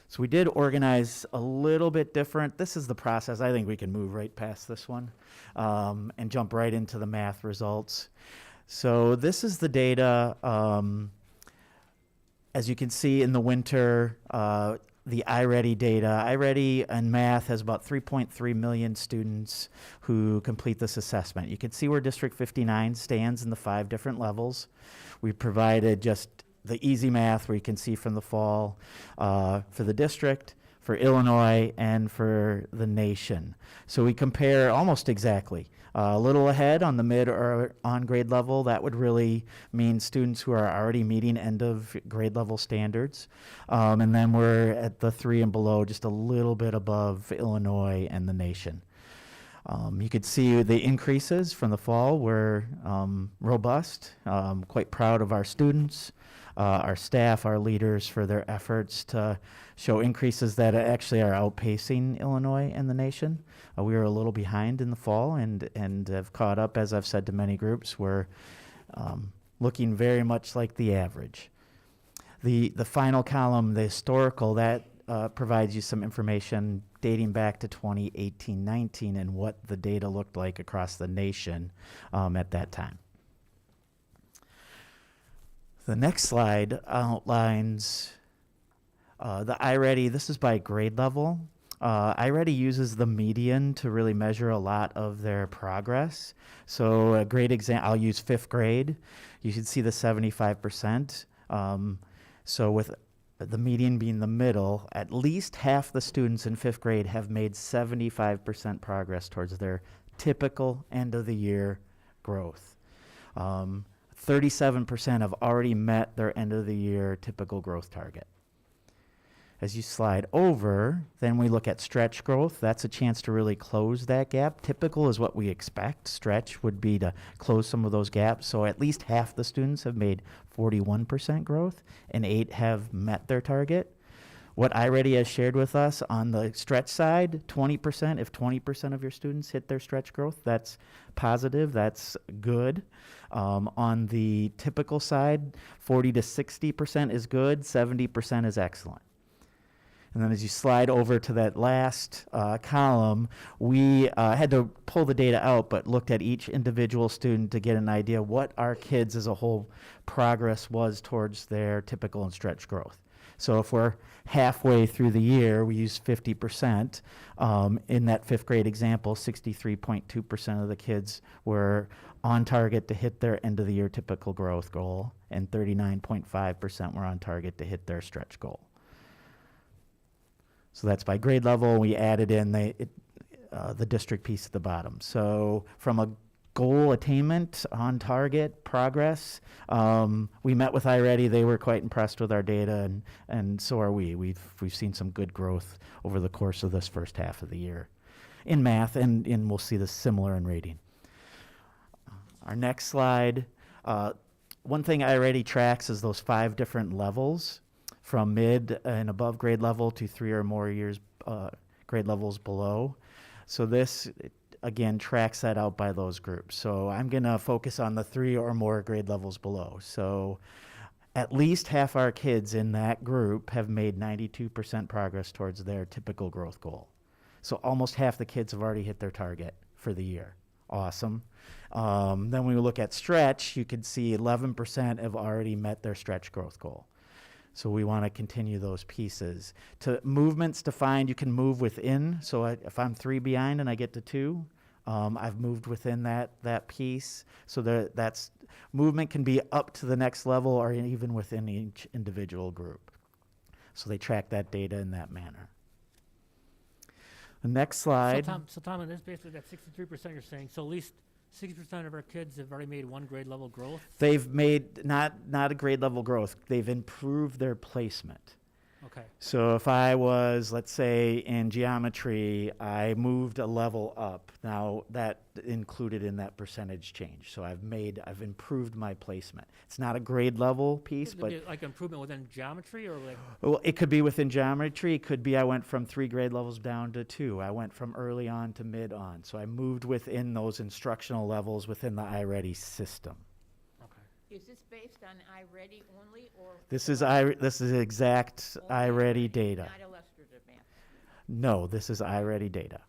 So we did organize a little bit different. This is the process. I think we can move right past this one and jump right into the math results. So this is the data. As you can see in the winter, the iReady data. iReady and math has about 3.3 million students who complete this assessment. You can see where District 59 stands in the 5 different levels. We provided just the easy math where you can see from the fall for the district, for Illinois, and for the nation. So we compare almost exactly. A little ahead on the mid or on grade level, that would really mean students who are already meeting end of grade level standards. And then we're at the 3 and below, just a little bit above Illinois and the nation. You could see the increases from the fall were robust. Quite proud of our students, our staff, our leaders for their efforts to show increases that actually are outpacing Illinois and the nation. We were a little behind in the fall and have caught up, as I've said to many groups. We're looking very much like the average. The final column, the historical, that provides you some information dating back to 2018-19 and what the data looked like across the nation at that time. The next slide outlines the iReady. This is by grade level. iReady uses the median to really measure a lot of their progress. So a great example, I'll use 5th grade. You should see the 75%. So with the median being the middle, at least half the students in 5th grade have made 75% progress towards their typical end of the year growth. 37% have already met their end of the year typical growth target. As you slide over, then we look at stretch growth. That's a chance to really close that gap. Typical is what we expect. Stretch would be to close some of those gaps. So at least half the students have made 41% growth and 8 have met their target. What iReady has shared with us on the stretch side, 20%, if 20% of your students hit their stretch growth, that's positive, that's good. On the typical side, 40 to 60% is good, 70% is excellent. And then as you slide over to that last column, we had to pull the data out, but looked at each individual student to get an idea what our kids as a whole progress was towards their typical and stretch growth. So if we're halfway through the year, we use 50%. In that 5th grade example, 63.2% of the kids were on target to hit their end of the year typical growth goal, and 39.5% were on target to hit their stretch goal. So that's by grade level. We added in the district piece at the bottom. So from a goal attainment, on target, progress, we met with iReady. They were quite impressed with our data, and so are we. We've seen some good growth over the course of this first half of the year in math, and we'll see this similar in reading. Our next slide, one thing iReady tracks is those 5 different levels, from mid and above grade level to 3 or more years grade levels below. So this, again, tracks that out by those groups. So I'm going to focus on the 3 or more grade levels below. So at least half our kids in that group have made 92% progress towards their typical growth goal. So almost half the kids have already hit their target for the year. Awesome. Then when we look at stretch, you can see 11% have already met their stretch growth goal. So we want to continue those pieces. To movements defined, you can move within. So if I'm 3 behind and I get to 2, I've moved within that piece. So that's movement can be up to the next level or even within each individual group. So they track that data in that manner. The next slide. So Tom, in this basically that 63% you're saying, so at least 60% of our kids have already made one grade level growth? They've made not a grade level growth. They've improved their placement. Okay. So if I was, let's say, in geometry, I moved a level up. Now that included in that percentage change. So I've improved my placement. It's not a grade level piece, Would but it be like improvement within geometry or like? well, it could be within geometry. It could be I went from 3 grade levels down to 2. I went from early on to mid on. So I moved within those instructional levels within the iReady system. Is this based on iReady only, or? This is exact iReady data. Not illustrative math? No, this is iReady data.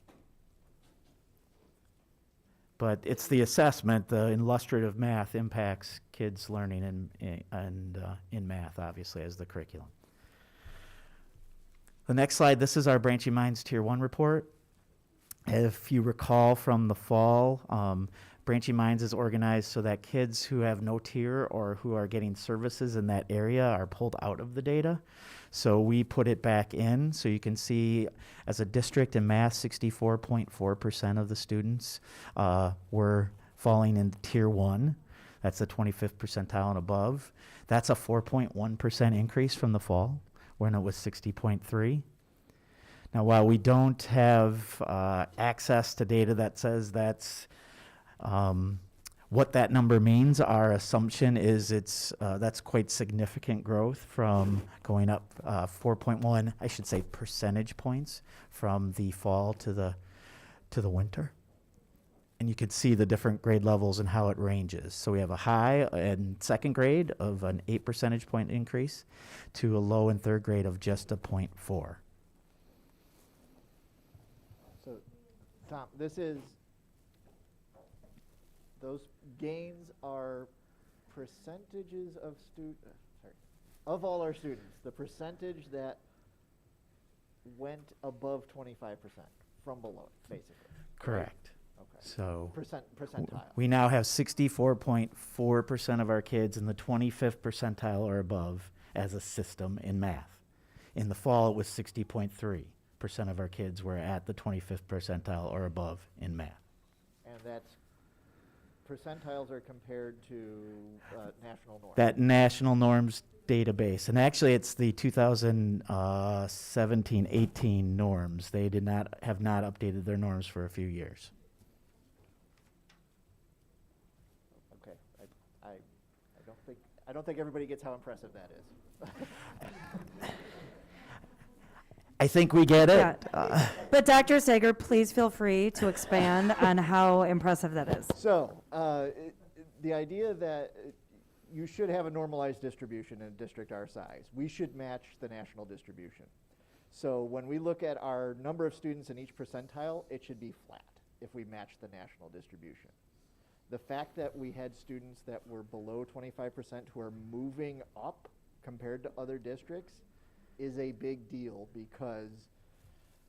But it's the assessment. The illustrative math impacts kids' learning in math, obviously, as the curriculum. The next slide, this is our Branching Minds Tier 1 report. If you recall from the fall, Branching Minds is organized so that kids who have no tier or who are getting services in that area are pulled out of the data. So we put it back in. So you can see as a district in math, 64.4% of the students were falling in tier 1. That's the 25th percentile and above. That's a 4.1% increase from the fall when it was 60.3. Now, while we don't have access to data that says that's what that number means, our assumption is that's quite significant growth from going up 4.1, I should say, percentage points from the fall to the winter. And you can see the different grade levels and how it ranges. So we have a high in second grade of an 8 percentage point increase to a low in third grade of just a 0.4. So, Tom, those gains are percentages of of all our students, the percentage that went above 25% from below it, basically. Correct. Okay. So percentile. we now have 64.4% of our kids in the 25th percentile or above as a system in math. In the fall, it was 60.3% of our kids were at the 25th percentile or above in math. And that's percentiles are compared to national norms. That national norms database, and actually it's the 2017-18 norms. They have not updated their norms for a few years. Okay, I don't think everybody gets how impressive that is. I think we get it. Yeah. But Dr. Sager, please feel free to expand on how impressive that is. So, the idea that you should have a normalized distribution in a district our size. We should match the national distribution. So when we look at our number of students in each percentile, it should be flat if we match the national distribution. The fact that we had students that were below 25% who are moving up compared to other districts is a big deal, because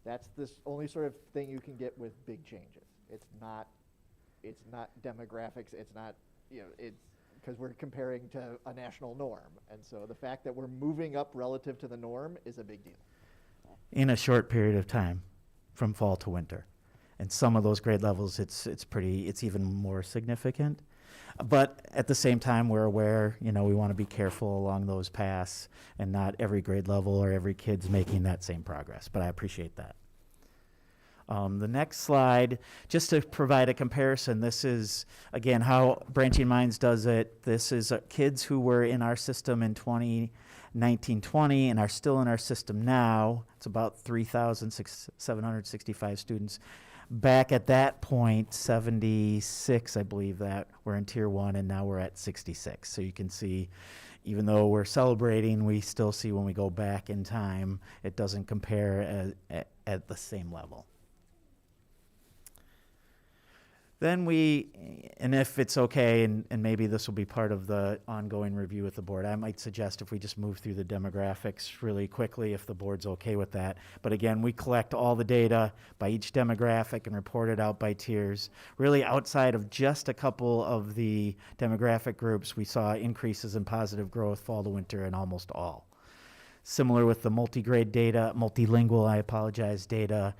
that's the only sort of thing you can get with big changes. It's not demographics, it's not, it's because we're comparing to a national norm. And so the fact that we're moving up relative to the norm is a big deal. In a short period of time, from fall to winter. And some of those grade levels, it's even more significant. But at the same time, we're aware, we want to be careful along those paths, and not every grade level or every kid's making that same progress. But I appreciate that. The next slide, just to provide a comparison, this is, again, how Branching Minds does it. This is kids who were in our system in 2019-20 and are still in our system now. It's about 3,765 students. Back at that point, 76, I believe, that were in Tier 1, and now we're at 66. So you can see, even though we're celebrating, we still see when we go back in time, it doesn't compare at the same level. Then and if it's okay, and maybe this will be part of the ongoing review with the board, I might suggest if we just move through the demographics really quickly, if the board's okay with that. But again, we collect all the data by each demographic and report it out by tiers. Really, outside of just a couple of the demographic groups, we saw increases in positive growth fall to winter in almost all. Similar with the multi-grade data, multilingual, I apologize, data,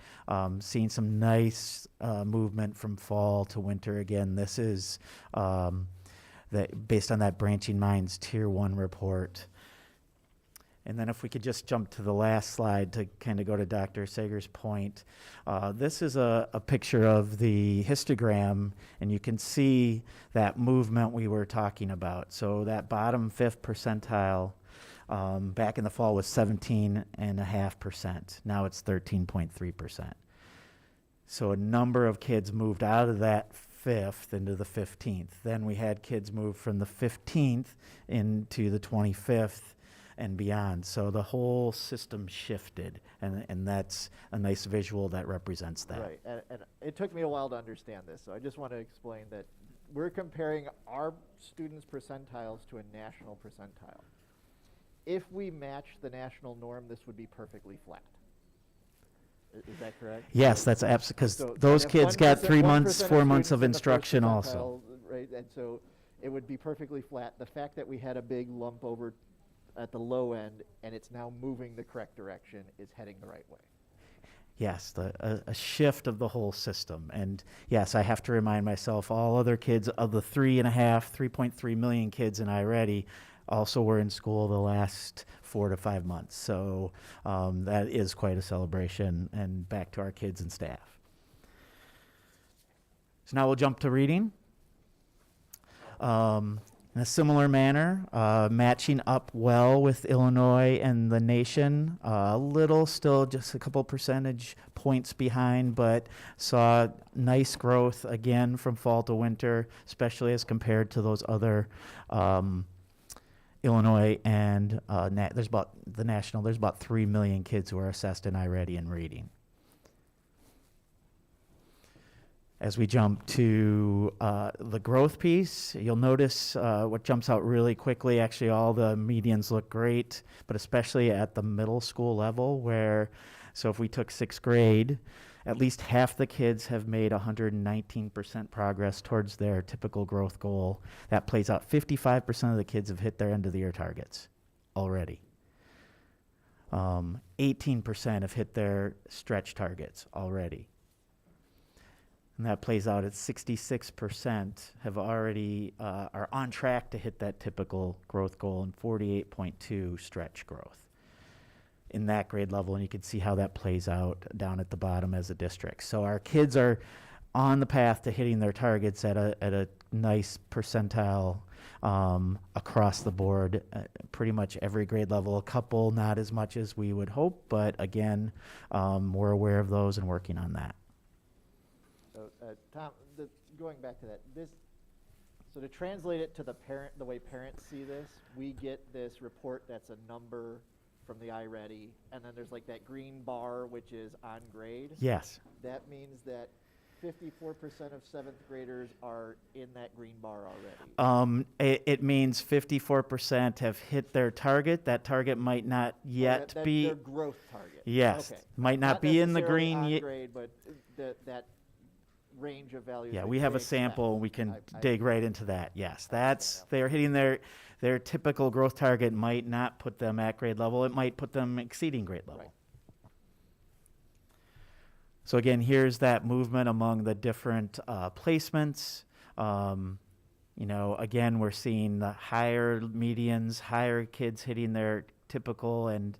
seeing some nice movement from fall to winter. Again, this is based on that Branching Minds Tier 1 report. And then if we could just jump to the last slide to kind of go to Dr. Sager's point. This is a picture of the histogram, and you can see that movement we were talking about. So that bottom 5th percentile back in the fall was 17.5%. Now it's 13.3%. So a number of kids moved out of that 5th into the 15th. Then we had kids move from the 15th into the 25th and beyond. So the whole system shifted, and that's a nice visual that represents that. Right, and it took me a while to understand this, so I just want to explain that we're comparing our students' percentiles to a national percentile. If we match the national norm, this would be perfectly flat. Is that correct? Yes, that's absolutely, because So those if kids 1%, got 3 months, 1% 4 months of students in the first instruction percentile, also. Right, and so it would be perfectly flat. The fact that we had a big lump over at the low end and it's now moving the correct direction is heading the right way. Yes, a shift of the whole system. And yes, I have to remind myself, all other kids of the 3.3 million kids in iReady also were in school the last 4 to 5 months. So that is quite a celebration, and back to our kids and staff. So now we'll jump to reading. In a similar manner, matching up well with Illinois and the nation, a little still just a couple percentage points behind, but saw nice growth again from fall to winter, especially as compared to those other Illinois and there's about 3 million kids who are assessed in iReady and reading. As we jump to the growth piece, you'll notice what jumps out really quickly. Actually, all the medians look great, but especially at the middle school level so if we took 6th grade, at least half the kids have made 119% progress towards their typical growth goal. That plays out 55% of the kids have hit their end of the year targets already. 18% have hit their stretch targets already. And that plays out at 66% have already are on track to hit that typical growth goal, and 48.2 stretch growth in that grade level. And you can see how that plays out down at the bottom as a district. So our kids are on the path to hitting their targets at a nice percentile across the board, pretty much every grade level. A couple not as much as we would hope, but again, we're aware of those and working on that. Tom, going back to that, so to translate it to the way parents see this, we get this report that's a number from the iReady, and then there's like that green bar, which is on grade. Yes. That means that 54% of 7th graders are in that green bar already. It means 54% have hit their target. That target might not yet be their growth target. Yes, Okay. might not be in the necessarily green on yet. grade, but that range of values. Yeah, that we have a they expect. sample. We can I dig right into that. Yes, they're hitting their typical growth target. Might not put them at grade level. It might put them exceeding grade level. Right. So again, here's that movement among the different placements. Again, we're seeing the higher medians, higher kids hitting their typical and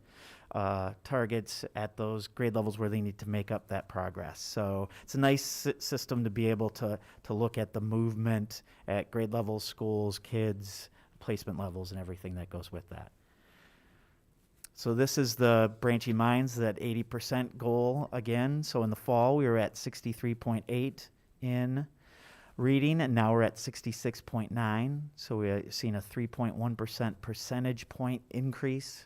targets at those grade levels where they need to make up that progress. So it's a nice system to be able to look at the movement at grade levels, schools, kids, placement levels, and everything that goes with that. So this is the Branching Minds, that 80% goal again. So in the fall, we were at 63.8 in reading, and now we're at 66.9. So we're seeing a 3.1% percentage point increase.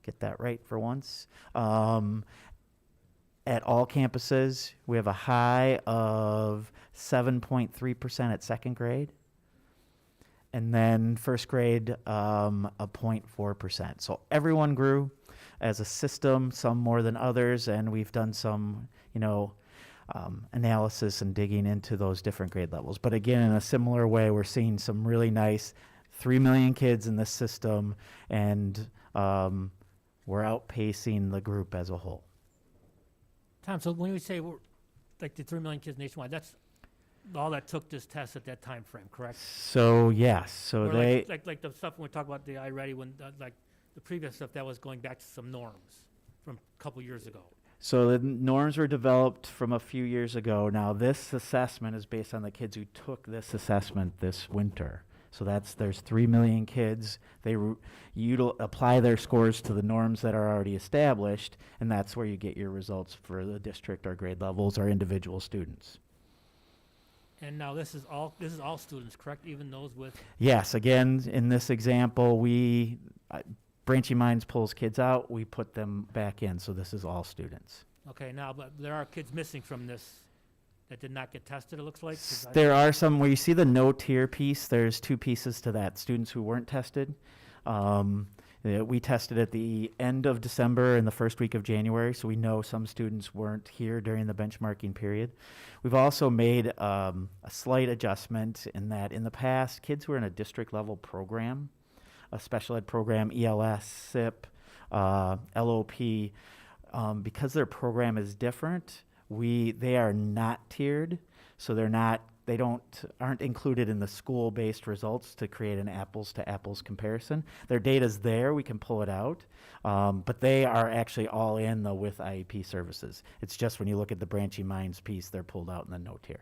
Get that right for once. At all campuses, we have a high of 7.3% at 2nd grade. And then 1st grade, a 0.4%. So everyone grew as a system, some more than others, and we've done some, analysis and digging into those different grade levels. But again, in a similar way, we're seeing some really nice 3 million kids in this system, and We're outpacing the group as a whole. Tom, so when we say we're, like the 3 million kids nationwide, that's all that took this test at that time frame, correct? So yes, so Or they like the stuff when we talk about the iReady, when like the previous stuff, that was going back to some norms from a couple years ago. so the norms were developed from a few years ago. Now this assessment is based on the kids who took this assessment this winter. So there's 3 million kids. They apply their scores to the norms that are already established, and that's where you get your results for the district or grade levels or individual students. And now this is all students, correct? Even those with. Yes, again, in this example, Branching Minds pulls kids out, we put them back in, so this is all students. Okay, now, but there are kids missing from this that did not get tested, it looks like? 'Cause There are some, where you see the no tier piece, there's two pieces to that. Students who weren't tested. We tested at the end of December and the first week of January, so we know some students weren't here during the benchmarking period. We've also made a slight adjustment in that in the past, kids who were in a district level program, a special ed program, ELS, SIP, LOP, because their program is different, they are not tiered, so aren't included in the school-based results to create an apples-to-apples comparison. Their data's there, we can pull it out, but they are actually all in the with IEP services. It's just when you look at the Branching Minds piece, they're pulled out in the no tier.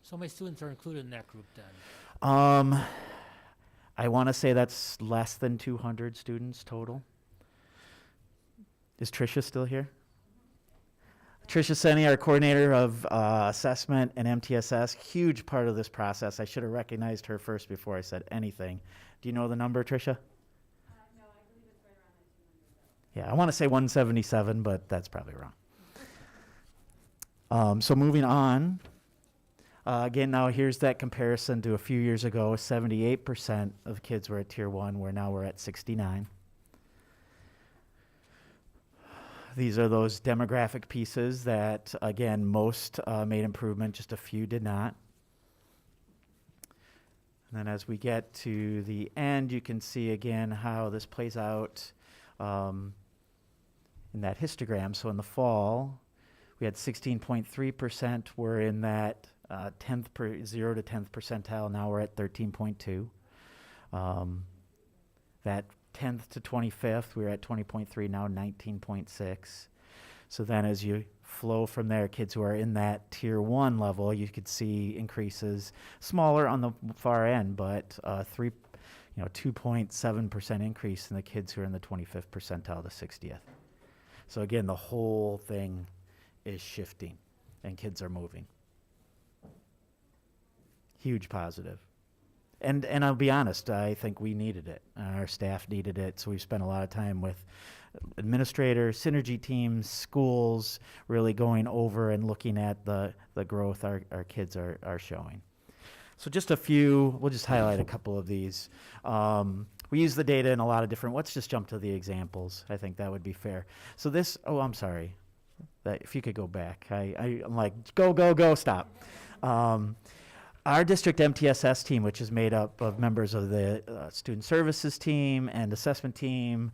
So many students are included in that group then? I want to say that's less than 200 students total. Is Tricia still here? Tricia Senni, our coordinator of assessment and MTSS, huge part of this process. I should have recognized her first before I said anything. Do you know the number, Tricia? No, I believe it's right around the 200. Yeah, I want to say 177, but that's probably wrong. So moving on. Again, now here's that comparison to a few years ago. 78% of kids were at Tier 1, where now we're at 69. These are those demographic pieces that, again, most made improvement, just a few did not. And then as we get to the end, you can see again how this plays out in that histogram. So in the fall, we had 16.3% were in that 0 to 10th percentile. Now we're at 13.2. That 10th to 25th, we were at 20.3, now 19.6. So then as you flow from there, kids who are in that Tier 1 level, you could see increases smaller on the far end, but 2.7% increase in the kids who are in the 25th percentile to 60th. So again, the whole thing is shifting and kids are moving. Huge positive. And I'll be honest, I think we needed it. Our staff needed it, so we've spent a lot of time with administrators, synergy teams, schools, really going over and looking at the growth our kids are showing. So just a few, we'll just highlight a couple of these. We use the data in a lot of different, let's just jump to the examples. I think that would be fair. So this, I'm sorry. If you could go back. I'm like, go, stop. Our district MTSS team, which is made up of members of the student services team and assessment team,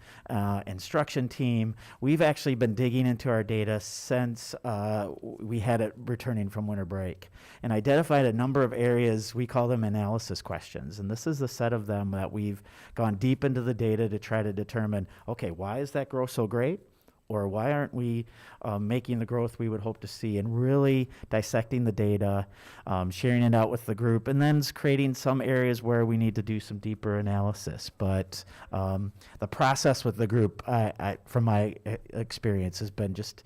instruction team, we've actually been digging into our data since we had it returning from winter break and identified a number of areas. We call them analysis questions. And this is the set of them that we've gone deep into the data to try to determine, okay, why is that growth so great? Or why aren't we making the growth we would hope to see, and really dissecting the data, sharing it out with the group, and then creating some areas where we need to do some deeper analysis. But the process with the group, from my experience, has been just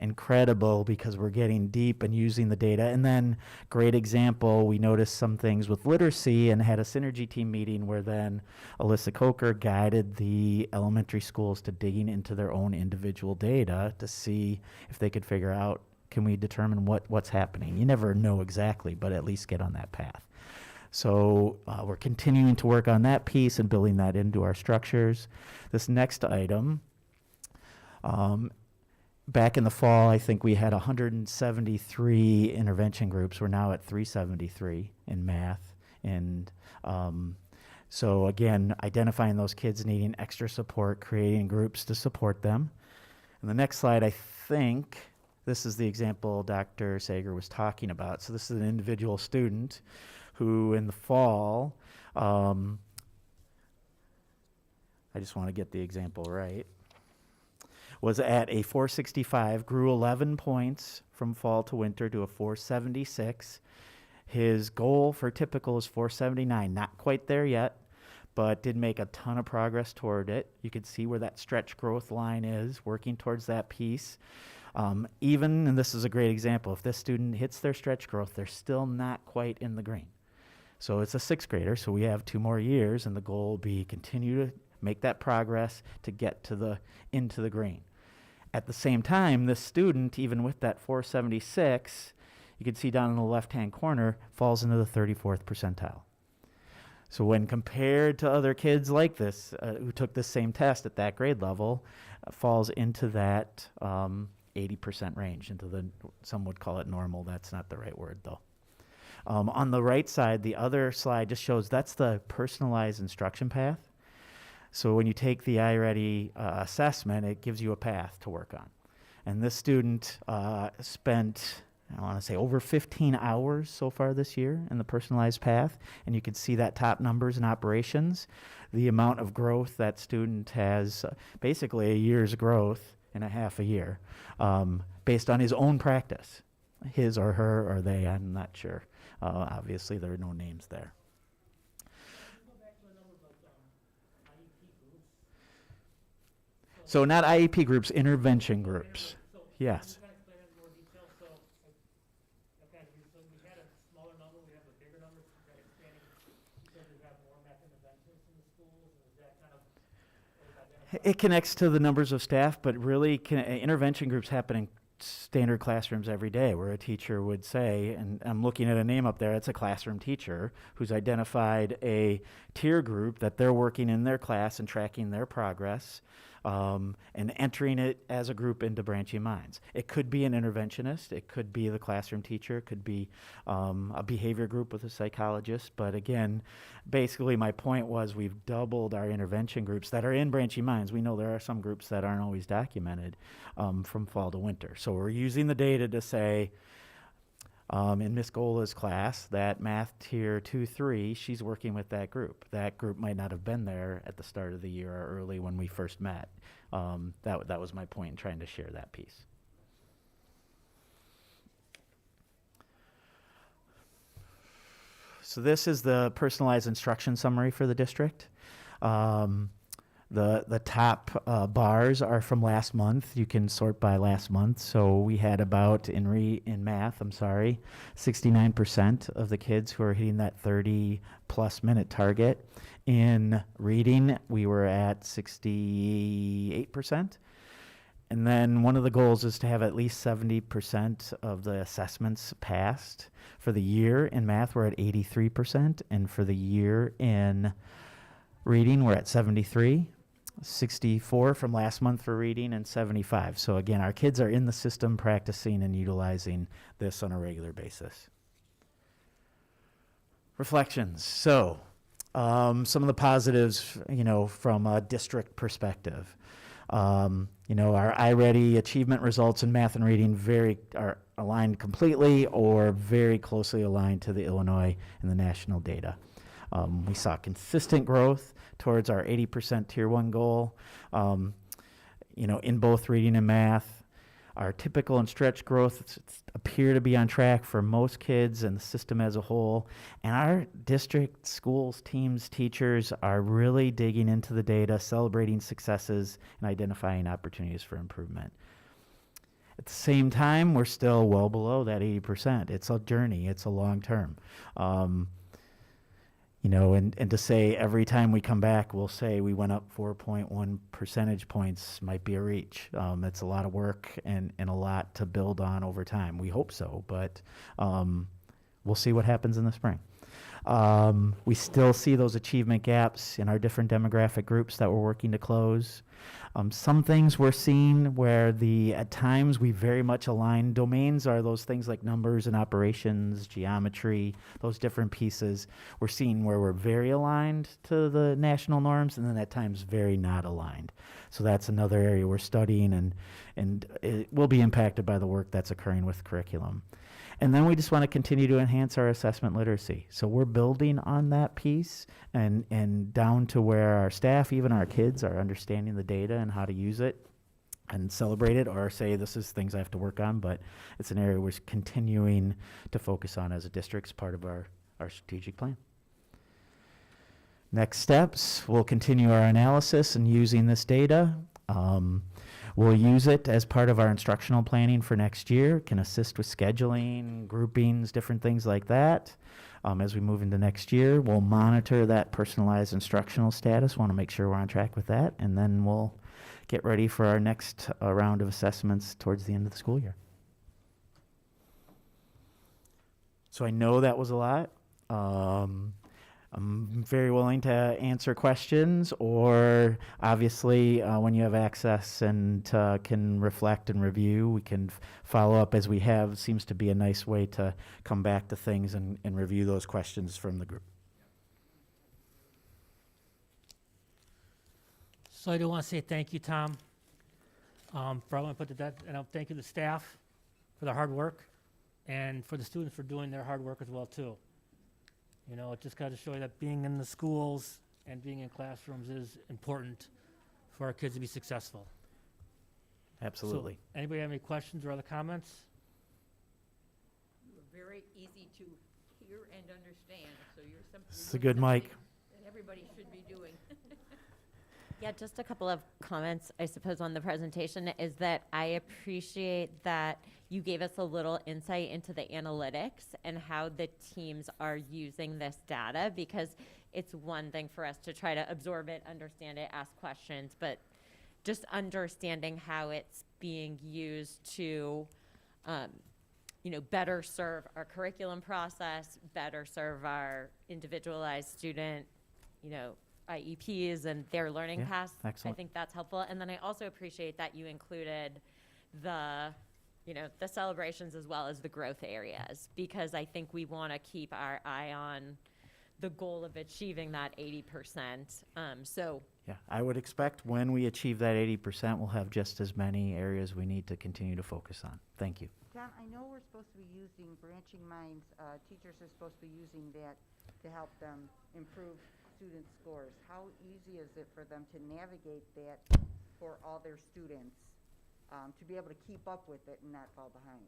incredible because we're getting deep and using the data. And then, great example, we noticed some things with literacy and had a synergy team meeting where then Alyssa Coker guided the elementary schools to digging into their own individual data to see if they could figure out, can we determine what's happening? You never know exactly, but at least get on that path. So we're continuing to work on that piece and building that into our structures. This next item, back in the fall, I think we had 173 intervention groups. We're now at 373 in math and So again, identifying those kids needing extra support, creating groups to support them. And the next slide, I think, this is the example Dr. Sager was talking about. So this is an individual student who in the fall, I just want to get the example right, was at a 465, grew 11 points from fall to winter to a 476. His goal for typical is 479, not quite there yet, but did make a ton of progress toward it. You can see where that stretch growth line is, working towards that piece. Even, and this is a great example, if this student hits their stretch growth, they're still not quite in the green. So it's a 6th grader, so we have 2 more years, and the goal will be continue to make that progress to get to into the green. At the same time, this student, even with that 476, you can see down in the left-hand corner, falls into the 34th percentile. So when compared to other kids like this who took the same test at that grade level, falls into that 80% range, into the, some would call it normal. That's not the right word though. On the right side, the other slide just shows that's the personalized instruction path. So when you take the iReady assessment, it gives you a path to work on. And this student spent, I want to say, over 15 hours so far this year in the personalized path. And you can see that top numbers in operations, the amount of growth that student has, basically a year's growth in a half a year, based on his own practice. His or her or they, I'm not sure. Obviously, there are no names there. So not IEP groups, intervention groups. Yes. It connects to the numbers of staff, but really intervention groups happen in standard classrooms every day where a teacher would say, and I'm looking at a name up there, it's a classroom teacher who's identified a tier group that they're working in their class and tracking their progress and entering it as a group into Branching Minds. It could be an interventionist, it could be the classroom teacher, it could be a behavior group with a psychologist, but again, basically my point was we've doubled our intervention groups that are in Branching Minds. We know there are some groups that aren't always documented from fall to winter. So we're using the data to say, in Miss Gola's class, that math tier 2-3, she's working with that group. That group might not have been there at the start of the year or early when we first met. That was my point in trying to share that piece. So this is the personalized instruction summary for the district. The top bars are from last month. You can sort by last month. So we had about, in math, 69% of the kids who are hitting that 30-plus minute target. In reading, we were at 68%. And then one of the goals is to have at least 70% of the assessments passed. For the year in math, we're at 83%. And for the year in reading, we're at 73. 64 from last month for reading and 75. So again, our kids are in the system practicing and utilizing this on a regular basis. Reflections. So some of the positives, from a district perspective. Our iReady achievement results in math and reading are aligned completely or very closely aligned to the Illinois and the national data. We saw consistent growth towards our 80% Tier 1 goal, in both reading and math. Our typical and stretch growth appear to be on track for most kids and the system as a whole. And our district, schools, teams, teachers are really digging into the data, celebrating successes, and identifying opportunities for improvement. At the same time, we're still well below that 80%. It's a journey. It's a long term. And to say every time we come back, we'll say we went up 4.1 percentage points might be a reach. It's a lot of work and a lot to build on over time. We hope so, but we'll see what happens in the spring. We still see those achievement gaps in our different demographic groups that we're working to close. Some things we're seeing where at times we very much align. Domains are those things like numbers and operations, geometry, those different pieces. We're seeing where we're very aligned to the national norms and then at times very not aligned. So that's another area we're studying and it will be impacted by the work that's occurring with curriculum. And then we just want to continue to enhance our assessment literacy. So we're building on that piece and down to where our staff, even our kids, are understanding the data and how to use it and celebrate it or say this is things I have to work on, but it's an area we're continuing to focus on as a district as part of our strategic plan. Next steps, we'll continue our analysis and using this data. We'll use it as part of our instructional planning for next year, can assist with scheduling, groupings, different things like that. As we move into next year, we'll monitor that personalized instructional status, want to make sure we're on track with that, and then we'll get ready for our next round of assessments towards the end of the school year. So I know that was a lot. I'm very willing to answer questions, or obviously when you have access and can reflect and review, we can follow up as we have. Seems to be a nice way to come back to things and review those questions from the group. So I do want to say thank you, Tom, for all I put to that, and I'll thank you to the staff for their hard work, and for the students for doing their hard work as well too. You know, it just got to show you that being in the schools and being in classrooms is important for our kids to be successful. Absolutely. So, anybody have any questions or other comments? You are very easy to hear and understand, so you're something. It's a good mic. That everybody should be doing. Yeah, just a couple of comments, I suppose, on the presentation is that I appreciate that you gave us a little insight into the analytics and how the teams are using this data, because it's one thing for us to try to absorb it, understand it, ask questions, but just understanding how it's being used to, better serve our curriculum process, better serve our individualized student, IEPs and their learning Yeah, paths. excellent. I think that's helpful. And then I also appreciate that you included the celebrations as well as the growth areas, because I think we want to keep our eye on the goal of achieving that 80%. Yeah, I would expect when we achieve that 80%, we'll have just as many areas we need to continue to focus on. Thank you. Tom, I know we're supposed to be using Branching Minds. Teachers are supposed to be using that to help them improve student scores. How easy is it for them to navigate that for all their students, to be able to keep up with it and not fall behind?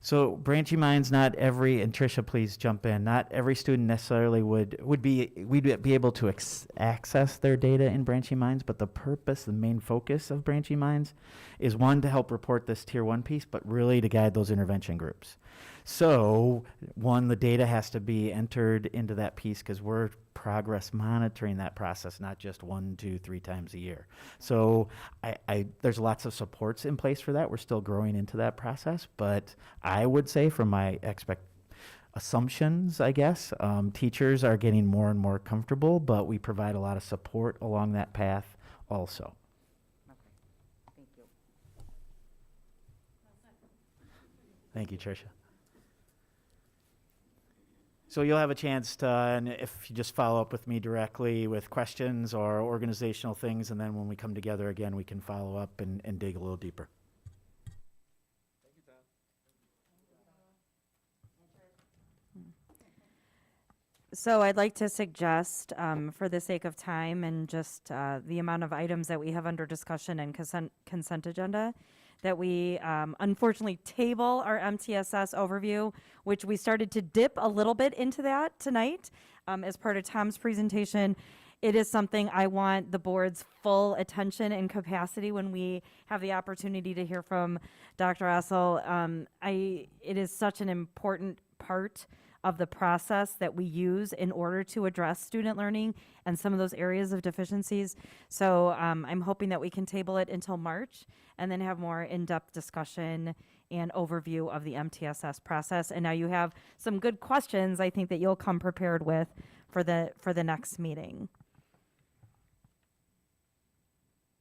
So Branching Minds, not every, and Tricia, please jump in, not every student necessarily we'd be able to access their data in Branching Minds, but the purpose, the main focus of Branching Minds is one, to help report this tier 1 piece, but really to guide those intervention groups. So one, the data has to be entered into that piece because we're progress monitoring that process, not just 1, 2, 3 times a year. So there's lots of supports in place for that. We're still growing into that process, but I would say from my assumptions, I guess, teachers are getting more and more comfortable, but we provide a lot of support along that path also. Thank you. Thank you, Tricia. So you'll have a chance to, and if you just follow up with me directly with questions or organizational things, and then when we come together again, we can follow up and dig a little deeper. Thank you, Tom. So I'd like to suggest, for the sake of time and just the amount of items that we have under discussion and consent agenda, that we unfortunately table our MTSS overview, which we started to dip a little bit into that tonight as part of Tom's presentation. It is something I want the board's full attention and capacity when we have the opportunity to hear from Dr. Wetzel. It is such an important part of the process that we use in order to address student learning and some of those areas of deficiencies. So I'm hoping that we can table it until March and then have more in-depth discussion and overview of the MTSS process. And now you have some good questions, I think, that you'll come prepared with for the next meeting.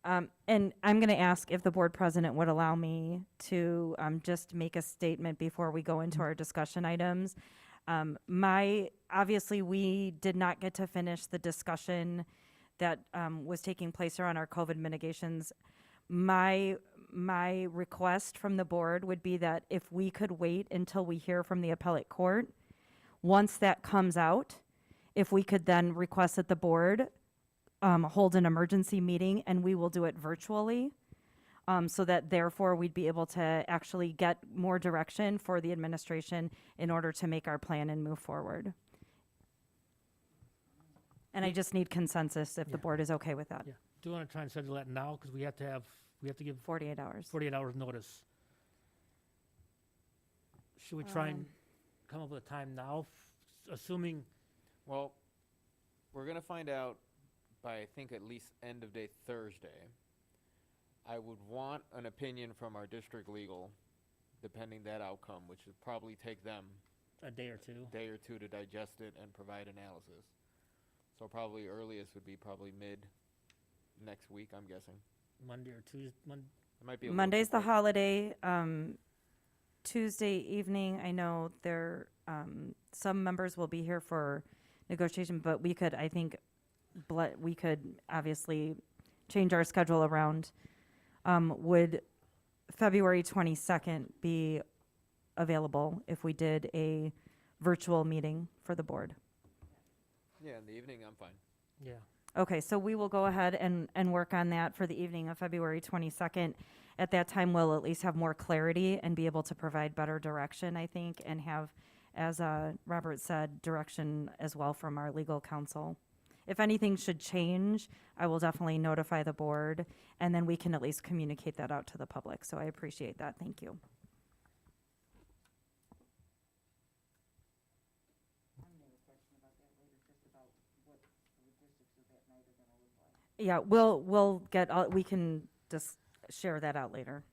And I'm going to ask if the board president would allow me to just make a statement before we go into our discussion items. Obviously, we did not get to finish the discussion that was taking place around our COVID mitigations. My request from the board would be that if we could wait until we hear from the appellate court, once that comes out, if we could then request that the board hold an emergency meeting, and we will do it virtually, so that therefore we'd be able to actually get more direction for the administration in order to make our plan and move forward. And I just need consensus if the board is okay with that. Yeah. Do you want to try and schedule that now? Because we have to give 48 hours. 48 hours notice. Should we try and come up with a time now, assuming? Well, we're going to find out by, I think, at least end of day Thursday. I would want an opinion from our district legal, depending that outcome, which would probably take them A day or two to digest it and provide analysis. So probably earliest would be probably mid next week, I'm guessing. Monday or Tuesday. It might be a Monday's the holiday. Tuesday evening, I know there some members will be here for negotiation, but we could, I think, we could obviously change our schedule around. Would February 22nd be available if we did a virtual meeting for the board? Yeah, in the evening, I'm fine. Yeah. Okay, so we will go ahead and work on that for the evening of February 22nd. At that time, we'll at least have more clarity and be able to provide better direction, I think, and have, as Robert said, direction as well from our legal counsel. If anything should change, I will definitely notify the board, and then we can at least communicate that out to the public. So I appreciate that. Thank you. Yeah, we'll get, we can just share that out later.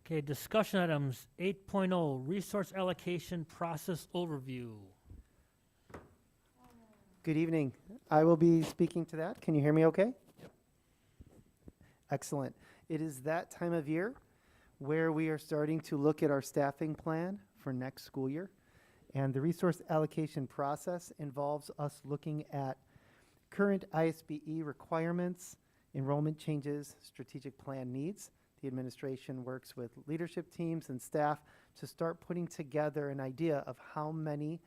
Okay, discussion items 8.0, resource allocation process overview. Good evening. I will be speaking to that. Can you hear me okay? Yep. Excellent. It is that time of year where we are starting to look at our staffing plan for next school year. And the resource allocation process involves us looking at current ISBE requirements, enrollment changes, strategic plan needs. The administration works with leadership teams and staff to start putting together an idea of how many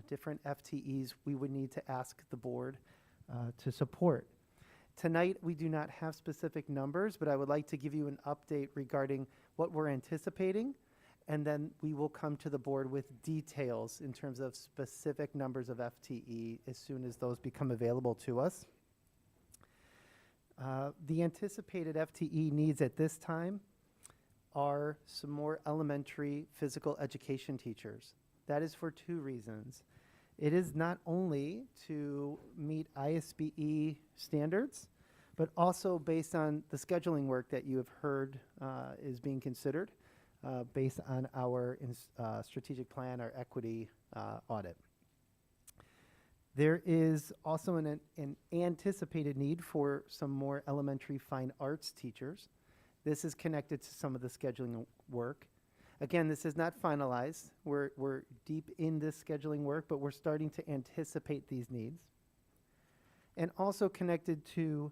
different FTEs we would need to ask the board to support. Tonight, we do not have specific numbers, but I would like to give you an update regarding what we're anticipating, and then we will come to the board with details in terms of specific numbers of FTE as soon as those become available to us. The anticipated FTE needs at this time are some more elementary physical education teachers. That is for two reasons. It is not only to meet ISBE standards, but also based on the scheduling work that you have heard is being considered based on our strategic plan, our equity audit. There is also an anticipated need for some more elementary fine arts teachers. This is connected to some of the scheduling work. Again, this is not finalized. We're deep in this scheduling work, but we're starting to anticipate these needs. And also connected to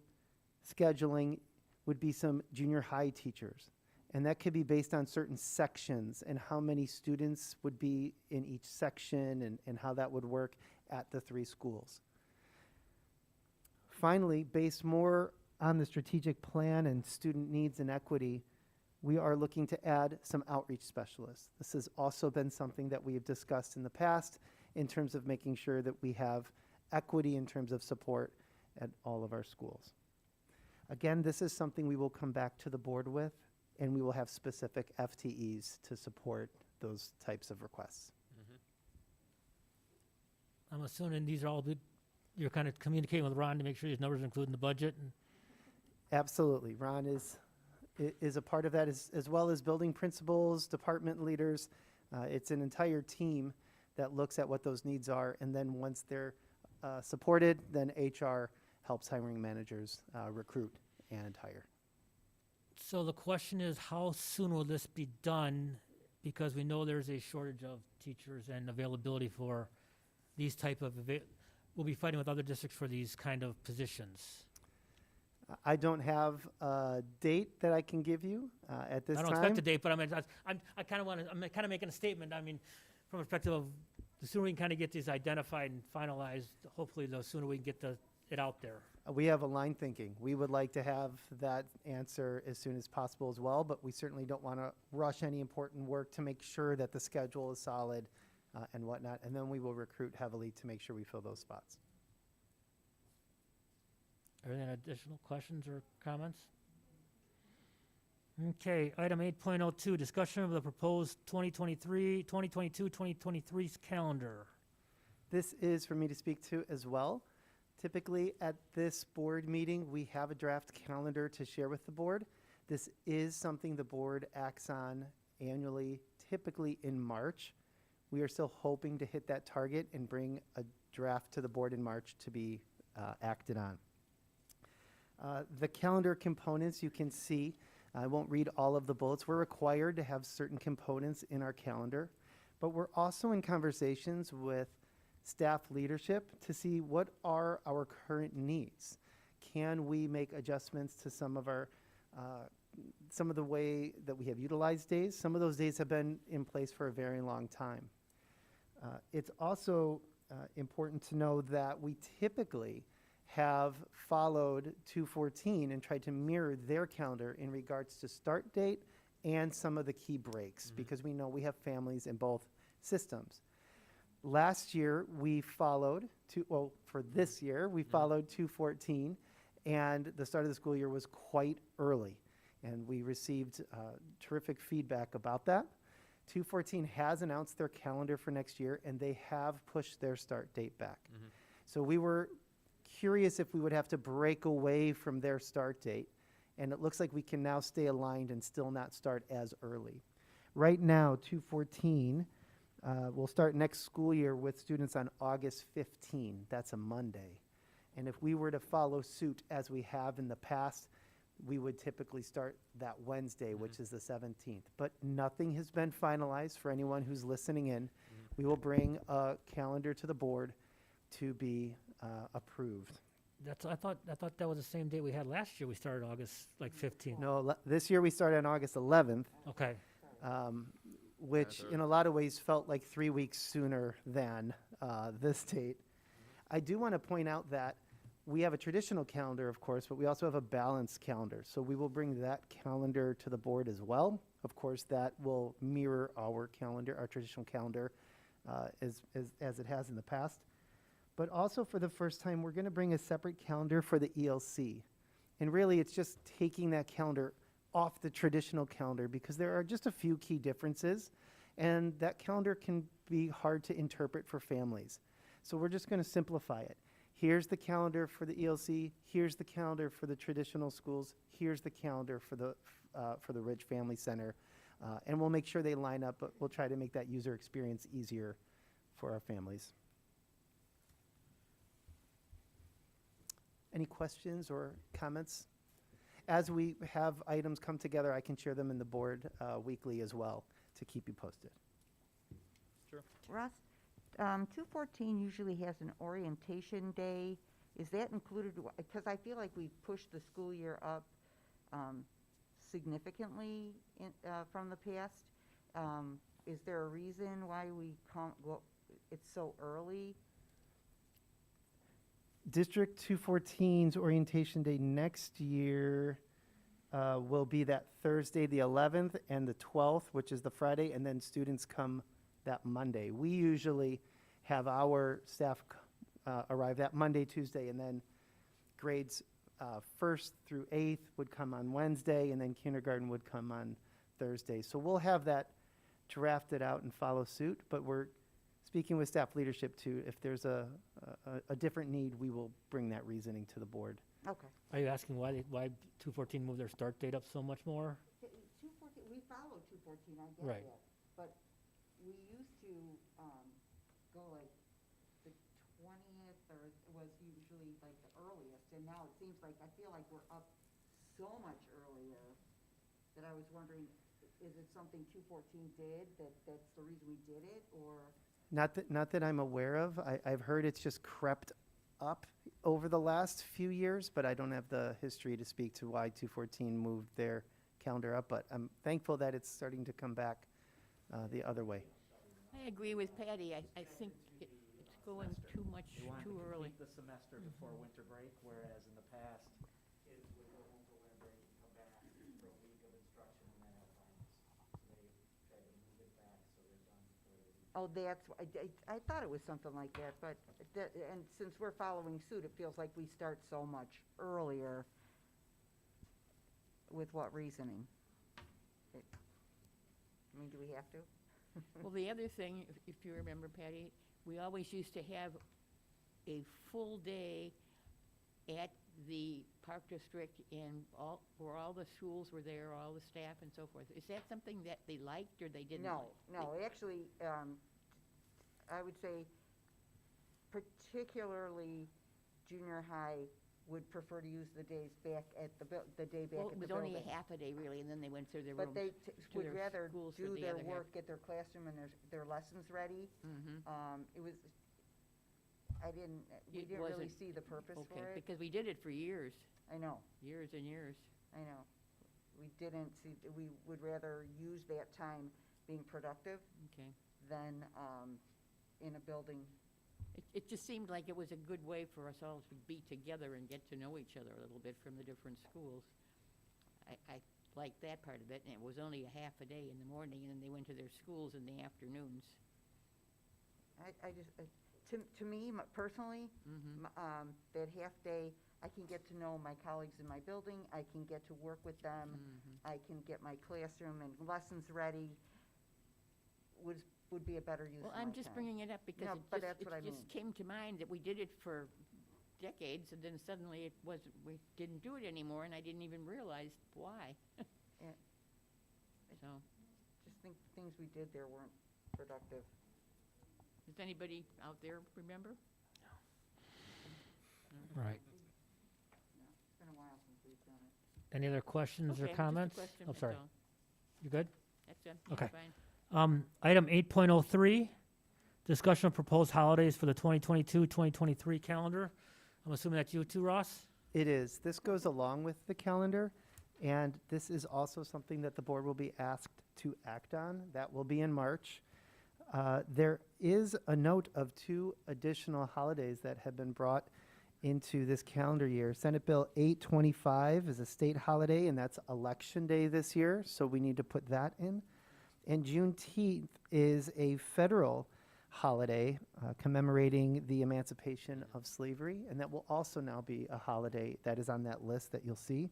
scheduling would be some junior high teachers. And that could be based on certain sections and how many students would be in each section and how that would work at the three schools. Finally, based more on the strategic plan and student needs and equity, we are looking to add some outreach specialists. This has also been something that we have discussed in the past in terms of making sure that we have equity in terms of support at all of our schools. Again, this is something we will come back to the board with, and we will have specific FTEs to support those types of requests. I'm assuming these are all good. You're kind of communicating with Ron to make sure these numbers are included in the budget. Absolutely. Ron is is a part of that, as well as building principals, department leaders. It's an entire team that looks at what those needs are, and then once they're supported, then HR helps hiring managers recruit and hire. So the question is, how soon will this be done? Because we know there's a shortage of teachers and availability for these type of, we'll be fighting with other districts for these kind of positions. I don't have a date that I can give you at this I time. don't expect a date, but I'm kind of making a statement. I mean, from a perspective of the sooner we can kind of get these identified and finalized, hopefully the sooner we can get it out there. We have aligned thinking. We would like to have that answer as soon as possible as well, but we certainly don't want to rush any important work to make sure that the schedule is solid and whatnot, and then we will recruit heavily to make sure we fill those spots. Are there any additional questions or comments? Okay, item 8.02, discussion of the proposed 2022-2023 calendar. This is for me to speak to as well. Typically at this board meeting, we have a draft calendar to share with the board. This is something the board acts on annually, typically in March. We are still hoping to hit that target and bring a draft to the board in March to be acted on. The calendar components you can see, I won't read all of the bullets. We're required to have certain components in our calendar, but we're also in conversations with staff leadership to see what are our current needs. Can we make adjustments to some of the way that we have utilized days? Some of those days have been in place for a very long time. It's also important to know that we typically have followed 214 and tried to mirror their calendar in regards to start date and some of the key breaks, because we know we have families in both systems. Last year, we followed, for this year, we followed 214, and the start of the school year was quite early, and we received terrific feedback about that. 214 has announced their calendar for next year, and they have pushed their start date back. So we were curious if we would have to break away from their start date, and it looks like we can now stay aligned and still not start as early. Right now, 214 will start next school year with students on August 15. That's a Monday. And if we were to follow suit as we have in the past, we would typically start that Wednesday, which is the 17th. But nothing has been finalized for anyone who's listening in. We will bring a calendar to the board to be approved. I thought that was the same date we had last year. We started August 15th. No, this year we started on August 11th. Okay. Which in a lot of ways felt like 3 weeks sooner than this date. I do want to point out that we have a traditional calendar, of course, but we also have a balanced calendar. So we will bring that calendar to the board as well. Of course, that will mirror our calendar, our traditional calendar, as it has in the past. But also for the first time, we're going to bring a separate calendar for the ELC. And really, it's just taking that calendar off the traditional calendar because there are just a few key differences, and that calendar can be hard to interpret for families. So we're just going to simplify it. Here's the calendar for the ELC, here's the calendar for the traditional schools, here's the calendar for the Ridge Family Center, and we'll make sure they line up, but we'll try to make that user experience easier for our families. Any questions or comments? As we have items come together, I can share them in the board weekly as well to keep you posted. Sure. Russ, 214 usually has an orientation day. Is that included? Because I feel like we've pushed the school year up significantly from the past. Is there a reason why it's so early? District 214's orientation day next year will be that Thursday, the 11th, and the 12th, which is the Friday, and then students come that Monday. We usually have our staff arrive that Monday, Tuesday, and then grades 1st through 8th would come on Wednesday, and then kindergarten would come on Thursday. So we'll have that drafted out and follow suit, but we're speaking with staff leadership too. If there's a different need, we will bring that reasoning to the board Okay. Are you asking why 214 moved their start date up so much more? 214, we follow 214, I get Right. that. But we used to go like the 20th, or it was usually like the earliest, and now it seems like, I feel like we're up so much earlier that I was wondering, is it something 214 did, that's the reason we did it, or? Not that I'm aware of. I've heard it's just crept up over the last few years, but I don't have the history to speak to why 214 moved their calendar up. But I'm thankful that it's starting to come back the other way. I agree with Patty. I think it's going too much, We wanted too to early. complete the semester before winter break, whereas in the past, kids would go home for winter break and come back for a week of instruction and then have finals. So they tried to move it back so they're done before the week. Oh, that's, I thought it was something like that, but, and since we're following suit, it feels like we start so much earlier. With what reasoning? I mean, do we have to? Well, the other thing, if you remember, Patty, we always used to have a full day at the Park District where all the schools were there, all the staff and so forth. Is that something that they liked or they didn't like? No, actually, I would say particularly junior high would prefer to use the days back at the day back Well, at it the was only building. a half a day really, and then they went to their rooms. But they to would their rather schools for do the their other half. work, get their classroom and their lessons ready. Mhm. It was, we It didn't really wasn't- see the purpose Okay, for it. because we did it for years, I know, years and years. I know. We didn't see, we would rather use that time being productive Okay. than in a building. It just seemed like it was a good way for us all to be together and get to know each other a little bit from the different schools. I liked that part of it, and it was only a half a day in the morning, and then they went to their schools in the afternoons. I just, to me, personally, that half day, I can get to know my colleagues in my building, I can get to work with them, I can get my classroom and lessons ready, would be a better use of Well, my I'm just time. bringing it up because No, it but just, that's what I it mean. just came to mind that we did it for decades, and then suddenly we didn't do it anymore, and I didn't even realize why. Yeah. So, Just think things we did there weren't productive. does anybody out there remember? Right. It's been a while since we've done it. Any other questions Okay, or just a comments? question, I'm that's sorry. all. You good? That's it. Okay. Fine. Item 8.03, discussion of proposed holidays for the 2022-2023 calendar. I'm assuming that's you too, Ross? It is. This goes along with the calendar, and this is also something that the board will be asked to act on. That will be in March. There is a note of 2 additional holidays that have been brought into this calendar year. Senate Bill 825 is a state holiday, and that's Election Day this year, so we need to put that in. And Juneteenth is a federal holiday commemorating the emancipation of slavery, and that will also now be a holiday that is on that list that you'll see.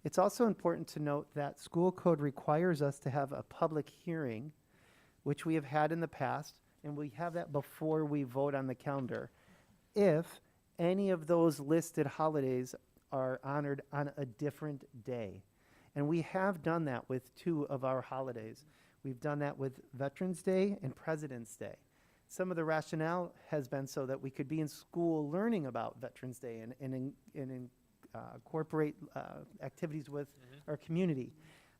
It's also important to note that school code requires us to have a public hearing, which we have had in the past, and we have that before we vote on the calendar, if any of those listed holidays are honored on a different day. And we have done that with 2 of our holidays. We've done that with Veterans Day and President's Day. Some of the rationale has been so that we could be in school learning about Veterans Day and incorporate activities with our community.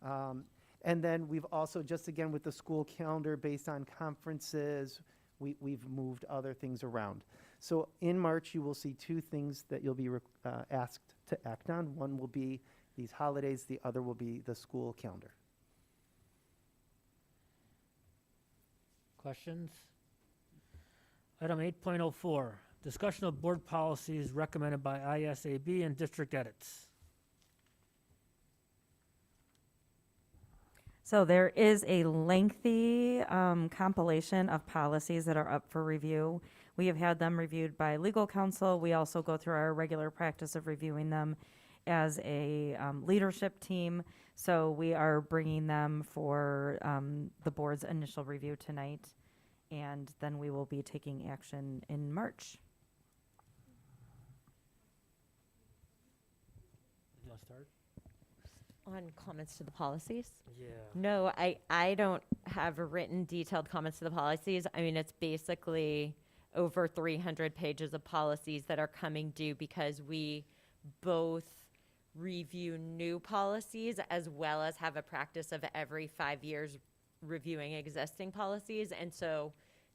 And then we've also, just again with the school calendar based on conferences, we've moved other things around. So in March, you will see 2 things that you'll be asked to act on. One will be these holidays, the other will be the school calendar. Questions? Item 8.04, discussion of board policies recommended by ISAB and district edits. So there is a lengthy compilation of policies that are up for review. We have had them reviewed by legal counsel. We also go through our regular practice of reviewing them as a leadership team. So we are bringing them for the board's initial review tonight, and then we will be taking action in March. want to start? On comments to the policies? Yeah. No, I don't have written detailed comments to the policies. I mean, it's basically over 300 pages of policies that are coming due because we both review new policies as well as have a practice of every 5 years reviewing existing policies. And so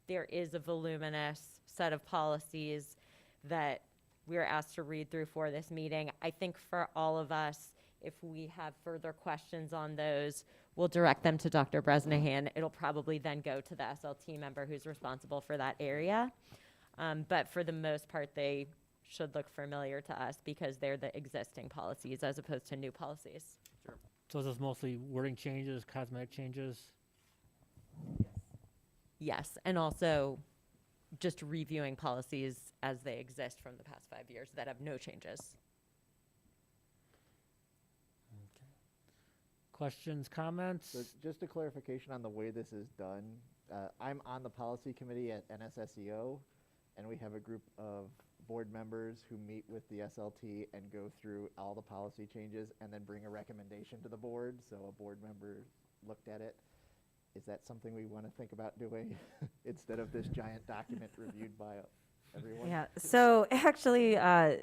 there is a voluminous set of policies that we're asked to read through for this meeting. I think for all of us, if we have further questions on those, we'll direct them to Dr. Bresnahan. It'll probably then go to the SLT member who's responsible for that area. But for the most part, they should look familiar to us because they're the existing policies as opposed to new policies. Sure. So is this mostly wording changes, cosmetic changes? Yes, and also just reviewing policies as they exist from the past 5 years that have no changes. Questions, comments? So just a clarification on the way this is done. I'm on the policy committee at NSSEO, and we have a group of board members who meet with the SLT and go through all the policy changes and then bring a recommendation to the board. So a board member looked at it. Is that something we want to think about doing instead of this giant document reviewed by everyone? Yeah, so actually,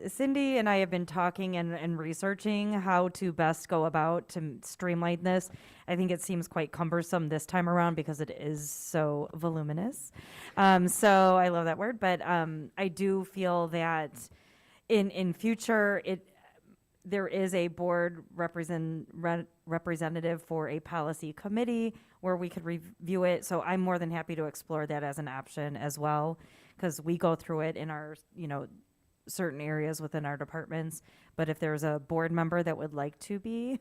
Cindy and I have been talking and researching how to best go about to streamline this. I think it seems quite cumbersome this time around because it is so voluminous. So I love that word, but I do feel that in future, there is a board representative for a policy committee where we could review it. So I'm more than happy to explore that as an option as well, because we go through it in our, certain areas within our departments. But if there's a board member that would like to be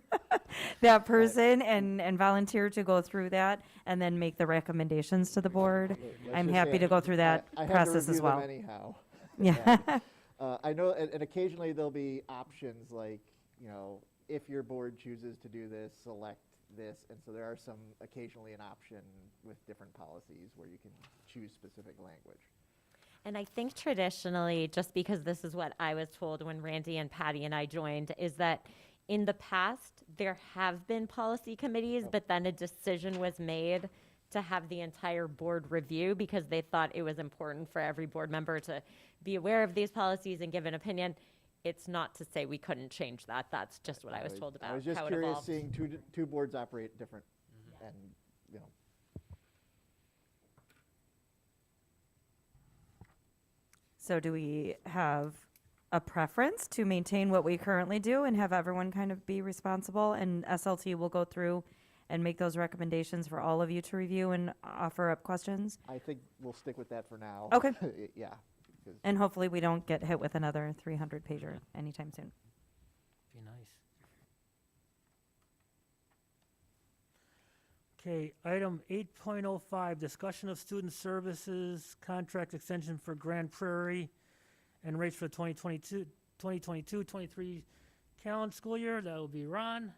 that person and volunteer to go through that and then make the recommendations to the board, I'm happy to go through that I process as well. Them anyhow. Yeah. I know, and occasionally there'll be options like, if your board chooses to do this, select this. And so there are occasionally an option with different policies where you can choose specific language. And I think traditionally, just because this is what I was told when Randy and Patty and I joined, is that in the past, there have been policy committees, but then a decision was made to have the entire board review because they thought it was important for every board member to be aware of these policies and give an opinion. It's not to say we couldn't change that. That's just what I was told about I was just how it curious evolved. seeing two boards operate different and, So do we have a preference to maintain what we currently do and have everyone kind of be responsible, and SLT will go through and make those recommendations for all of you to review and offer up questions? I think we'll stick with that for now. Okay. Yeah. And hopefully we don't get hit with another 300-pager anytime soon. Be nice. Okay, item 8.05, discussion of student services contract extension for Grand Prairie and rates for the 2022-23 calendar school year. That will be Ron.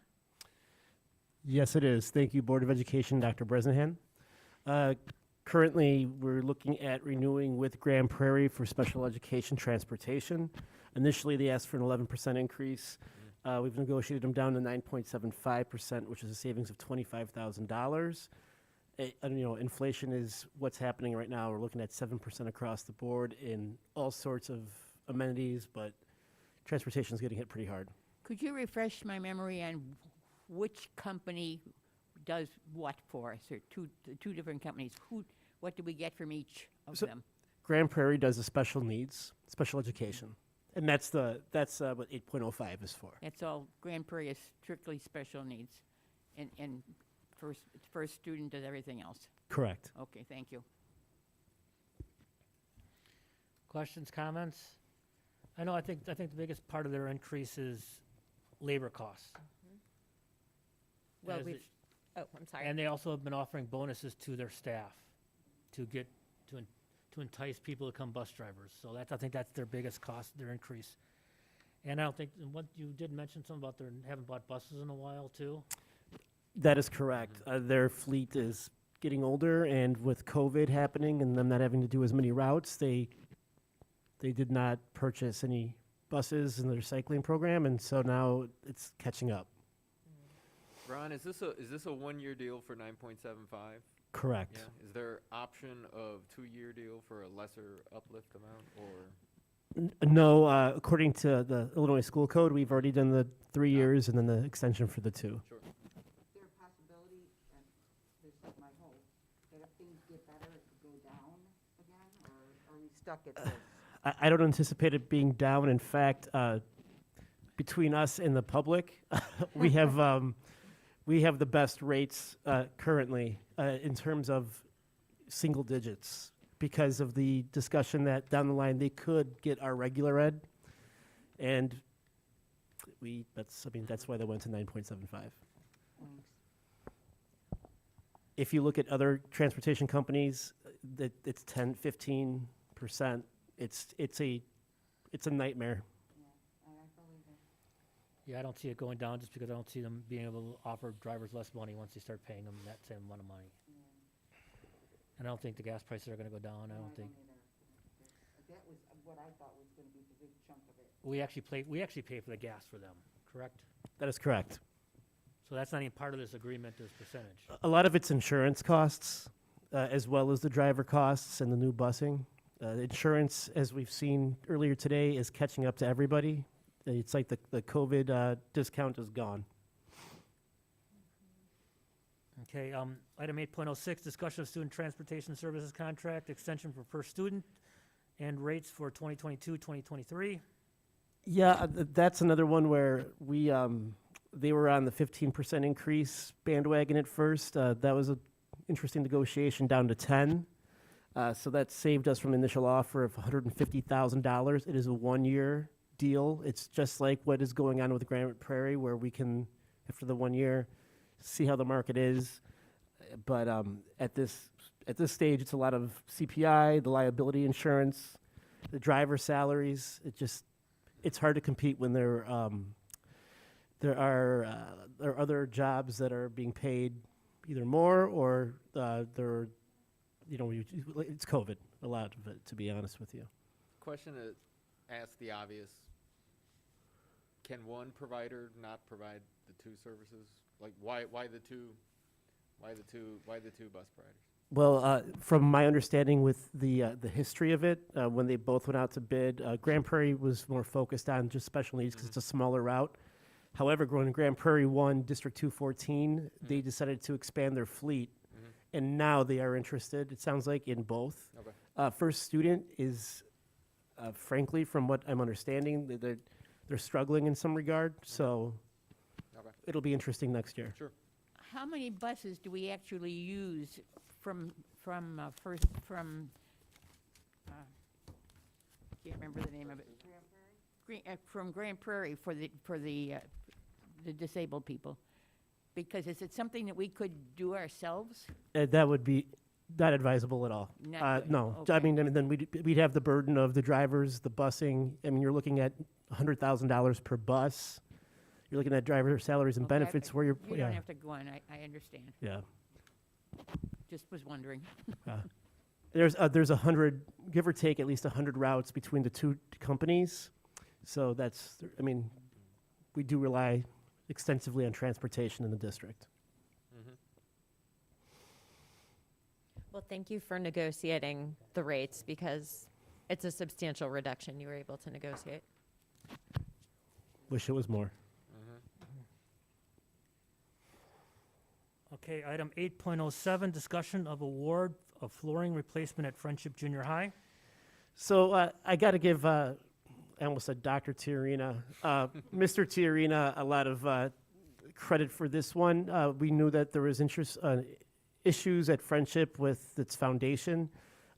Yes, it is. Thank you, Board of Education, Dr. Bresnahan. Currently, we're looking at renewing with Grand Prairie for special education transportation. Initially, they asked for an 11% increase. We've negotiated them down to 9.75%, which is a savings of $25,000. Inflation is what's happening right now. We're looking at 7% across the board in all sorts of amenities, but transportation is getting hit pretty hard. Could you refresh my memory on which company does what for us, or two different companies? What do we get from each of them? Grand Prairie does the special needs, special education. And that's what 8.05 is for. That's all. Grand Prairie is strictly special needs, and first student does everything else. Correct. Okay, thank you. Questions, comments? I think the biggest part of their increase is labor costs. Well, As we've, it- I'm sorry. And they also have been offering bonuses to their staff to entice people to become bus drivers. So I think that's their biggest cost, their increase. And I don't think, and what you did mention something about they haven't bought buses in a while too. That is correct. Their fleet is getting older, and with COVID happening and them not having to do as many routes, they did not purchase any buses in the recycling program, and so now it's catching up. Ron, is this a 1-year deal for 9.75? Correct. Yeah. Is there option of 2-year deal for a lesser uplift amount, or? No, according to the Illinois School Code, we've already done the 3 years and then the extension for the 2. Sure. Is there a possibility, and this is my hope, that if things get better, it could go down again, or are we stuck at this? I don't anticipate it being down. In fact, between us and the public, we have the best rates currently in terms of single digits, because of the discussion that down the line they could get our regular ed, and that's why they went to 9.75. If you look at other transportation companies, that it's 10, 15%. It's a nightmare. Yeah, I don't see it going down just because I don't see them being able to offer drivers less money once they start paying them that same amount of money. And I don't think the gas prices are going to go down. I don't think. That was what I thought was going to be the big chunk of it. We actually pay for the gas for them, correct? That is correct. So that's not even part of this agreement, this percentage. A lot of it's insurance costs, as well as the driver costs and the new busing. Insurance, as we've seen earlier today, is catching up to everybody. It's like the COVID discount is gone. Okay, item 8.06, discussion of student transportation services contract, extension for per student, and rates for 2022, 2023. Yeah, that's another one where they were on the 15% increase bandwagon at first. That was an interesting negotiation down to 10. So that saved us from an initial offer of $150,000. It is a 1-year deal. It's just like what is going on with Grand Prairie, where we can, after the 1 year, see how the market is. But at this stage, it's a lot of CPI, the liability insurance, the driver salaries. It's hard to compete when there are other jobs that are being paid either more or it's COVID, a lot of it, to be honest with you. Question to ask the obvious. Can one provider not provide the 2 services? Like, why the two bus providers? Well, from my understanding with the history of it, when they both went out to bid, Grand Prairie was more focused on just special needs because it's a smaller route. However, when Grand Prairie won District 214, they decided to expand their fleet, and now they are interested, it sounds like, in both. Okay. First Student is, frankly, from what I'm understanding, they're struggling in some regard, so it'll be interesting next year. Sure. How many buses do we actually use from can't remember the name of it. From Grand Prairie for the disabled people? Because is it something that we could do ourselves? That would be not advisable at all. No, Okay. I mean, and then we'd have the burden of the drivers, the busing. I mean, you're looking at $100,000 per bus. You're looking at driver salaries and Okay, benefits where you're. You don't have to go on, I understand. Yeah. Just was wondering. There's 100, give or take, at least 100 routes between the 2 companies. So that's, I mean, we do rely extensively on transportation in the district. Well, thank you for negotiating the rates, because it's a substantial reduction you were able to negotiate. Wish it was more. Okay, item 8.07, discussion of award of flooring replacement at Friendship Junior High. So I got to give, I almost said Dr. Tiarina, Mr. Tiarina, a lot of credit for this one. We knew that there was issues at Friendship with its foundation.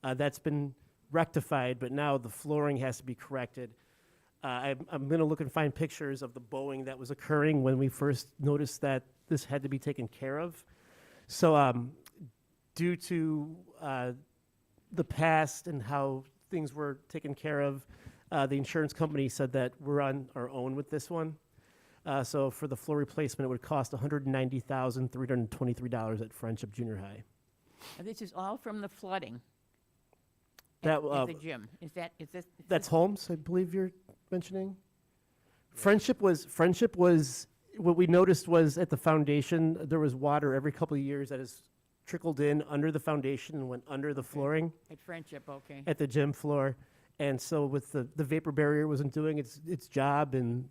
That's been rectified, but now the flooring has to be corrected. I'm going to look and find pictures of the bowing that was occurring when we first noticed that this had to be taken care of. So due to the past and how things were taken care of, the insurance company said that we're on our own with this one. So for the floor replacement, it would cost $190,323 at Friendship Junior High. And this is all from the flooding. That, at the gym? Is this? That's Holmes, I believe you're mentioning. Friendship was, what we noticed was at the foundation, there was water every couple of years that has trickled in under the foundation and went under the flooring At Friendship, okay. at the gym floor. And so with the vapor barrier wasn't doing its job, and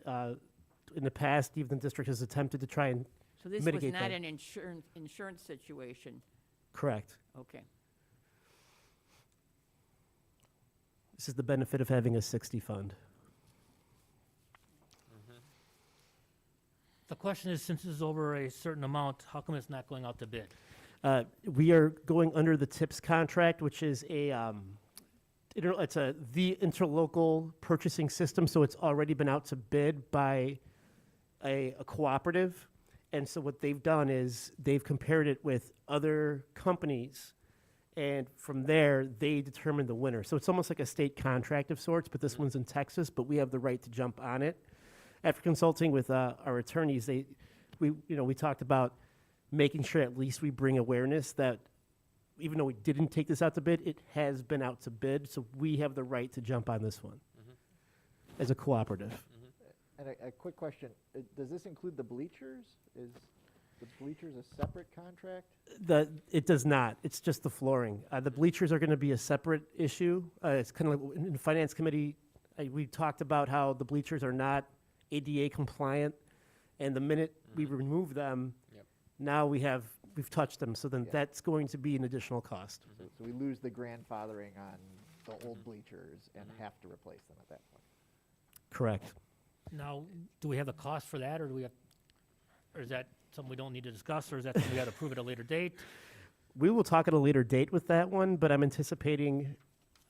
in the past, even the district has attempted to try and So this was mitigate not that. an insurance situation? Correct. Okay. This is the benefit of having a 60 fund. The question is, since it's over a certain amount, how come it's not going out to bid? We are going under the TIPS contract, which is the interlocal purchasing system. So it's already been out to bid by a cooperative. And so what they've done is they've compared it with other companies. And from there, they determine the winner. So it's almost like a state contract of sorts, but this one's in Texas, but we have the right to jump on it. After consulting with our attorneys, we talked about making sure at least we bring awareness that even though we didn't take this out to bid, it has been out to bid, so we have the right to jump on this one as a cooperative. And a quick question, does this include the bleachers? Is the bleachers a separate contract? It does not. It's just the flooring. The bleachers are going to be a separate issue. It's kind of like in the finance committee, we talked about how the bleachers are not ADA compliant, and the minute we remove them, now we've touched them. So then that's going to be an additional cost. So we lose the grandfathering on the old bleachers and have to replace them at that point. Correct. Now, do we have the cost for that, or is that something we don't need to discuss, or is that something we got to approve at a later date? We will talk at a later date with that one, but I'm anticipating.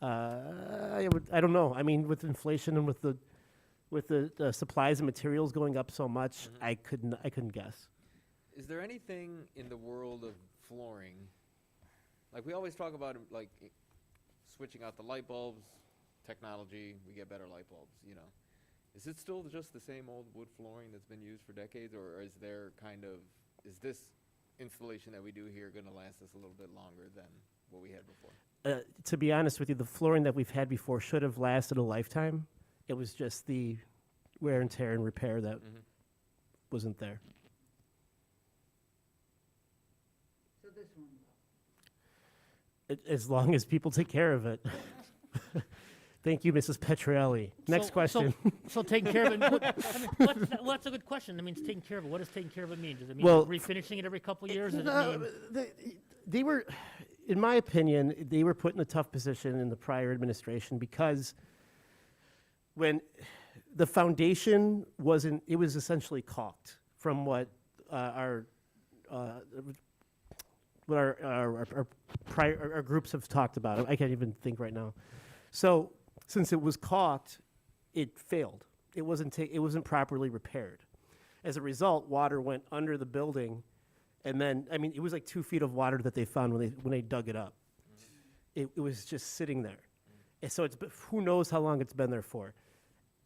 I don't know. I mean, with inflation and with the supplies and materials going up so much, I couldn't guess. Is there anything in the world of flooring, like we always talk about, like switching out the light bulbs, technology, we get better light bulbs, Is it still just the same old wood flooring that's been used for decades, or is this installation that we do here going to last us a little bit longer than what we had before? To be honest with you, the flooring that we've had before should have lasted a lifetime. It was just the wear and tear and repair that wasn't there. So this one. As long as people take care of it. Thank you, Mrs. Petrielli. Next question. So taking care of it, that's a good question. I mean, it's taking care of it. What does taking care of it mean? Does it mean refinishing it every couple of years? Does it mean they were, in my opinion, they were put in a tough position in the prior administration because when the foundation it was essentially caulked from what our groups have talked about. I can't even think right now. So since it was caulked, it failed. It wasn't properly repaired. As a result, water went under the building, and then it was like 2 feet of water that they found when they dug it up. It was just sitting there, and so who knows how long it's been there for.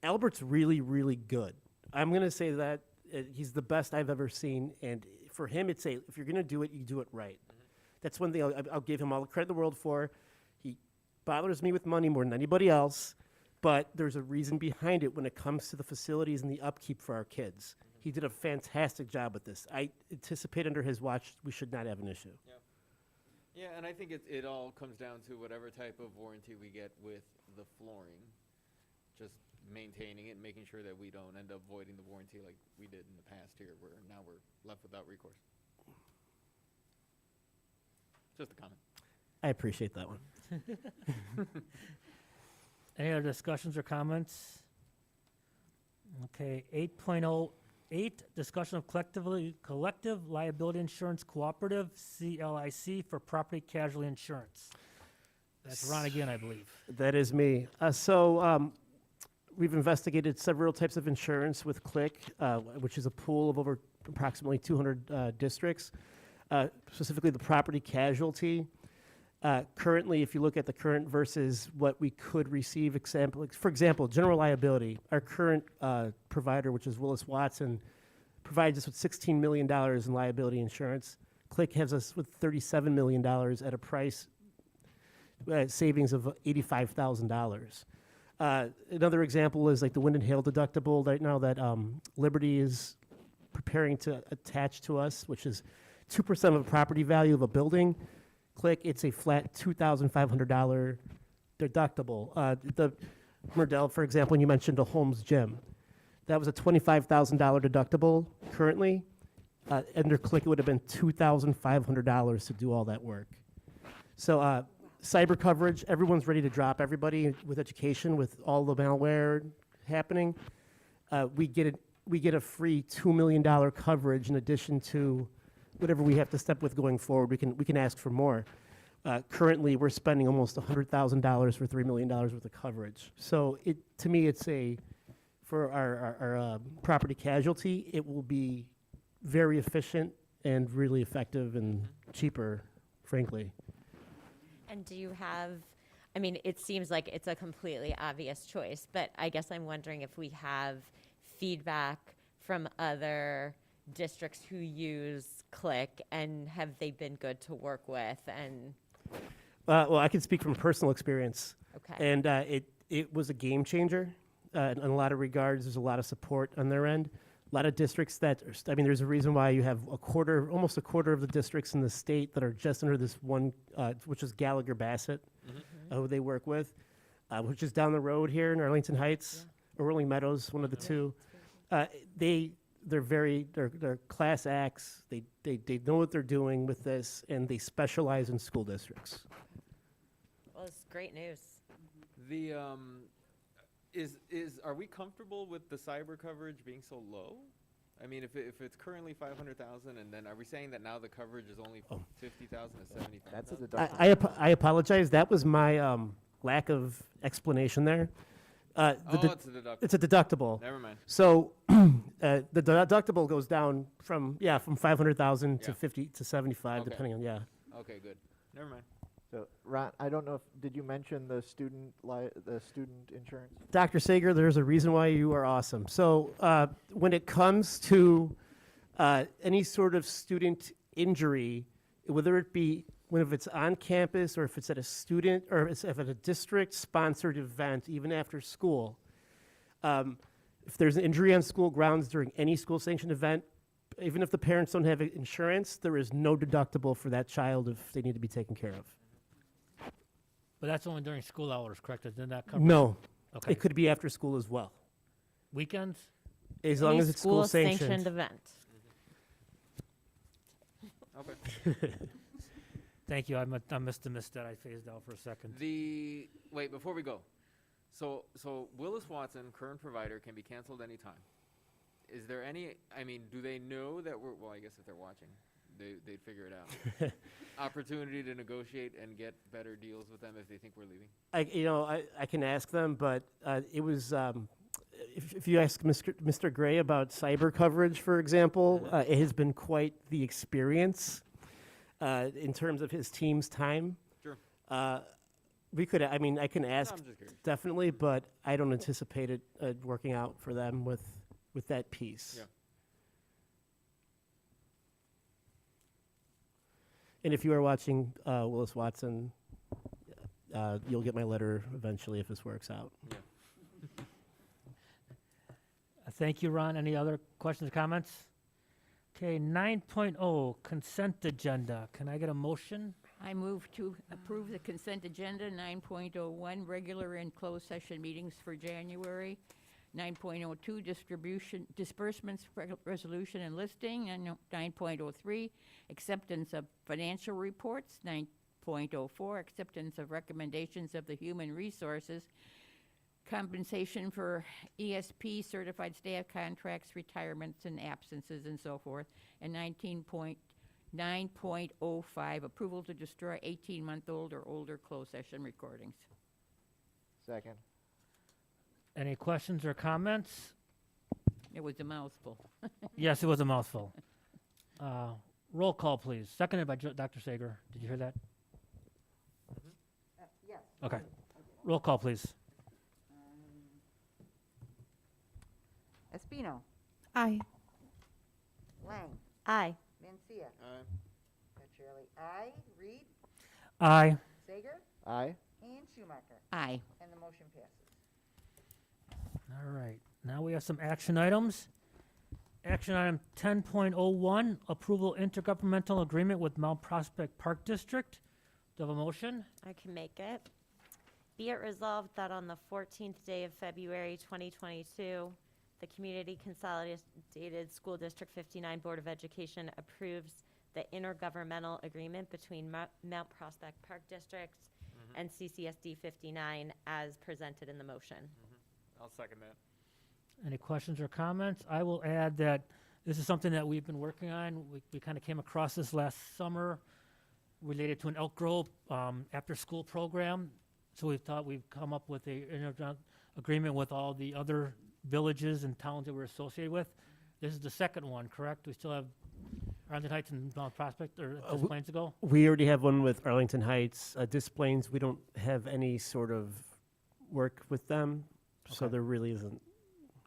Albert's really, really good. I'm going to say that he's the best I've ever seen, and for him, if you're going to do it, you do it right. That's one thing I'll give him all the credit in the world for. He bothers me with money more than anybody else, but there's a reason behind it when it comes to the facilities and the upkeep for our kids. He did a fantastic job with this. I anticipate under his watch we should not have an issue. Yeah, and I think it all comes down to whatever type of warranty we get with the flooring, just maintaining it and making sure that we don't end up voiding the warranty like we did in the past here, where now we're left without recourse. Just a comment. I appreciate that one. Any other discussions or comments? Okay, 8.08, discussion of collective liability insurance cooperative, CLIC, for property casualty insurance. That's Ron again, I believe. That is me. We've investigated several types of insurance with CLIC, which is a pool of over approximately 200 districts, specifically the property casualty. Currently, if you look at the current versus what we could receive, for example, general liability, our current provider, which is Willis Watson, provides us with $16 million in liability insurance. CLIC has us with $37 million at a price savings of $85,000. Another example is like the wind and hail deductible right now that Liberty is preparing to attach to us, which is 2% of the property value of a building. Click, it's a flat $2,500 deductible. The Merdell, for example, you mentioned a Holmes gym. That was a $25,000 deductible currently. Under Click, it would have been $2,500 to do all that work. So cyber coverage, everyone's ready to drop everybody with education, with all the malware happening. We get a free $2 million coverage in addition to whatever we have to step with going forward. We can ask for more. Currently, we're spending almost $100,000 for $3 million worth of coverage. So to me, it's for our property casualty, it will be very efficient and really effective and cheaper, frankly. And do you have, I mean, it seems like it's a completely obvious choice, but I guess I'm wondering if we have feedback from other districts who use Click, and have they been good to work with? And well, I can speak from personal experience. Okay. And it was a game changer in a lot of regards. There's a lot of support on their end. A lot of districts that are, I mean, there's a reason why you have almost a quarter of the districts in the state that are just under this one, which is Gallagher Bassett, who they work with, which is down the road here in Arlington Heights, or Rolling Meadows, one of the two. They're class acts. They know what they're doing with this, and they specialize in school districts. well, it's great news. The are we comfortable with the cyber coverage being so low? I mean, if it's currently 500,000, and then are we saying that now the coverage is only 50,000 to 75,000? That's a deductible. I apologize. That was my lack of explanation there. It's a deductible. It's a deductible. Never mind. So the deductible goes down from 500,000 to 50 to 75, Okay. depending on Okay, good. Never mind. So, Ron, I don't know if, did you mention the student insurance? Dr. Sager, there's a reason why you are awesome. So when it comes to any sort of student injury, whether it be if it's on campus or if it's at a student or if it's at a district-sponsored event, even after school, if there's an injury on school grounds during any school-sanctioned event, even if the parents don't have insurance, there is no deductible for that child if they need to be taken care of. But that's only during school hours, correct? Isn't that covered? No. Okay. It could be after school as well. Weekends? As long as it's school-sanctioned. event. Okay. Thank you. I must have missed that. I phased out for a second. Wait, before we go. So Willis Watson, current provider, can be canceled anytime. Is there any, I mean, do they know that well, I guess if they're watching, they'd figure it out. Opportunity to negotiate and get better deals with them if they think we're leaving? I can ask them, but it was, if you ask Mr. Gray about cyber coverage, for example, it has been quite the experience in terms of his team's time. Sure. I can ask, I'm just curious. definitely, but I don't anticipate it working out for them with that piece. Yeah. And if you are watching Willis Watson, you'll get my letter eventually if this works out. Yeah. Thank you, Ron. Any other questions or comments? Okay, 9.0, consent agenda. Can I get a motion? I move to approve the consent agenda, 9.01, regular and closed session meetings for January, 9.02, disbursements, resolution and listing, and 9.03, acceptance of financial reports, 9.04, acceptance of recommendations of the human resources, compensation for ESP, certified staff contracts, retirements and absences and so forth, and 9.05, approval to destroy 18-month-old or older closed session recordings. Second. Any questions or comments? It was a mouthful. Yes, it was a mouthful. Roll call, please. Seconded by Dr. Sager. Did you hear that? Yes. Okay. Roll call, please. Espino. Aye. Lang. Aye. Mencia. Aye. Petrelli. Aye. Reed. Aye. Sager. Aye. and Schumacher. Aye. And the motion passes. All right, now we have some action items. Action item 10.01, approval intergovernmental agreement with Mount Prospect Park District. Do you have a motion? I can make it. Be it resolved that on the 14th day of February 2022, the Community Consolidated School District 59 Board of Education approves the intergovernmental agreement between Mount Prospect Park District and CCSD 59 as presented in the motion. I'll second that. Any questions or comments? I will add that this is something that we've been working on. We kind of came across this last summer related to an Elk Grove after-school program. So we thought we'd come up with a agreement with all the other villages and towns that we're associated with. This is the second one, correct? We still have Arlington Heights and Mount Prospect, or Des Plaines to go? We already have one with Arlington Heights. Des Plaines, we don't have any sort of work with them, so there really isn't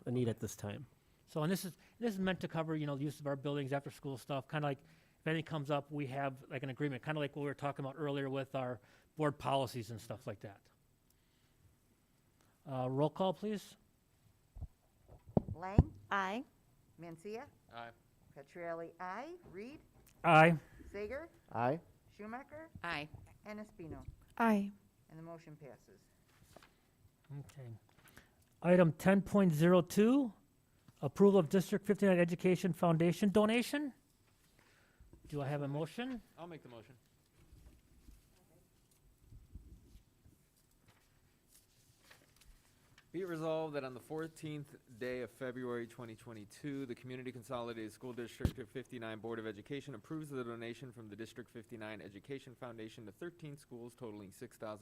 a need at this time. So, and this is meant to cover, the use of our buildings, after-school stuff, kind of like if anything comes up, we have like an agreement, kind of like what we were talking about earlier with our board policies and stuff like that. Roll call, please. Lang, Aye. Mencia, Aye. Petrielli, aye. Reed, Aye. Sager, Aye. Schumacher, Aye. and Espino. Aye. And the motion passes. Okay. Item 10.02, approval of District 59 Education Foundation donation. Do I have a motion? I'll make the motion. Be it resolved that on the 14th day of February 2022, the Community Consolidated School District 59 Board of Education approves the donation from the District 59 Education Foundation to 13 schools totaling $6,500.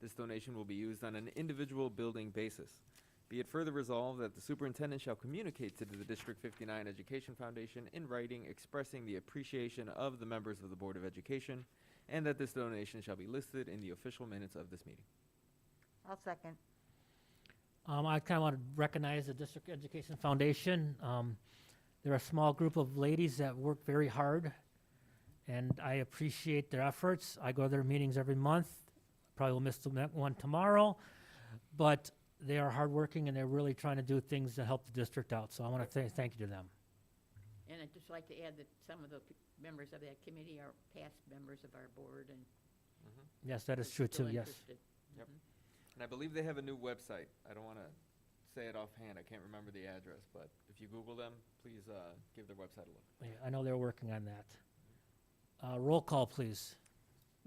This donation will be used on an individual building basis. Be it further resolved that the superintendent shall communicate to the District 59 Education Foundation in writing expressing the appreciation of the members of the Board of Education, and that this donation shall be listed in the official minutes of this meeting. I'll second. I kind of want to recognize the District Education Foundation. They're a small group of ladies that work very hard, and I appreciate their efforts. I go to their meetings every month. Probably will miss the one tomorrow, but they are hardworking and they're really trying to do things to help the district out. So I want to say thank you to them. And I'd just like to add that some of the members of that committee are past members of our board and Yes, that is true too. still Yes. interested. Yep. And I believe they have a new website. I don't want to say it offhand. I can't remember the address, but if you Google them, please give their website a look. Yeah, I know they're working on that. Roll call, please.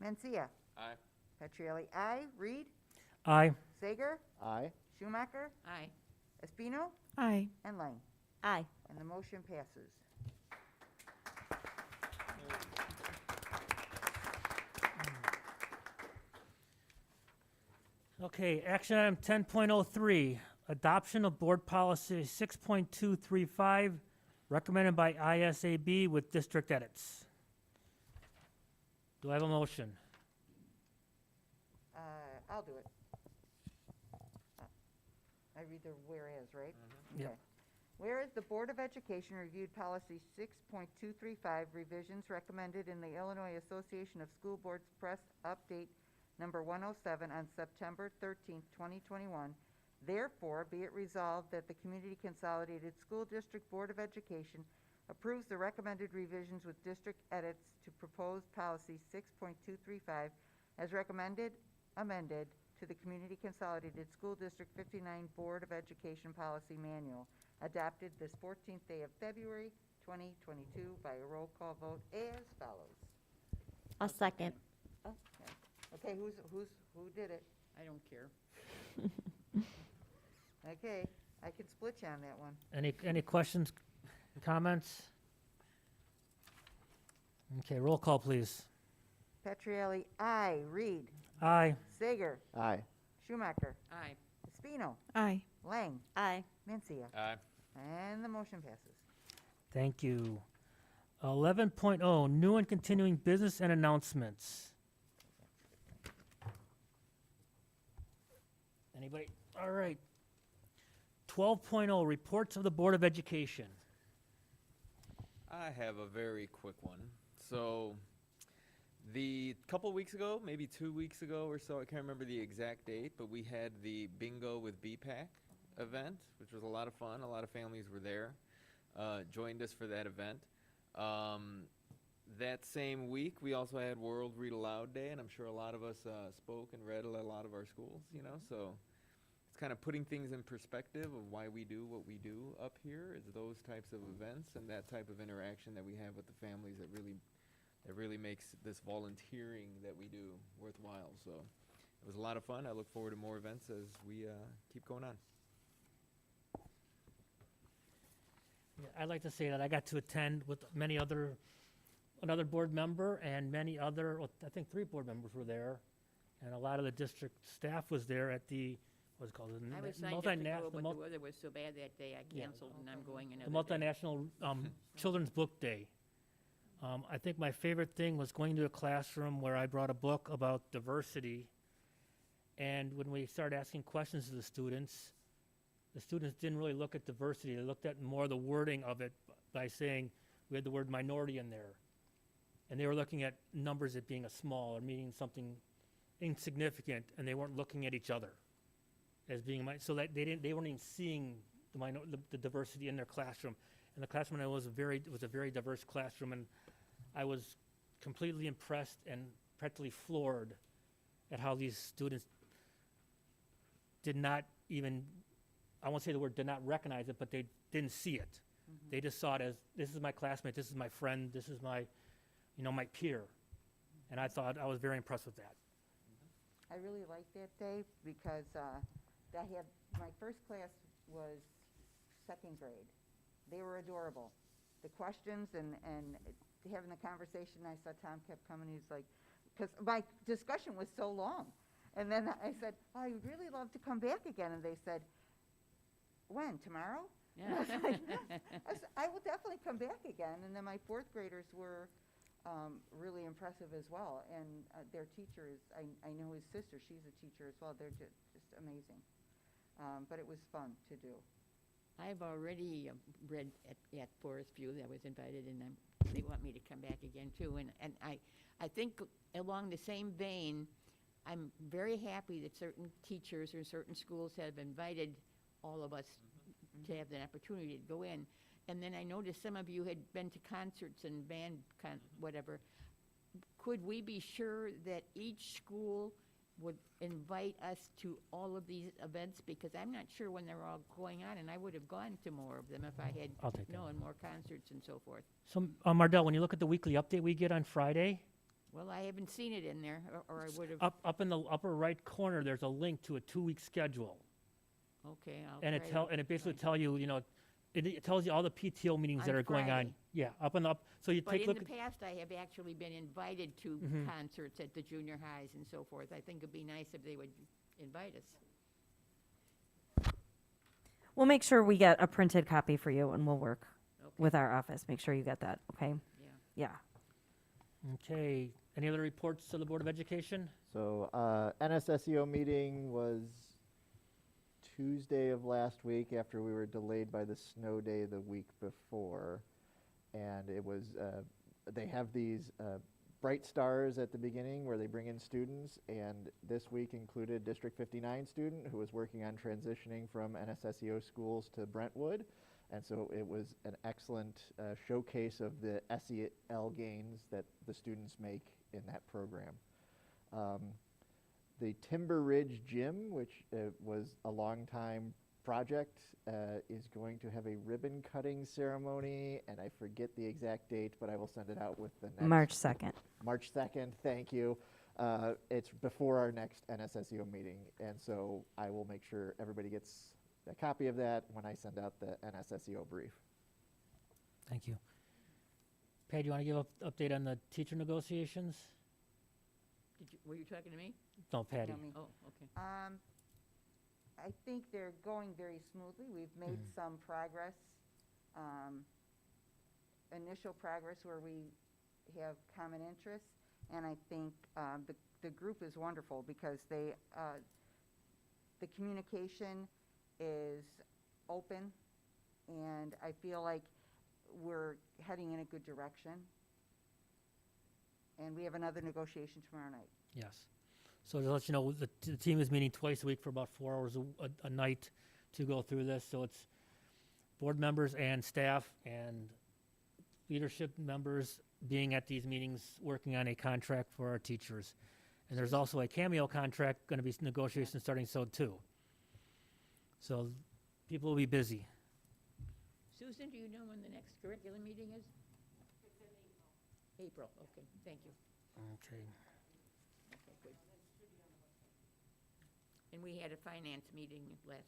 Mencia, Aye. Petrielli, aye. Reed, Aye. Sager, Aye. Schumacher, Aye. Espino, Aye. and Lang. Aye. And the motion passes. Okay, action item 10.03, adoption of board policy 6.235, recommended by ISAB with district edits. Do I have a motion? I'll do it. I read the whereas, right? Yep. Okay. Whereas the Board of Education reviewed policy 6.235 revisions recommended in the Illinois Association of School Boards Press Update number 107 on September 13th, 2021. Therefore, be it resolved that the Community Consolidated School District Board of Education approves the recommended revisions with district edits to proposed policy 6.235 as recommended, amended to the Community Consolidated School District 59 Board of Education Policy Manual, adopted this 14th day of February 2022 by a roll call vote as follows. I'll second. Okay, who did it? I don't care. Okay, I can split you on that one. Any questions, comments? Okay, roll call, please. Petrielli, aye. Reed, Aye. Sager, Aye. Schumacher, Aye. Espino, Aye. Lang, Aye. Mencia. Aye. And the motion passes. Thank you. 11.0, new and continuing business and announcements. Anybody? All right. 12.0, reports of the Board of Education. I have a very quick one. So, The couple weeks ago, maybe 2 weeks ago or so, I can't remember the exact date, but we had the Bingo with BPAC event, which was a lot of fun. A lot of families were there, joined us for that event. That same week, we also had World Read Aloud Day, and I'm sure a lot of us spoke and read at a lot of our schools, you know, so it's kind of putting things in perspective of why we do what we do up here, is those types of events and that type of interaction that we have with the families that really makes this volunteering that we do worthwhile. So it was a lot of fun. I look forward to more events as we keep going on. Yeah, I'd like to say that I got to attend with another board member and many other, well, I think 3 board members were there, and a lot of the district staff was there at the, what's it called? I was signed up to go, but the weather was so bad that day, I canceled, and I'm going The another day. multinational Children's Book Day. I think my favorite thing was going to a classroom where I brought a book about diversity, and when we started asking questions to the students didn't really look at diversity. They looked at more the wording of it by saying we had the word minority in there. And they were looking at numbers as being a small or meaning something insignificant, and they weren't looking at each other as being, so that they weren't even seeing the diversity in their classroom. And the classroom was a very diverse classroom, and I was completely impressed and practically floored at how these students did not even, I won't say the word did not recognize it, but they didn't see it. Mm-hmm. They just saw it as, this is my classmate, this is my friend, this is my, my peer. And I thought, I was very impressed with that. I really liked that day because my first class was 2nd grade. They were adorable. The questions and having the conversation, I saw Tom kept coming, he's like, because my discussion was so long. And then I said, oh, I'd really love to come back again. And they said, when, tomorrow? Yeah. I said, I will definitely come back again. And then my 4th graders were really impressive as well. And their teacher is, I know his sister, she's a teacher as well. They're just amazing. But it was fun to do. I've already read at Forest View. I was invited, and they want me to come back again too. And I think along the same vein, I'm very happy that certain teachers or certain schools have invited all of us to have the opportunity to go in. And then I noticed some of you had been to concerts and band whatever. Could we be sure that each school would invite us to all of these events? Because I'm not sure when they're all going on, and I would have gone to more of them if I had I'll take that. known more concerts and so forth. So, Mardell, when you look at the weekly update we get on Friday, Well, I haven't seen it in there, or I would have. up in the upper right corner, there's a link to a 2-week schedule. Okay, I'll And try it basically tell you, it tells you all the PTO meetings On that are going on. Friday. Yeah, up and up. So you But take a in look the at, past, I have actually been invited to Mhm. concerts at the junior highs and so forth. I think it'd be nice if they would invite us. We'll make sure we get a printed copy for you, and we'll work Okay. with our office. Make sure you get that, okay? Yeah. Yeah. okay, any other reports to the Board of Education? So NSSEO meeting was Tuesday of last week after we were delayed by the snow day the week before. And it was, they have these bright stars at the beginning where they bring in students, and this week included District 59 student who was working on transitioning from NSSEO schools to Brentwood. And so it was an excellent showcase of the SEL gains that the students make in that program. The Timber Ridge Gym, which was a long-time project, is going to have a ribbon cutting ceremony, and I forget the exact date, but I will send it out with the next. March 2nd. March 2nd, thank you. It's before our next NSSEO meeting, and so I will make sure everybody gets a copy of that when I send out the NSSEO brief. Thank you. Pat, do you want to give an update on the teacher negotiations? Were you talking to me? No, Patty. Tell me. Oh, okay. I think they're going very smoothly. We've made some progress, initial progress where we have common interests, and I think the group is wonderful because the communication is open, and I feel like we're heading in a good direction. And we have another negotiation tomorrow night. Yes. So to let you know, the team is meeting twice a week for about 4 hours a night to go through this. So it's board members and staff and leadership members being at these meetings, working on a contract for our teachers. And there's also a cameo contract going to be negotiations starting so too. So people will be busy. Susan, do you know when the next curriculum meeting is? It's in April. April, okay, thank you. Okay. Okay, good. And we had a finance meeting last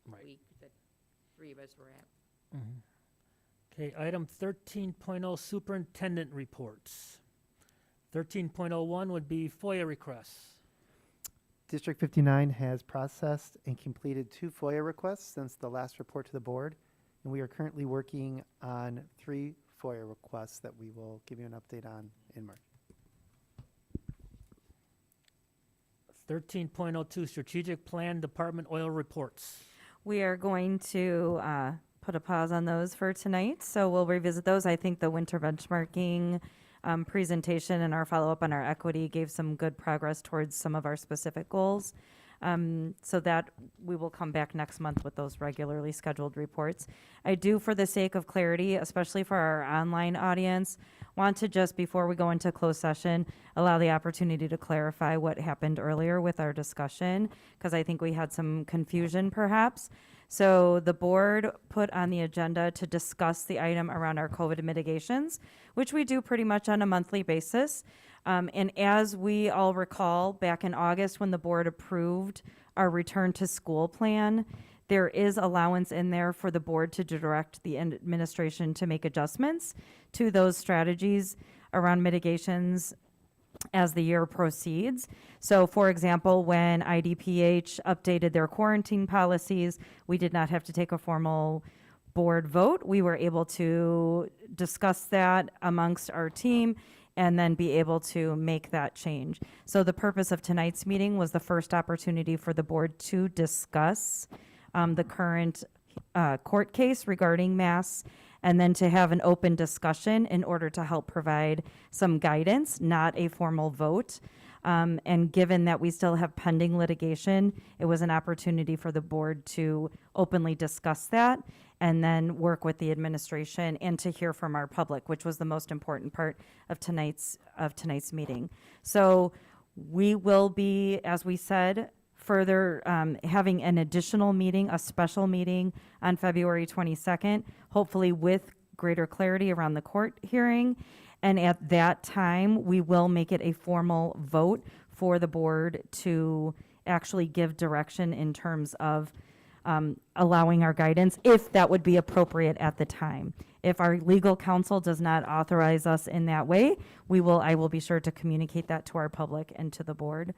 Right. week that 3 of us were at. Okay, item 13.0, superintendent reports. 13.01 would be FOIA requests. District 59 has processed and completed 2 FOIA requests since the last report to the board, and we are currently working on 3 FOIA requests that we will give you an update on in March. 13.02, strategic plan department oil reports. We are going to put a pause on those for tonight, so we'll revisit those. I think the winter benchmarking presentation and our follow-up on our equity gave some good progress towards some of our specific goals. So that we will come back next month with those regularly scheduled reports. I do, for the sake of clarity, especially for our online audience, want to just, before we go into closed session, allow the opportunity to clarify what happened earlier with our discussion, because I think we had some confusion perhaps. So the board put on the agenda to discuss the item around our COVID mitigations, which we do pretty much on a monthly basis. And as we all recall, back in August when the board approved our return to school plan, there is allowance in there for the board to direct the administration to make adjustments to those strategies around mitigations as the year proceeds. So for example, when IDPH updated their quarantine policies, we did not have to take a formal board vote. We were able to discuss that amongst our team and then be able to make that change. So the purpose of tonight's meeting was the first opportunity for the board to discuss the current court case regarding masks, and then to have an open discussion in order to help provide some guidance, not a formal vote. And given that we still have pending litigation, it was an opportunity for the board to openly discuss that and then work with the administration and to hear from our public, which was the most important part of tonight's meeting. So we will be, as we said, further having an additional meeting, a special meeting on February 22nd, hopefully with greater clarity around the court hearing. And at that time, we will make it a formal vote for the board to actually give direction in terms of allowing our guidance, if that would be appropriate at the time. If our legal counsel does not authorize us in that way, I will be sure to communicate that to our public and to the board.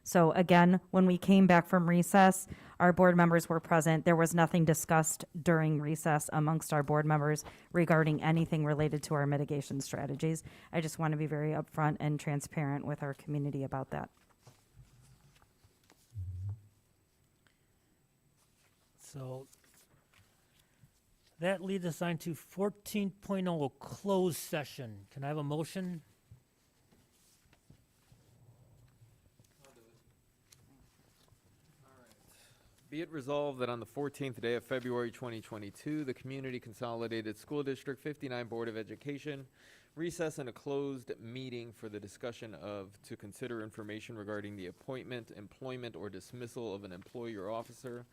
So again, when we came back from recess, our board members were present. There was nothing discussed during recess amongst our board members regarding anything related to our mitigation strategies. I just want to be very upfront and transparent with our community about that. So that leads us on to 14.0, closed session. Can I have a motion? Be it resolved that on the 14th day of February 2022, the Community Consolidated School District 59 Board of Education recess in a closed meeting for the discussion of, to consider information regarding the appointment, employment, or dismissal of an employee or officer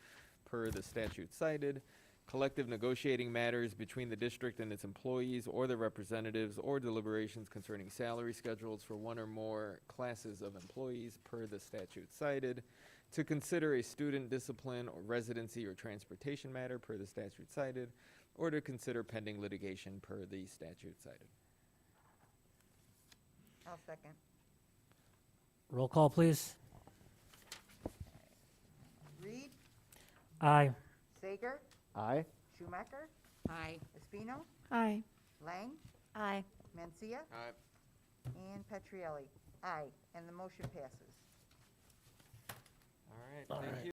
per the statute cited, collective negotiating matters between the district and its employees or their representatives, or deliberations concerning salary schedules for one or more classes of employees per the statute cited, to consider a student discipline or residency or transportation matter per the statute cited, or to consider pending litigation per the statute cited. I'll second. Roll call, please. Reed, Aye. Sager, Aye. Schumacher, Aye. Espino, Aye. Lang, Aye. Mencia, Aye. and Petrielli. Aye, and the motion passes. All right, thank you.